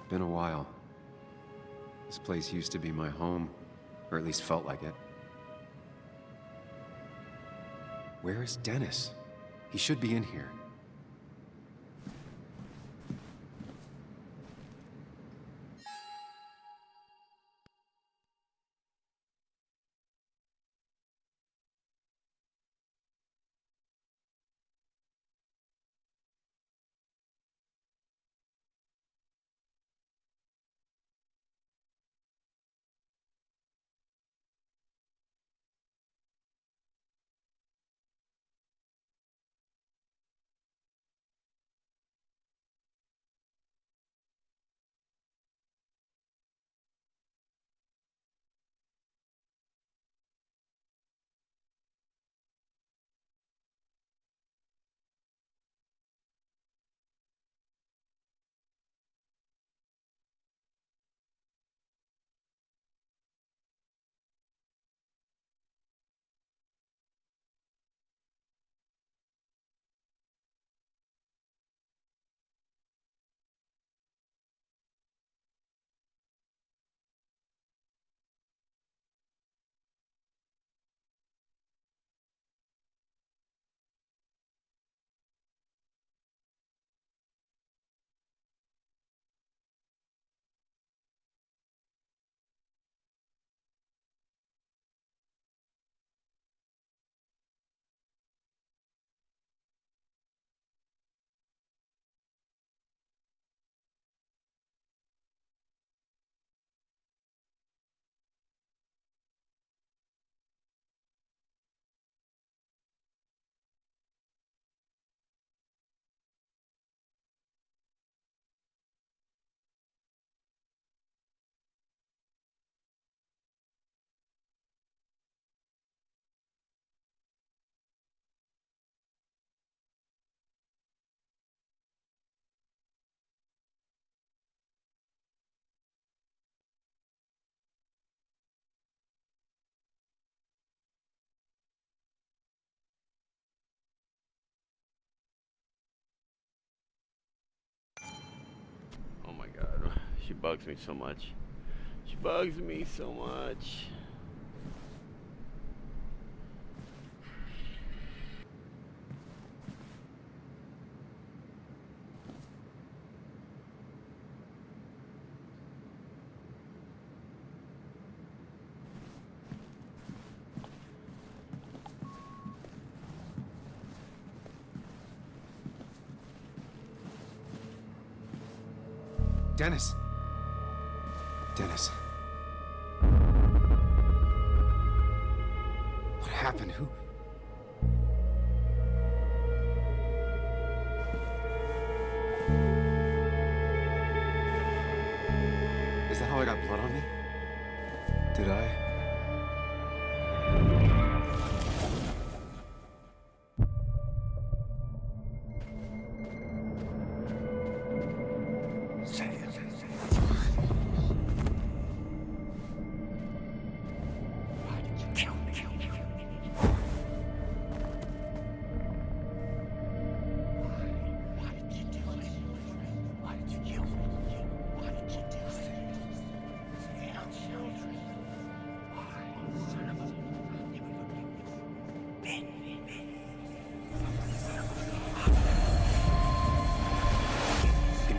Been a while. This place used to be my home, or at least felt like it. Where is Dennis? He should be in here. She bugs me so much. She bugs me so much. Dennis. Dennis. What happened? Who? Is that how I got blood on me? Did I?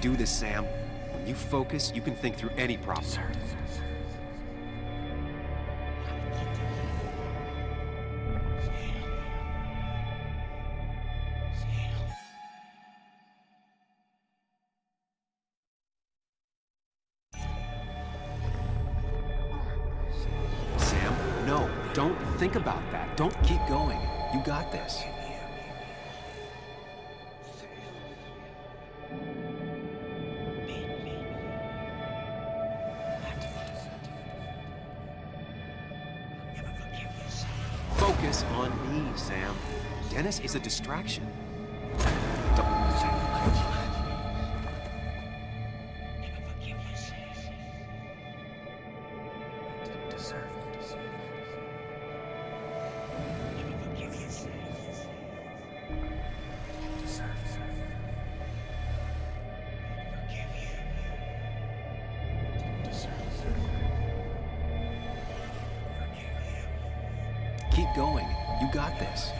Do this, Sam. When you focus, you can think through any problem. Sam, no, don't think about that. Don't keep going. You got this. Focus on me, Sam. Dennis is a distraction. Keep going. You got this.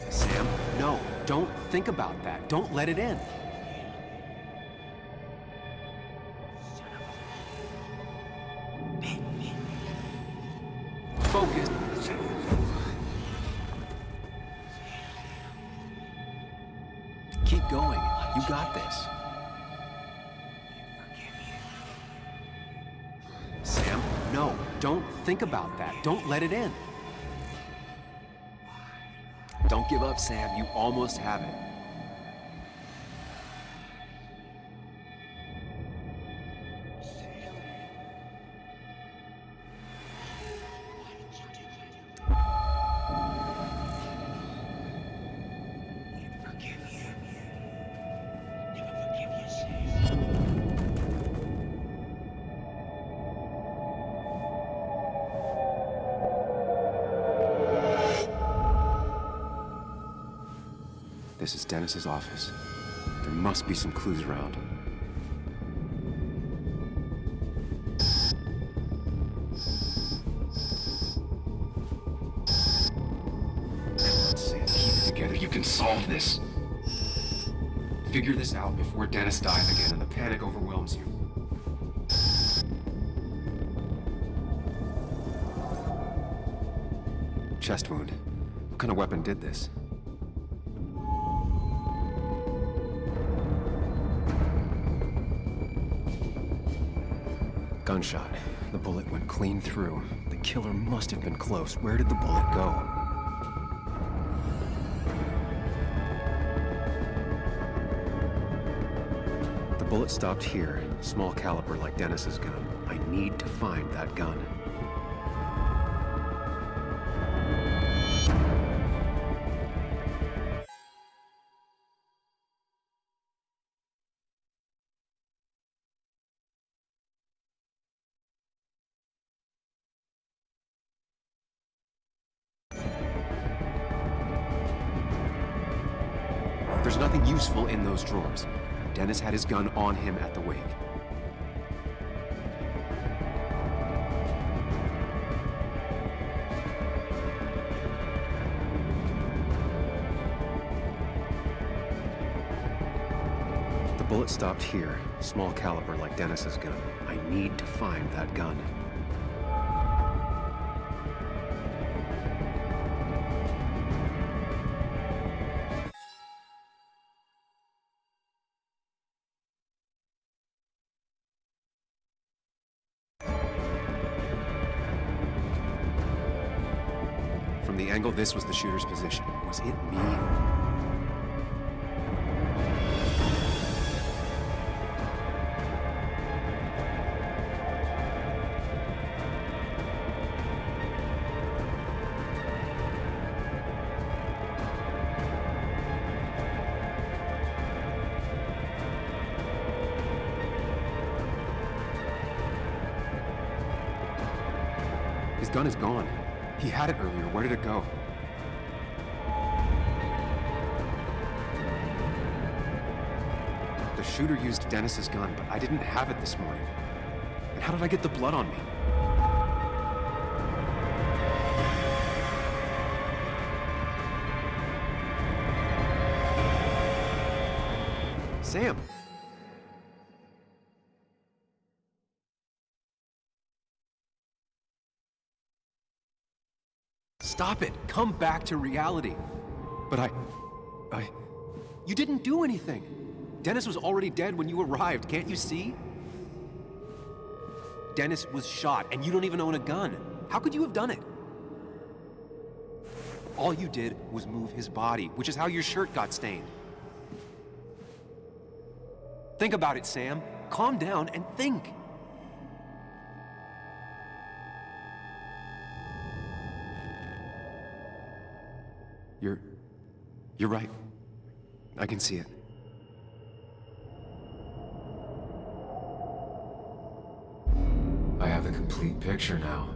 Sam, no. Don't think about that. Don't let it in. Focus. Keep going. You got this. Sam, no. Don't think about that. Don't let it in. Don't give up, Sam. You almost have it. This is Dennis's office. There must be some clues around. Sam, keep it together. You can solve this. Figure this out before Dennis dies again and the panic overwhelms you. Chest wound. What kind of weapon did this? Gunshot. The bullet went clean through. The killer must have been close. Where did the bullet go? The bullet stopped here. Small caliber like Dennis's gun. I need to find that gun. There's nothing useful in those drawers. Dennis had his gun on him at the wake. The bullet stopped here. Small caliber like Dennis's gun. I need to find that gun. From the angle this was the shooter's position. Was it me? His gun is gone. He had it earlier. Where did it go? The shooter used Dennis's gun, but I didn't have it this morning. And how did I get the blood on me? Sam! Stop it! Come back to reality! But you didn't do anything! Dennis was already dead when you arrived, can't you see? Dennis was shot, and you don't even own a gun. How could you have done it? All you did was move his body, which is how your shirt got stained. Think about it, Sam. Calm down and think. You're right. I can see it. I have the complete picture now.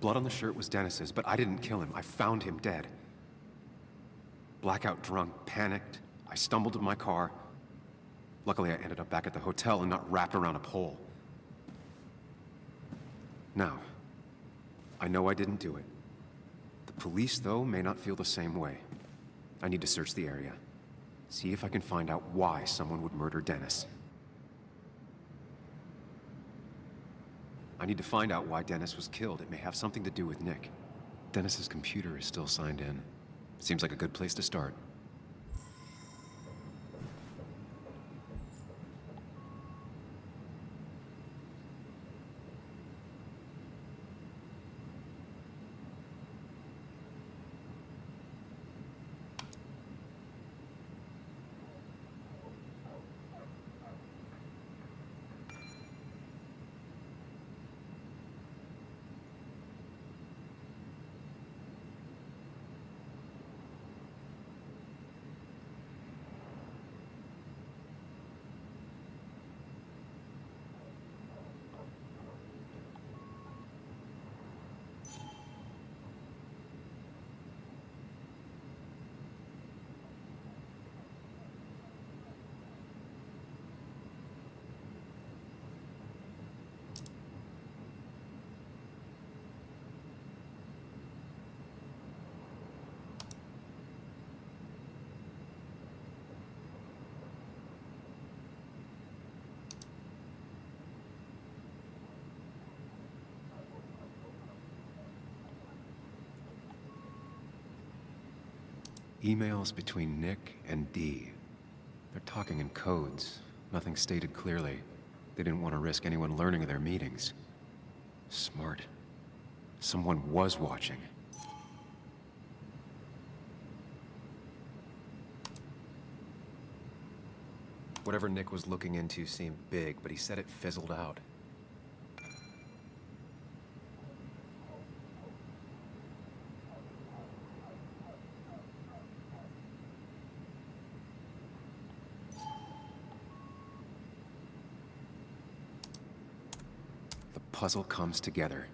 blood on the shirt was Dennis's, but I didn't kill him. I found him dead. Blackout drunk, panicked. I stumbled to my car. Luckily, I ended up back at the hotel and not wrapped around a pole. Now, I know I didn't do it. The police, though, may not feel the same way. I need to search the area. See if I can find out why someone would murder Dennis. I need to find out why Dennis was killed. It may have something to do with Nick. Dennis's computer is still signed in. Seems like a good place to start. Emails between Nick and Dee. They're talking in codes. Nothing stated clearly. They didn't want to risk anyone learning of their meetings. Smart. Someone was watching. Whatever Nick was looking into seemed big, but he said it fizzled out. Puzzle comes together.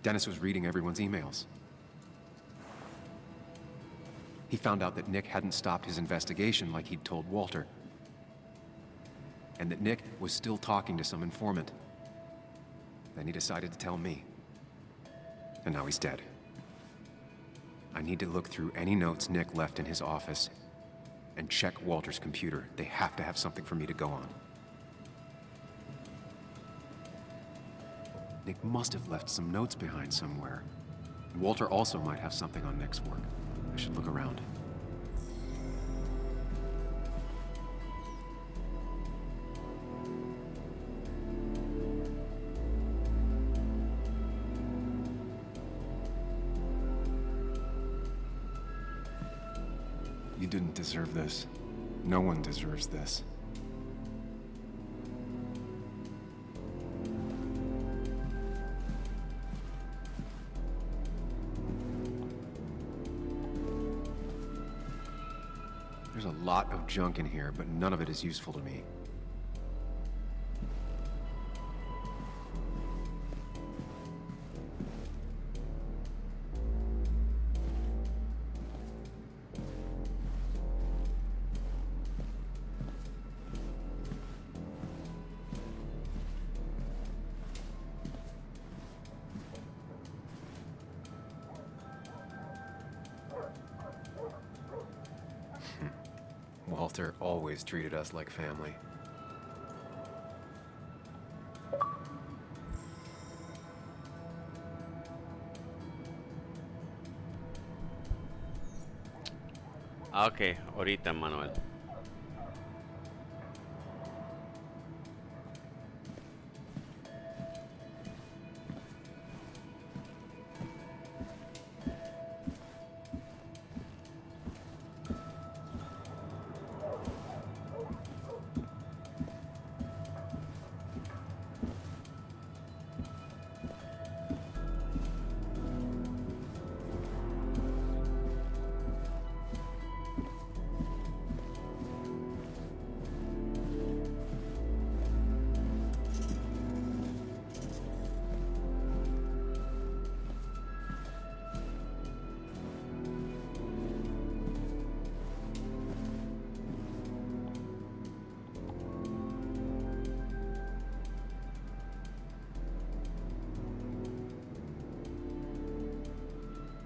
Dennis was reading everyone's emails. He found out that Nick hadn't stopped his investigation like he'd told Walter. And that Nick was still talking to some informant. Then he decided to tell me. And now he's dead. I need to look through any notes Nick left in his office and check Walter's computer. They have to have something for me to go on. Nick must have left some notes behind somewhere. Walter also might have something on Nick's work. I should look around. You didn't deserve this. No one deserves this. There's a lot of junk in here, but none of it is useful to me. Walter always treated us like family. Ok, ahorita, Manuel.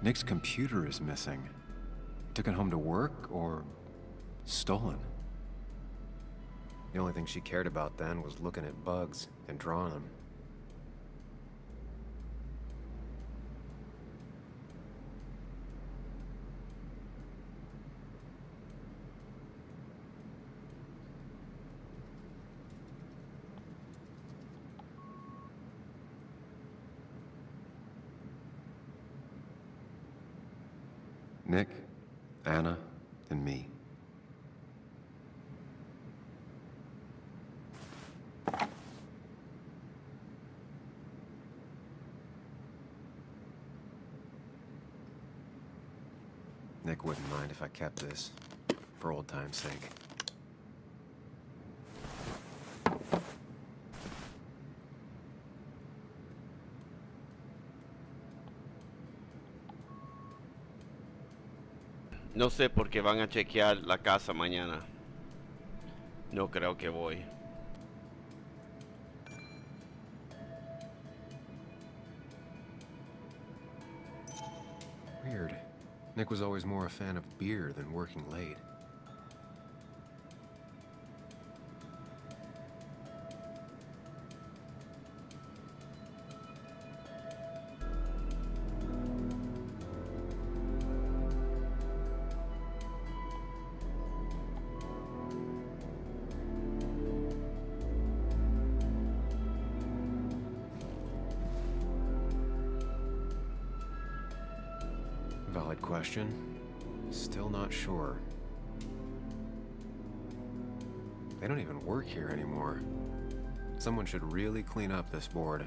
Nick's computer is missing. He took it home to work or stolen. The only thing she cared about then was looking at bugs and drawing them. Nick, Anna, and me. Nick wouldn't mind if I kept this, for old time's sake. No sé por qué van a chequear la casa mañana. No creo que voy. Weird. Nick was always more a fan of beer than working late. Valid question. Still not sure. They don't even work here anymore. Someone should really clean up this board.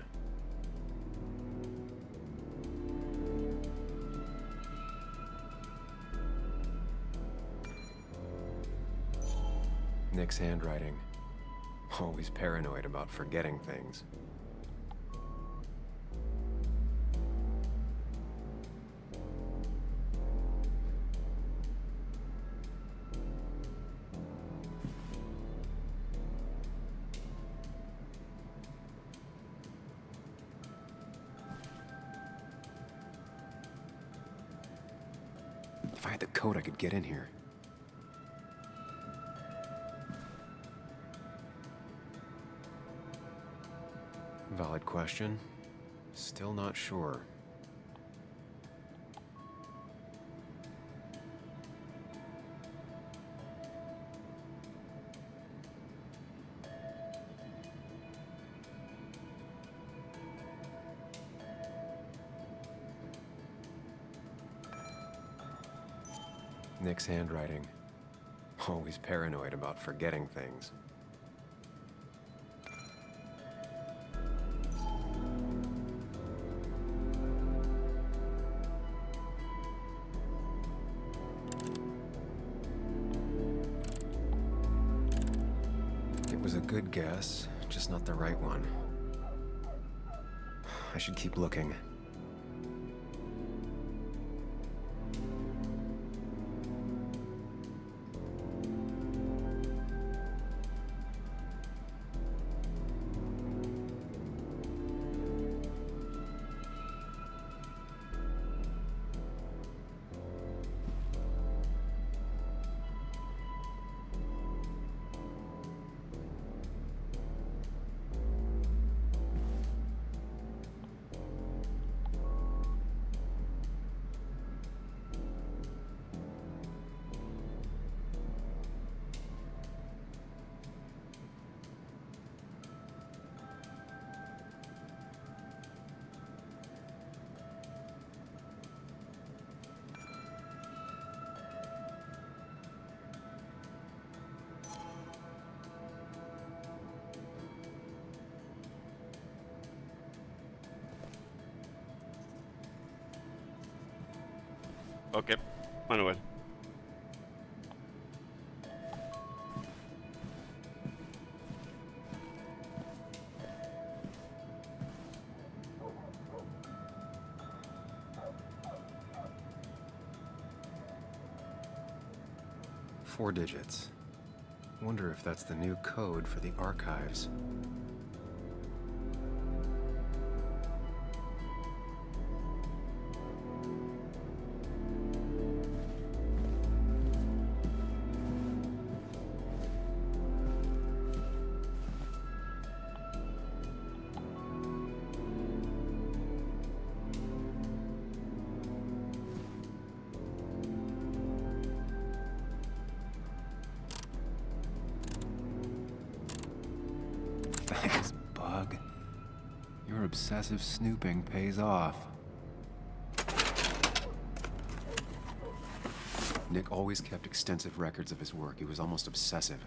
Nick's handwriting. Always paranoid about forgetting things. If I had the code, I could get in here. Valid question. Still not sure. Nick's handwriting. Always paranoid about forgetting things. It was a good guess, just not the right one. I should keep looking. Okay, Manuel. Four digits. Wonder if that's the new code for the archives. Your obsessive snooping pays off. Nick always kept extensive records of his work. He was almost obsessive.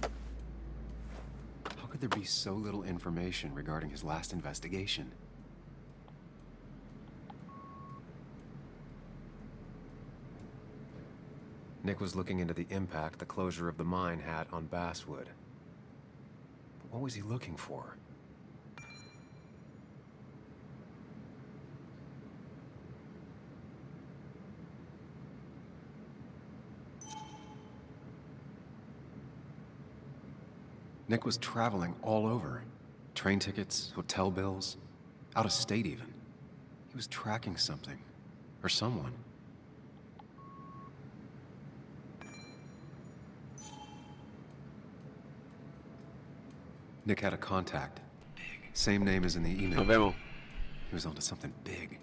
How could there be so little information regarding his last investigation? Nick was looking into the impact the closure of the mine had on Basswood. But what was he looking for? Nick was traveling all over. Train tickets, hotel bills, out of state even. He was tracking something, or someone. Nick had a contact. Same name as in the email. Vemos. He was onto something big.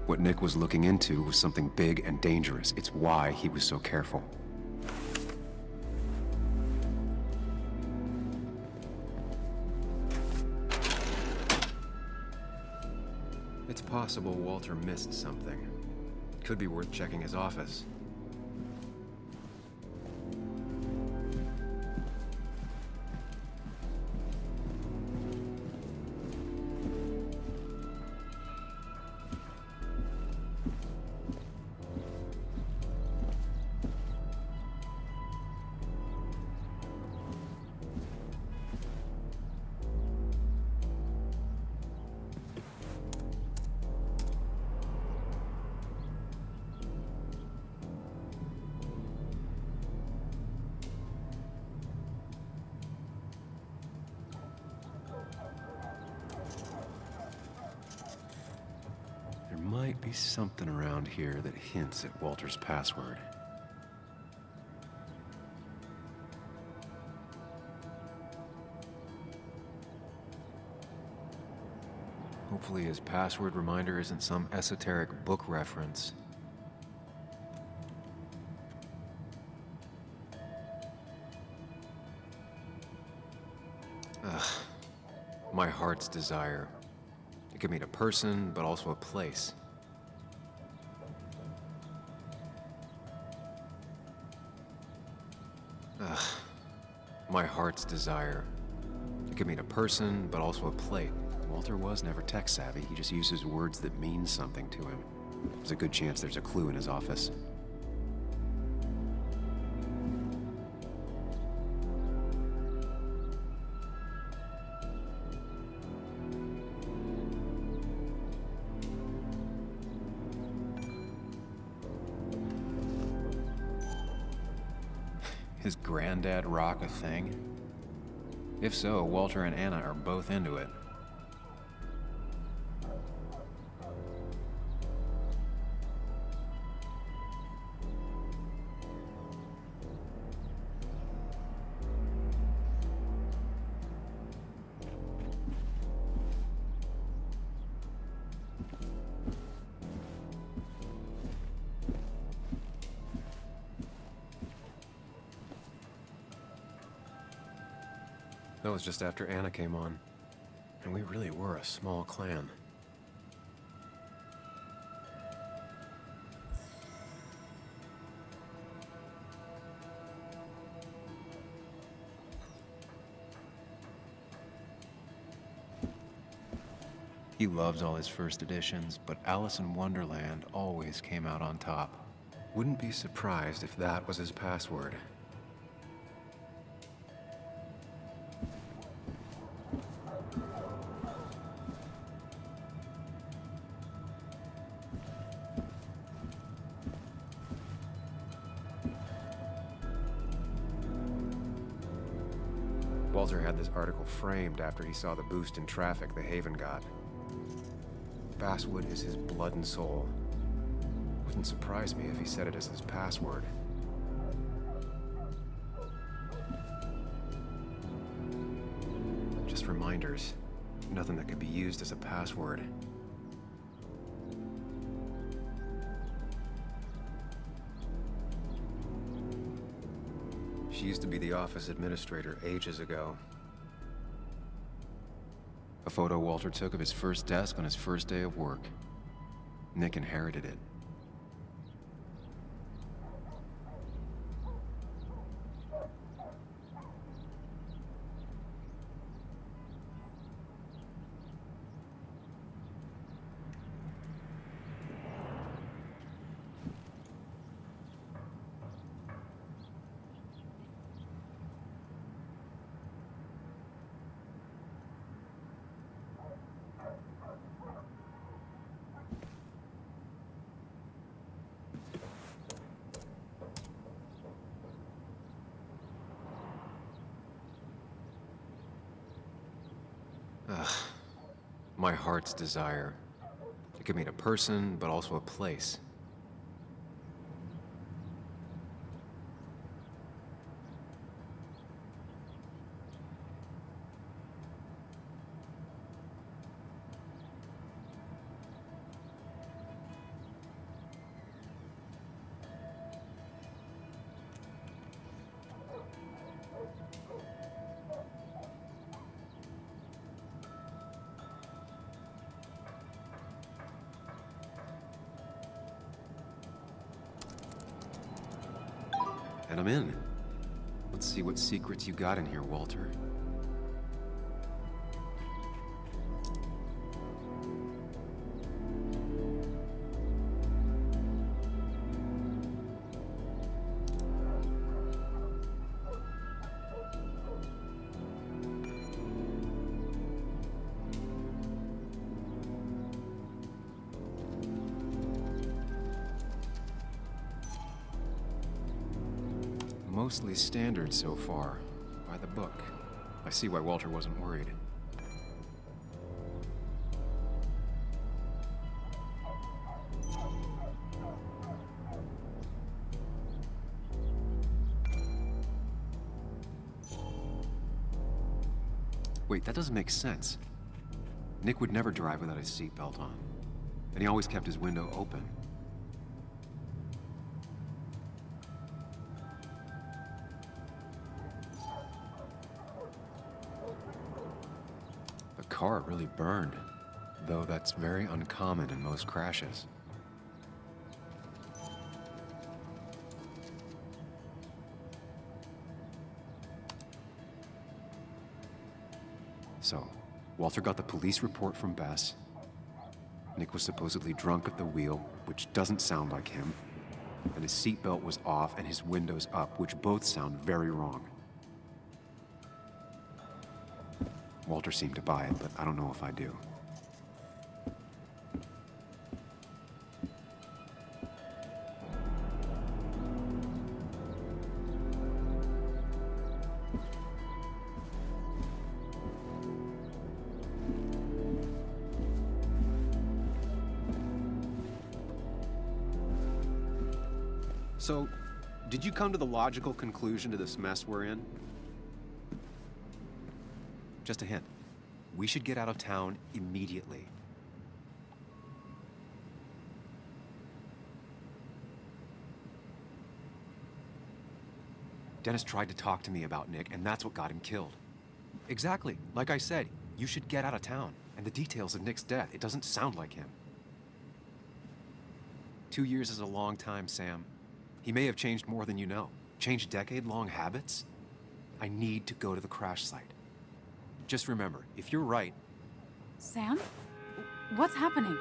What Nick was looking into was something big and dangerous. It's why he was so careful. It's possible Walter missed something. Could be worth checking his office. Might be something around here that hints at Walter's password. Hopefully his password reminder isn't some esoteric book reference. Ugh. My heart's desire. It could mean a person, but also a place. Ugh. My heart's desire. It could mean a person, but also a plate. Walter was never tech savvy. He just uses words that mean something to him. There's a good chance there's a clue in his office. His granddad rock a thing? If so, Walter and Anna are both into it. That was just after Anna came on. And we really were a small clan. He loves all his first editions, but Alice in Wonderland always came out on top. Wouldn't be surprised if that was his password. Walter had this article framed after he saw the boost in traffic the Haven got. Basswood is his blood and soul. Wouldn't surprise me if he said it as his password. Just reminders. Nothing that could be used as a password. She used to be the office administrator ages ago. A photo Walter took of his first desk on his first day of work. Nick inherited it. Ugh. My heart's desire. It could mean a person, but also a place. And I'm in. Let's see what secrets you got in here, Walter. Mostly standard so far, by the book. I see why Walter wasn't worried. Wait, that doesn't make sense. Nick would never drive without his seatbelt on, and he always kept his window open. The car really burned, though that's very uncommon in most crashes. So, Walter got the police report from Bess. Nick was supposedly drunk at the wheel, which doesn't sound like him. And his seatbelt was off and his windows up, which both sound very wrong. Walter seemed to buy it, but I don't know if I do. So, did you come to the logical conclusion to this mess we're in? Just a hint. We should get out of town immediately. Dennis tried to talk to me about Nick, and that's what got him killed. Exactly. Like I said, you should get out of town. And the details of Nick's death, it doesn't sound like him. 2 years is a long time, Sam. He may have changed more than you know. Changed decade-long habits? I need to go to the crash site. Just remember, if you're right... Sam? What's happening?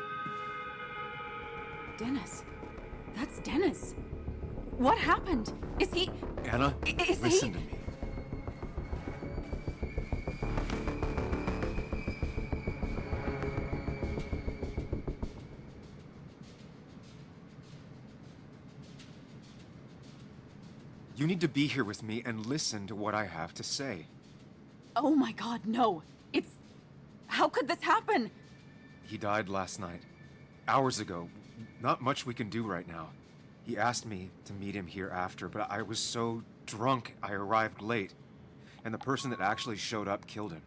Dennis. That's Dennis. What happened? Is he... Anna, listen to me. You need to be here with me and listen to what I have to say. Oh my God, no. How could this happen? He died last night. Hours ago. Not much we can do right now. He asked me to meet him here after, but I was so drunk I arrived late. And the person that actually showed up killed him.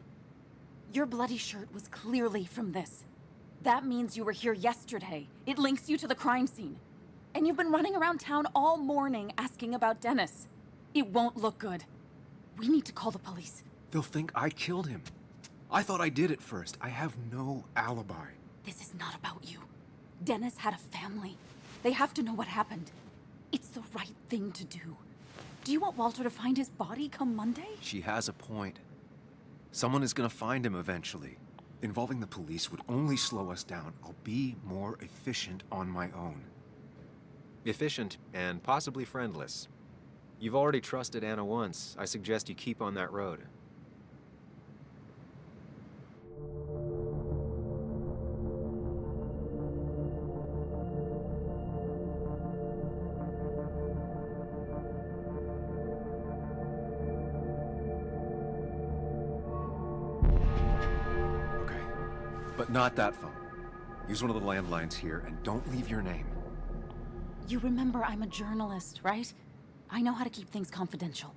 Your bloody shirt was clearly from this. That means you were here yesterday. It links you to the crime scene. And you've been running around town all morning asking about Dennis. It won't look good. We need to call the police. They'll think I killed him. I thought I did at first. I have no alibi. This is not about you. Dennis had a family. They have to know what happened. It's the right thing to do. Do you want Walter to find his body come Monday? She has a point. Someone is gonna find him eventually. Involving the police would only slow us down. I'll be more efficient on my own. Efficient and possibly friendless. You've already trusted Anna once. I suggest you keep on that road. Okay, but not that phone. Use one of the landlines here and don't leave your name. You remember I'm a journalist, right? I know how to keep things confidential.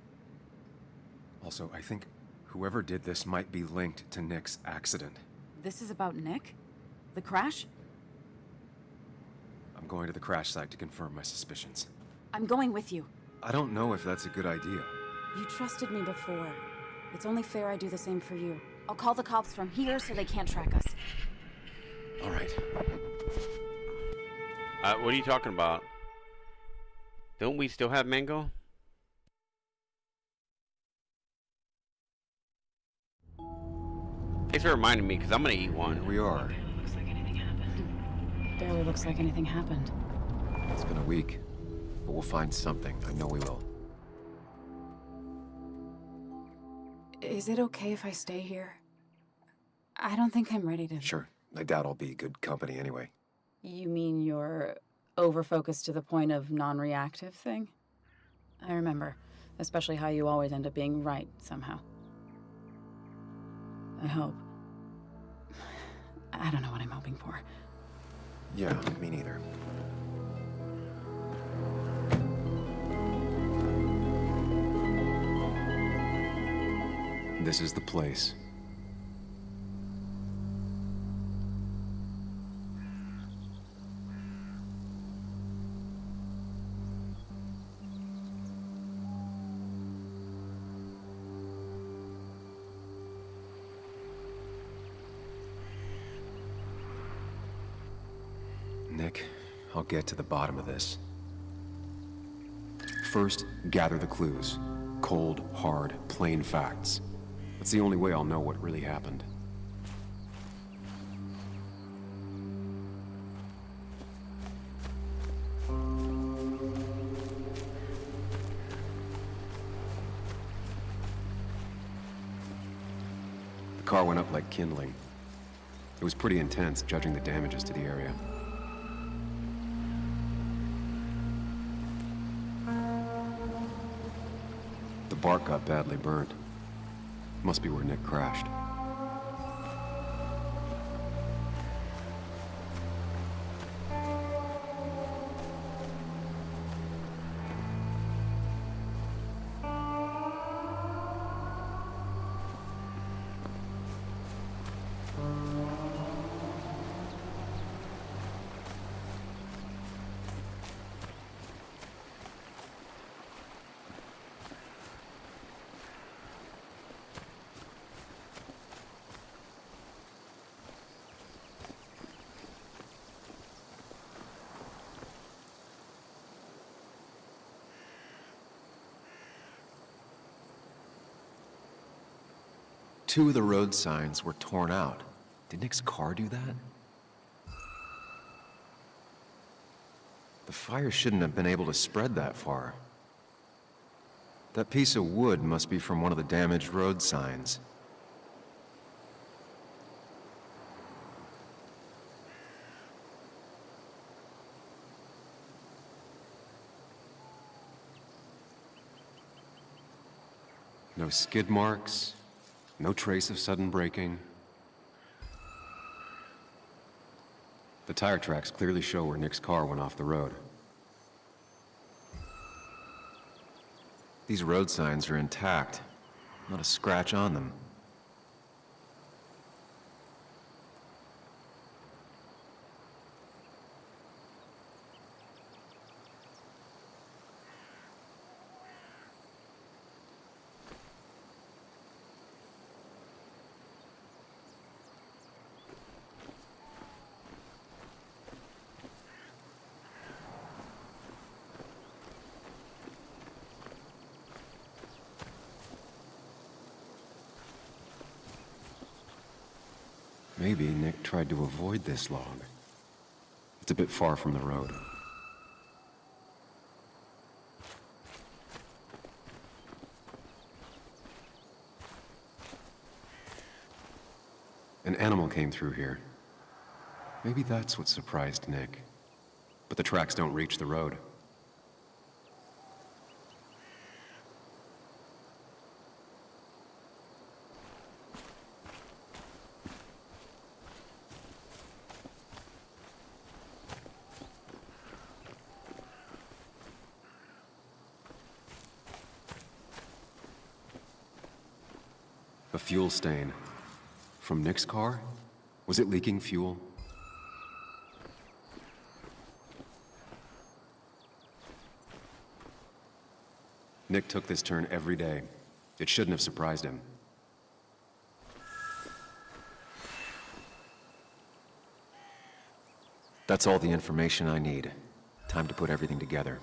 Also, I think whoever did this might be linked to Nick's accident. This is about Nick? The crash? I'm going to the crash site to confirm my suspicions. I'm going with you. I don't know if that's a good idea. You trusted me before. It's only fair I do the same for you. I'll call the cops from here so they can't track us. All right. What are you talking about? Don't we still have mango? Thanks for reminding me, because I'm going to eat one. Here we are. Barely looks like anything happened. It's been a week, but we'll find something. I know we will. Is it okay if I stay here? I don't think I'm ready to... Sure. I doubt I'll be good company anyway. You mean you're over-focused to the point of non-reactive thing? I remember, especially how you always end up being right somehow. I hope. I don't know what I'm hoping for. Yeah, me neither. This is the place. Nick, I'll get to the bottom of this. First, gather the clues. Cold, hard, plain facts. That's the only way I'll know what really happened. The car went up like kindling. It was pretty intense, judging the damages to the area. The bark got badly burnt. Must be where Nick crashed. Two of the road signs were torn out. Did Nick's car do that? The fire shouldn't have been able to spread that far. That piece of wood must be from one of the damaged road signs. No skid marks. No trace of sudden braking. The tire tracks clearly show where Nick's car went off the road. These road signs are intact. Not a scratch on them. Maybe Nick tried to avoid this log. It's a bit far from the road. An animal came through here. Maybe that's what surprised Nick. But the tracks don't reach the road. A fuel stain. From Nick's car? Was it leaking fuel? Nick took this turn every day. It shouldn't have surprised him. That's all the information I need. Time to put everything together.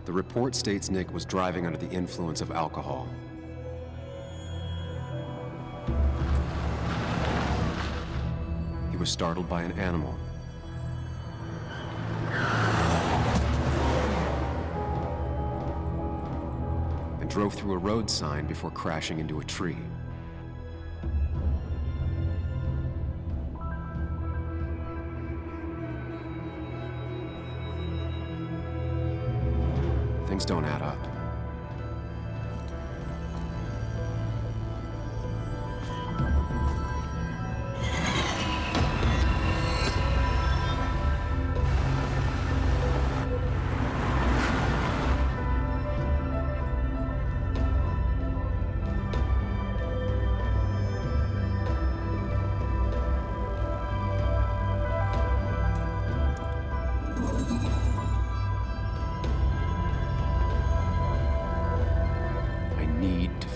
The report states Nick was driving under the influence of alcohol. He was startled by an animal. And drove through a road sign before crashing into a tree. Things don't add up.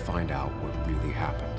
Find out what really happened.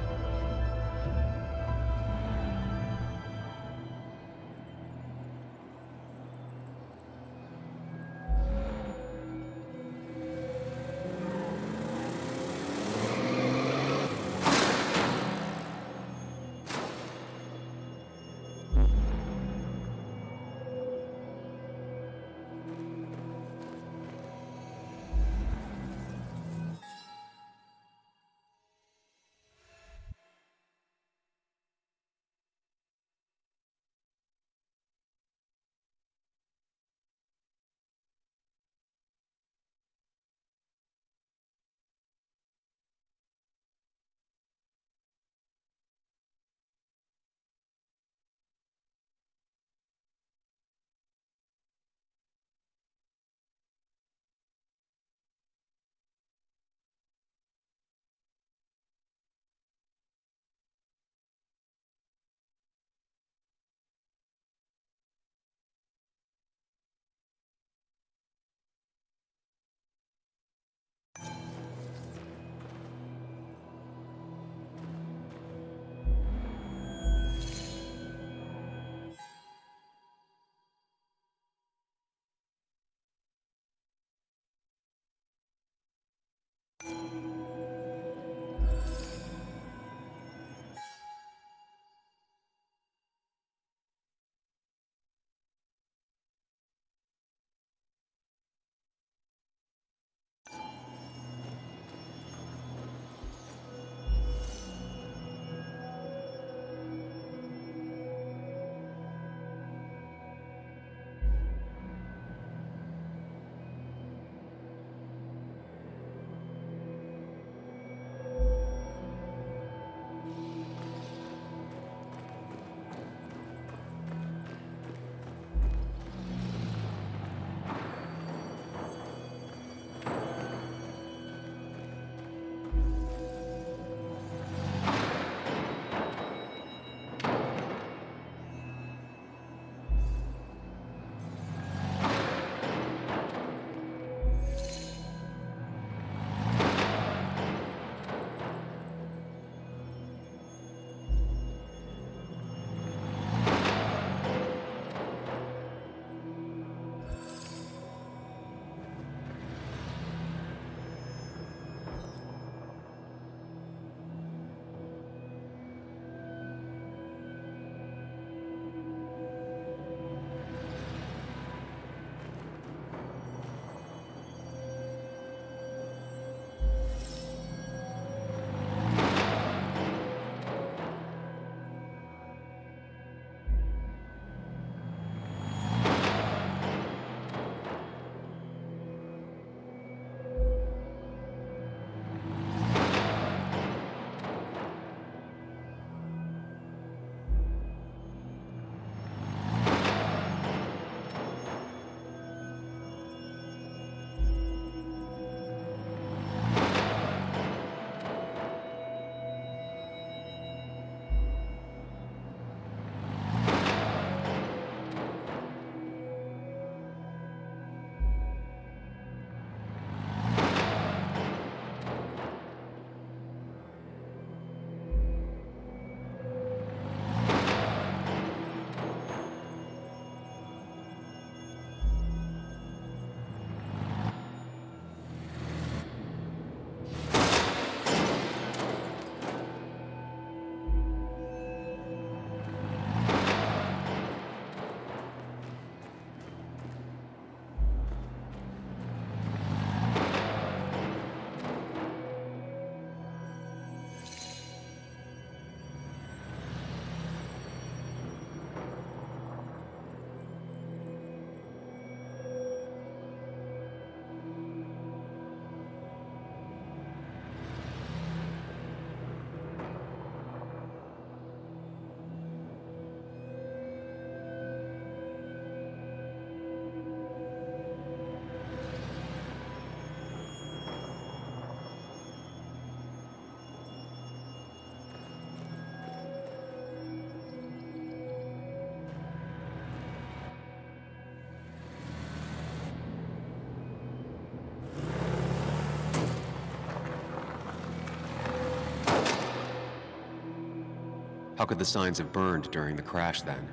How could the signs have burned during the crash then?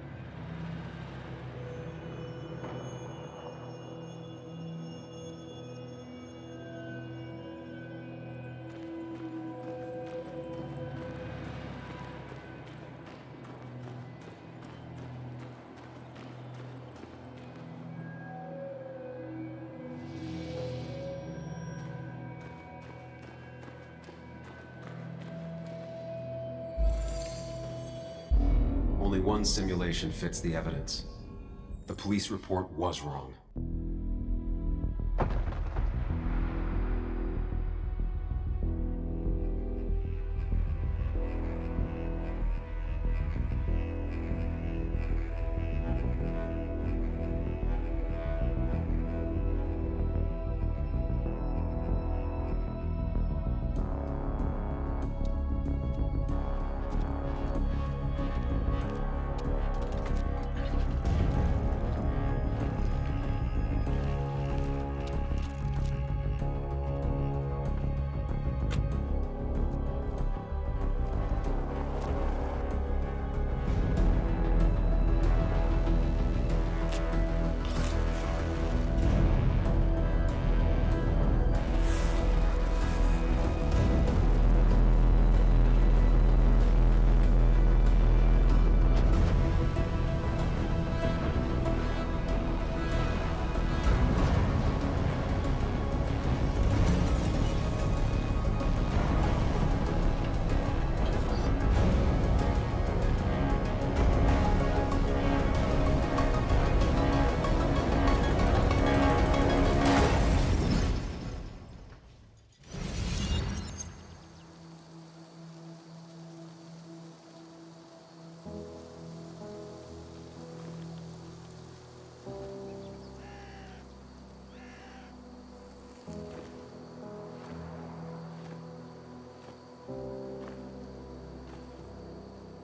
Only one simulation fits the evidence. The police report was wrong.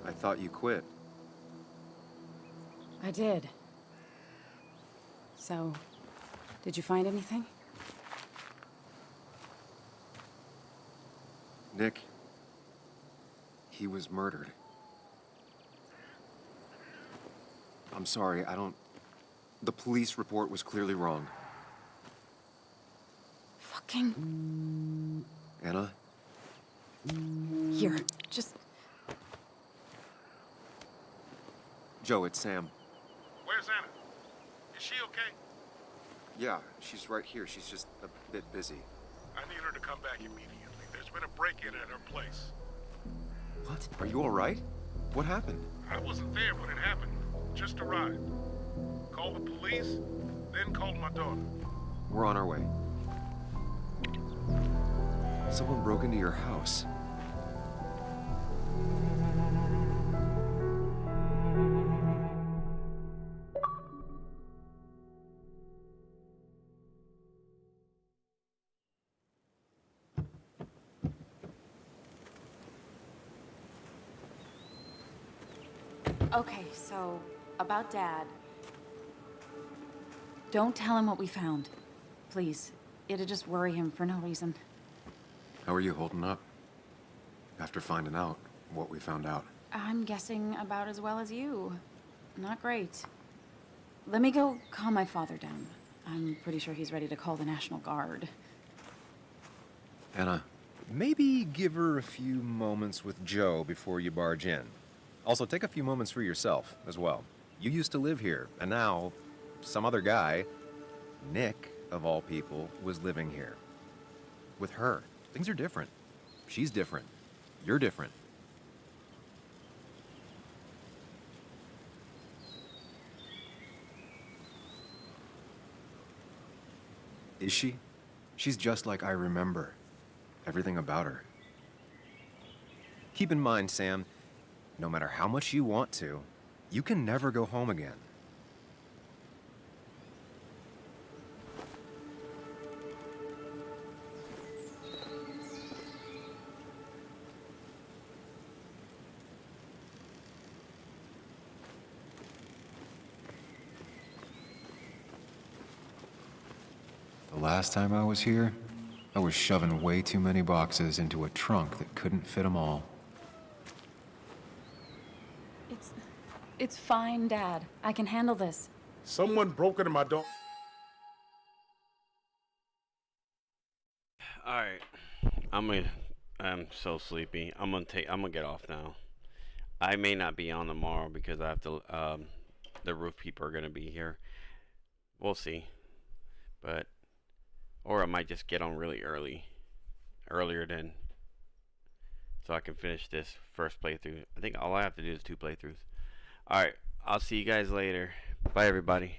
I thought you quit. I did. So, did you find anything? Nick, he was murdered. I'm sorry, the police report was clearly wrong. Fucking... Anna? Here, just... Joe, it's Sam. Where's Anna? Is she okay? Yeah, she's right here. She's just a bit busy. I need her to come back immediately. There's been a break-in at her place. What? Are you all right? What happened? I wasn't there when it happened. Just arrived. Called the police, then called my daughter. We're on our way. Someone broke into your house. Okay, so, about Dad. Don't tell him what we found. Please. It'd just worry him for no reason. How are you holding up? After finding out what we found out. I'm guessing about as well as you. Not great. Let me go calm my father down. I'm pretty sure he's ready to call the National Guard. Anna. Maybe give her a few moments with Joe before you barge in. Also, take a few moments for yourself as well. You used to live here, and now some other guy, Nick, of all people, was living here. With her. Things are different. She's different. You're different. Is she? She's just like I remember. Everything about her. Keep in mind, Sam, no matter how much you want to, you can never go home again. The last time I was here, I was shoving way too many boxes into a trunk that couldn't fit them all. It's fine, Dad. I can handle this. Someone broke into my door. Alright. I'm so sleepy. I'm gonna get off now. I may not be on tomorrow because I have to the roof people are gonna be here. We'll see. Or I might just get on really earlier than, so I can finish this first playthrough. I think all I have to do is 2 playthroughs. Alright, I'll see you guys later. Bye everybody.